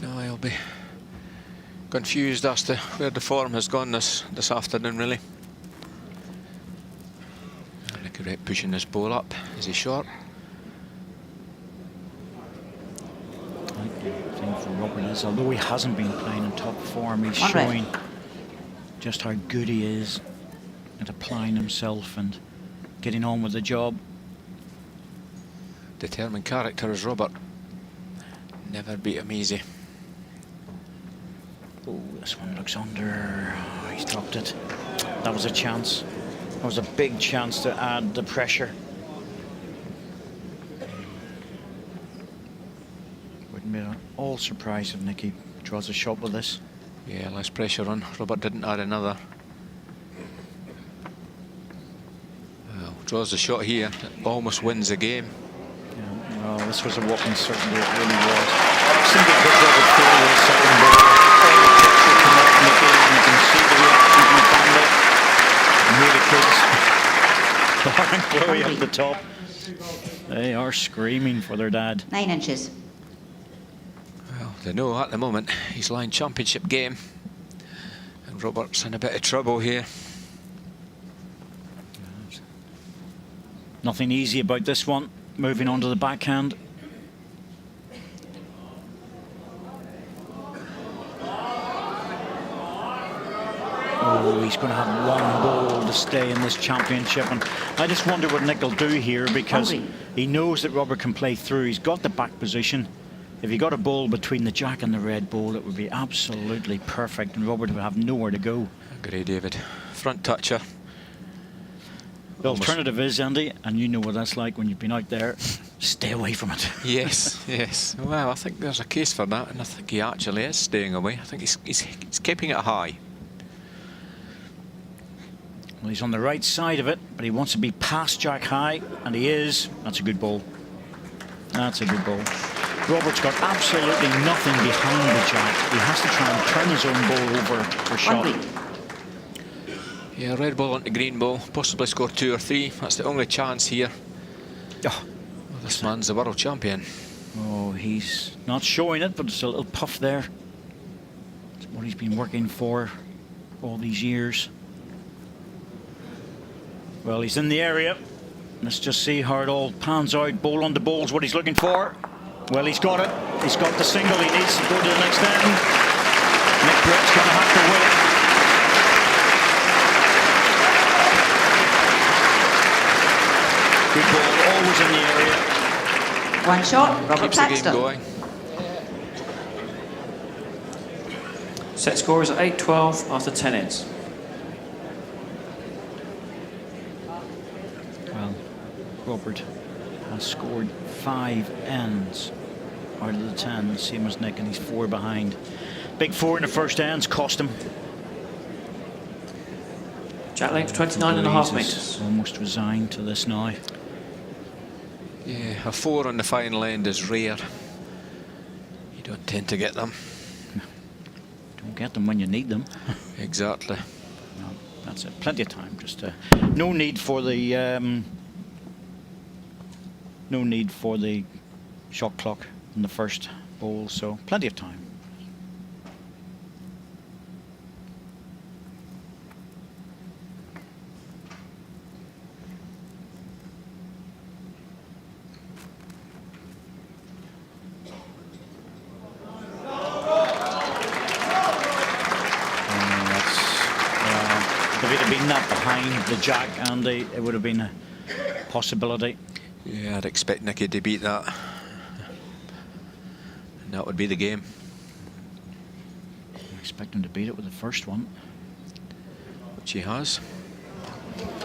No, I'll be confused as to where the form has gone this afternoon, really. Nicky Brett pushing this ball up. Is he short? I think for Robert is, although he hasn't been playing in top form, he's One red. showing just how good he is at applying himself and getting on with the job. Determined character is Robert. Never beat him easy. Oh, this one looks under. Oh, he's dropped it. That was a chance. That was a big chance to add the pressure. Wouldn't be at all surprised if Nicky draws a shot with this. Yeah, less pressure on. Robert didn't add another. Well, draws the shot here. Almost wins the game. Yeah, well, this was a walking certainty. It really was. Simply put, Robert Cole with the second ball. All the pressure come out from the game. You can see the reaction from the family. And really kids. Lauren Chloe at the top. They are screaming for their dad. 9 inches. Well, they know at the moment he's lying championship game. And Robert's in a bit of trouble here. Nothing easy about this one. Moving on to the backhand. Oh, he's going to have one ball to stay in this championship, and I just wonder what Nick will do here, because he knows that Robert can play through. He's got the back position. If he got a ball between the jack and the red ball, it would be absolutely perfect, and Robert would have nowhere to go. Agree, David. Front toucher. The alternative is, Andy, and you know what that's like when you've been out there, stay away from it. Yes, yes. Well, I think there's a case for that, and I think he actually is staying away. I think he's keeping it high. Well, he's on the right side of it, but he wants to be past jack high, and he is. That's a good ball. That's a good ball. Robert's got absolutely nothing behind the jack. He has to try and turn his own ball over for shot. Yeah, red ball onto green ball, possibly score 2 or 3. That's the only chance here. Oh, well, this man's the world champion. Oh, he's not showing it, but it's a little puff there. It's what he's been working for all these years. Well, he's in the area. Let's just see how it all pans out. Ball on the ball's what he's looking for. Well, he's got it. He's got the single. He needs to go to the next end. Nick Brett's going to have to wait. Good ball, always in the area. One shot, Robert Keeps Paxton. the game going. Set score is 8-12 after 10 ends. Well, Robert has scored 5 ends out of the 10, same as Nick, and he's 4 behind. Big 4 in the first ends cost him. Jack length 29.5 metres. Almost resigned to this now. Yeah, a 4 on the final end is rare. You don't tend to get them. Don't get them when you need them. Exactly. No, that's it. Plenty of time. Just no need for the shot clock in the first ball. So plenty of time. If it had been that behind the jack, Andy, it would have been a possibility. Yeah, I'd expect Nicky to beat that. And that would be the game. I expect him to beat it with the first one. Which he has. That's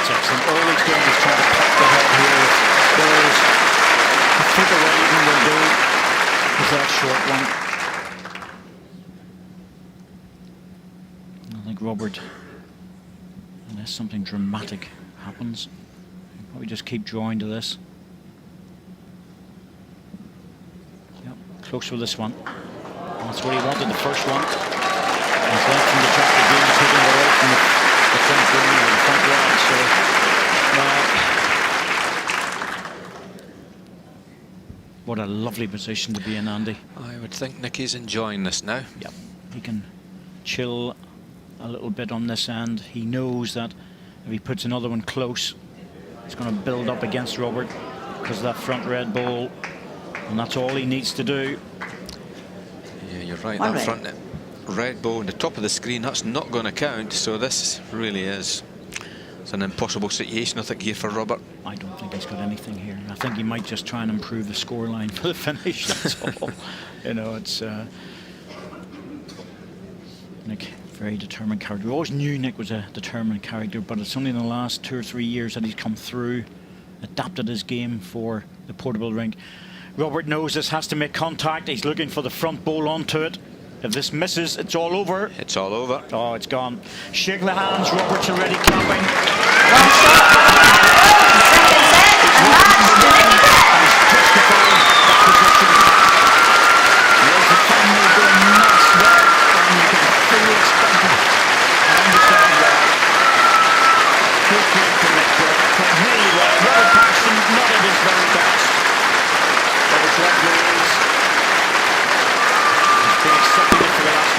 excellent. All he's doing is trying to pop the head here. Balls. I think what even will do is that short one. I think Robert, unless something dramatic happens, he'll probably just keep drawing to this. Yep, close with this one. That's what he wanted, the first one. He's left from the track again, taking it away from the front green or the front right. So, what a lovely position to be in, Andy. I would think Nicky's enjoying this now. Yep, he can chill a little bit on this end. He knows that if he puts another one close, it's going to build up against Robert because of that front red ball, and that's all he needs to do. Yeah, you're right. That front red ball on the top of the screen, that's not going to count. So this really is, it's an impossible situation, I think, here for Robert. I don't think he's got anything here. I think he might just try and improve the scoreline for the finish. That's all. You know, it's Nick, very determined character. We always knew Nick was a determined character, but it's only in the last 2 or 3 years that he's come through, adapted his game for the portable rink. Robert knows this has to make contact. He's looking for the front ball onto it. If this misses, it's all over. It's all over. Oh, it's gone. Shake the hands. Robert's already clapping. Robert Paxton, not at his very best. But it's what it is. He's been accepting it for the last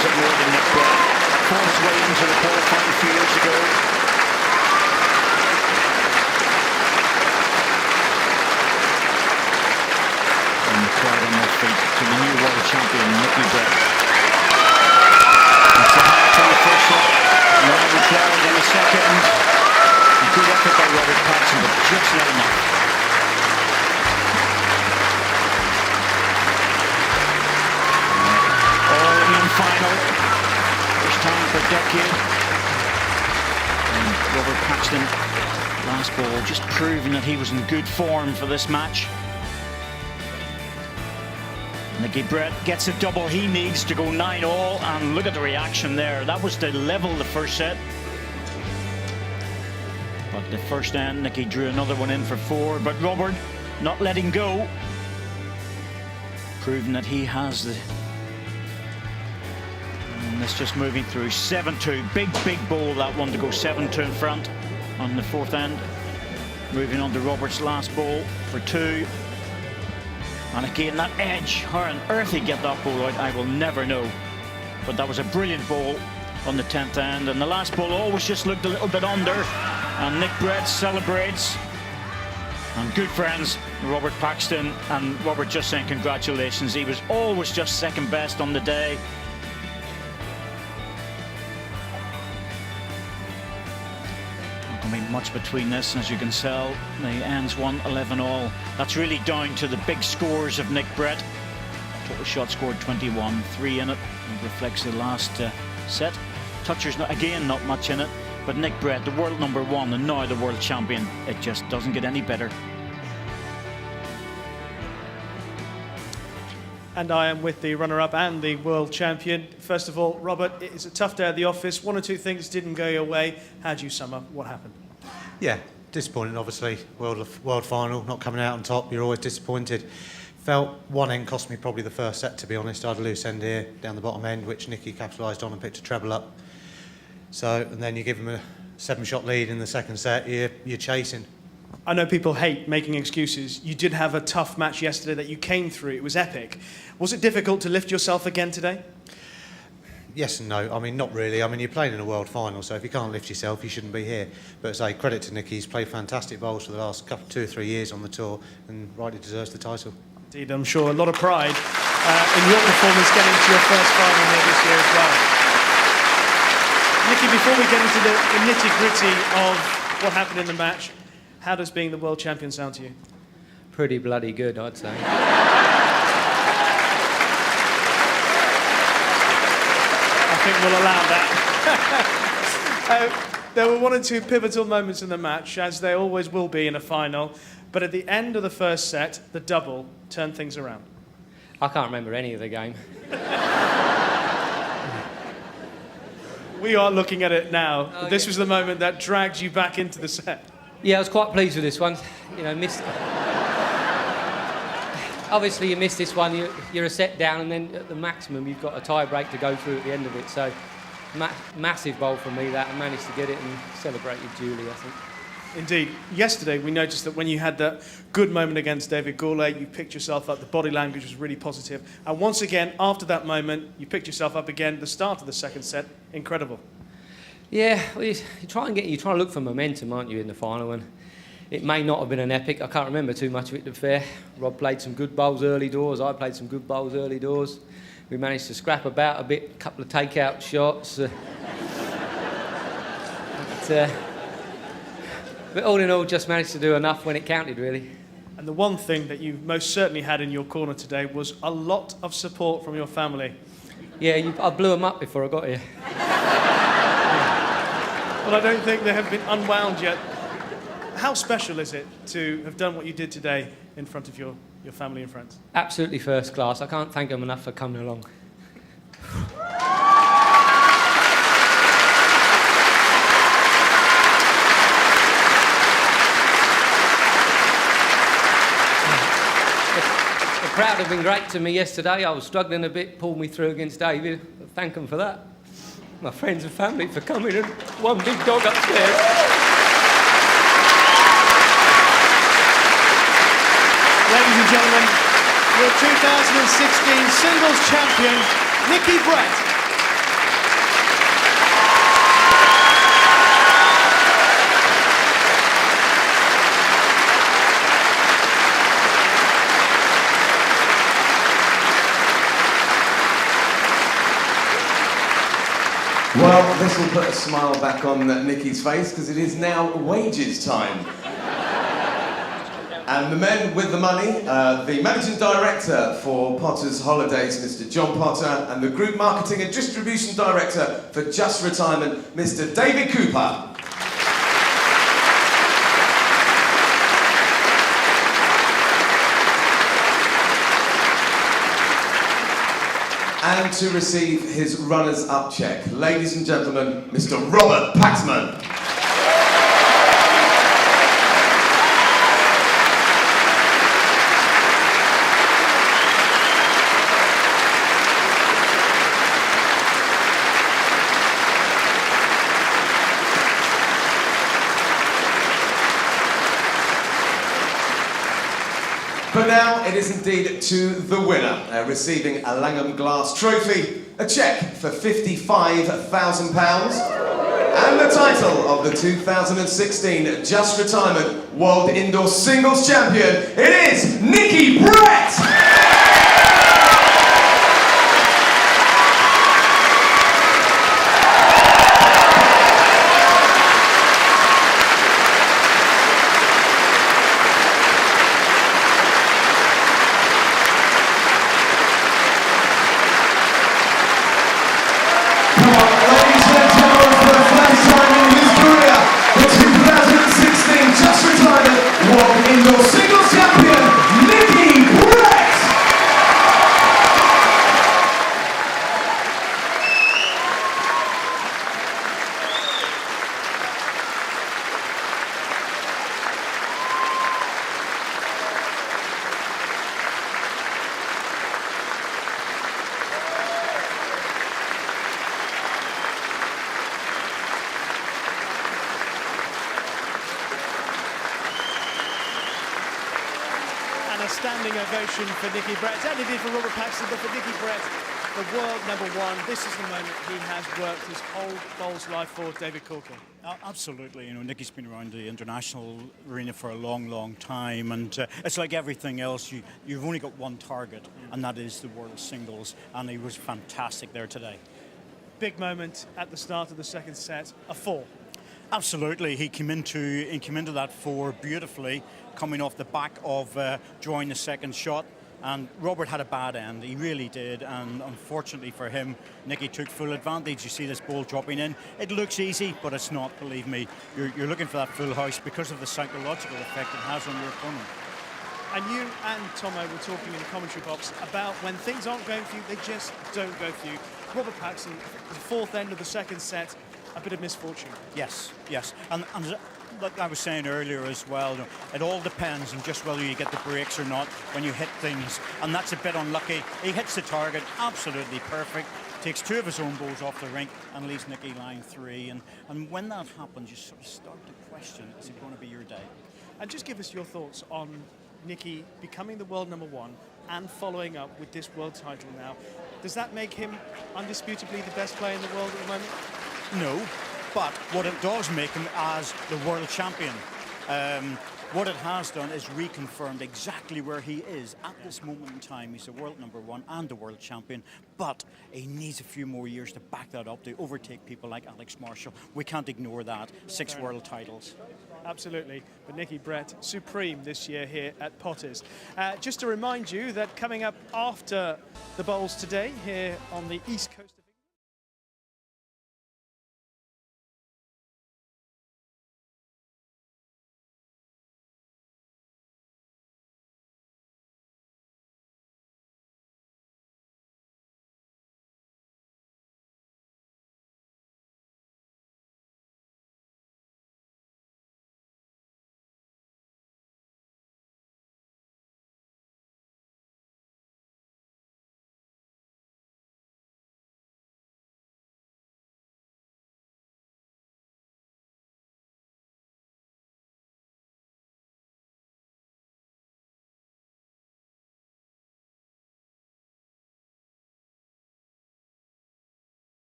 deserves it more than Nick Brett. Fought his way into the qualifying a few years ago. And the crowd on their feet to the new world champion, Nicky Brett. It's a hat for the first set. Now the crowd in the second. A good effort by Robert Paxton, but just not enough. Final, first time for a decade. And Robert Paxton, last ball, just proving that he was in good form for this match. Nicky Brett gets a double he needs to go 9-all, and look at the reaction there. That was to level the first set. But the first end, Nicky drew another one in for 4, but Robert not letting go, proving that he has the. And it's just moving through 7-2. Big ball, that one, to go 7-2 in front on the fourth end. Moving on to Robert's last ball for 2. And again, that edge, how on earth he get that ball out, I will never know. But that was a brilliant ball on the 10th end. And the last ball always just looked a little bit under. And Nick Brett celebrates. And good friends, Robert Paxton, and Robert just saying congratulations. He was always just second best on the day. Much between this, as you can tell. The ends 11-all. That's really down to the big scores of Nick Brett. Total shot scored 21, 3 in it. It reflects the last set. Touchers, again, not much in it. But Nick Brett, the world #1 and now the world champion, it just doesn't get any better. And I am with the runner-up and the world champion. First of all, Robert, it's a tough day at the office. 1 or 2 things didn't go your way. How do you sum up what happened? Yeah, disappointing, obviously. World final, not coming out on top. You're always disappointed. Felt one end cost me probably the first set, to be honest. I had a loose end here down the bottom end, which Nicky capitalised on and picked a treble up. So, and then you give him a 7-shot lead in the second set, you're chasing. I know people hate making excuses. You did have a tough match yesterday that you came through. It was epic. Was it difficult to lift yourself again today? Yes and no. I mean, not really. I mean, you're playing in a world final, so if you can't lift yourself, you shouldn't be here. But as I say, credit to Nicky, he's played fantastic bowls for the last 2 or 3 years on the tour, and rightly deserves the title. Indeed, I'm sure a lot of pride in your performance getting to your first final here this year as well. Nicky, before we get into the nitty-gritty of what happened in the match, how does being the world champion sound to you? Pretty bloody good, I'd say. I think we'll allow that. There were 1 or 2 pivotal moments in the match, as there always will be in a final. But at the end of the first set, the double turned things around. I can't remember any of the game. We are looking at it now. Oh, this was the moment that dragged you back into the set. Yeah, I was quite pleased with this one. You know, missed. Obviously, you miss this one, you're a set down, and then at the maximum, you've got a tie break to go through at the end of it. So, massive bowl for me that, I managed to get it and celebrated duly, I think. Indeed. Yesterday, we noticed that when you had that good moment against David Goulet, you picked yourself up. The body language was really positive. And once again, after that moment, you picked yourself up again. The start of the second set, incredible. Yeah, well, you try to look for momentum, aren't you, in the final? And it may not have been an epic. I can't remember too much of it, to be fair. Rob played some good bowls early doors. I played some good bowls early doors. We managed to scrap about a bit, a couple of takeout shots. But all in all, just managed to do enough when it counted, really. And the one thing that you most certainly had in your corner today was a lot of support from your family. Yeah, I blew them up before I got here. Well, I don't think they have been unwound yet. How special is it to have done what you did today in front of your family and friends? Absolutely first class. I can't thank them enough for coming along. The crowd have been great to me yesterday. I was struggling a bit, pulled me through against David. Thank them for that. My friends and family for coming, and one big dog upstairs. Ladies and gentlemen, your 2016 singles champion, Nicky Brett. Well, this will put a smile back on Nikki's face because it is now wages time. And the men with the money, the Managing Director for Potter's Holidays, Mr. John Potter, and the Group Marketing and Distribution Director for Just Retirement, Mr. David Cooper. And to receive his runners-up check, ladies and gentlemen, Mr. Robert Paxton. But now it is indeed to the winner, receiving a Langham Glass trophy, a cheque for £55,000, and the title of the 2016 Just Retirement World Indoor Singles Champion. It is Nikki Brett! Indoor Singles Champion, Nikki Brett! A standing ovation for Nikki Brett, and indeed for Robert Paxton, but for Nikki Brett, the world #1. This is the moment he has worked his whole bowls life for, David Corker. Absolutely. You know, Nikki's been around the international arena for a long, long time, and it's like everything else. You've only got one target, and that is the world singles, and he was fantastic there today. Big moment at the start of the second set, a 4. Absolutely, he came into that 4 beautifully, coming off the back of drawing the second shot. And Robert had a bad end, he really did, and unfortunately for him, Nikki took full advantage. You see this ball dropping in. It looks easy, but it's not, believe me. You're looking for that full house because of the psychological effect it has on your opponent. And you and Tomo were talking in the commentary box about when things aren't going for you, they just don't go for you. Robert Paxton, the 4th end of the second set, a bit of misfortune. Yes, yes. And like I was saying earlier as well, it all depends on just whether you get the breaks or not when you hit things. And that's a bit unlucky. He hits the target, absolutely perfect. Takes 2 of his own balls off the rink and leaves Nikki line 3. And when that happens, you sort of start to question, is it going to be your day? And just give us your thoughts on Nikki becoming the world #1 and following up with this world title now. Does that make him undisputably the best player in the world at the moment? No, but what it does make him as the world champion. What it has done is reconfirmed exactly where he is at this moment in time. He's the world #1 and the world champion, but he needs a few more years to back that up, to overtake people like Alex Marshall. We can't ignore that. 6 world titles. Absolutely, but Nikki Brett, supreme this year here at Potter's. Just to remind you that coming up after the bowls today here on the East Coast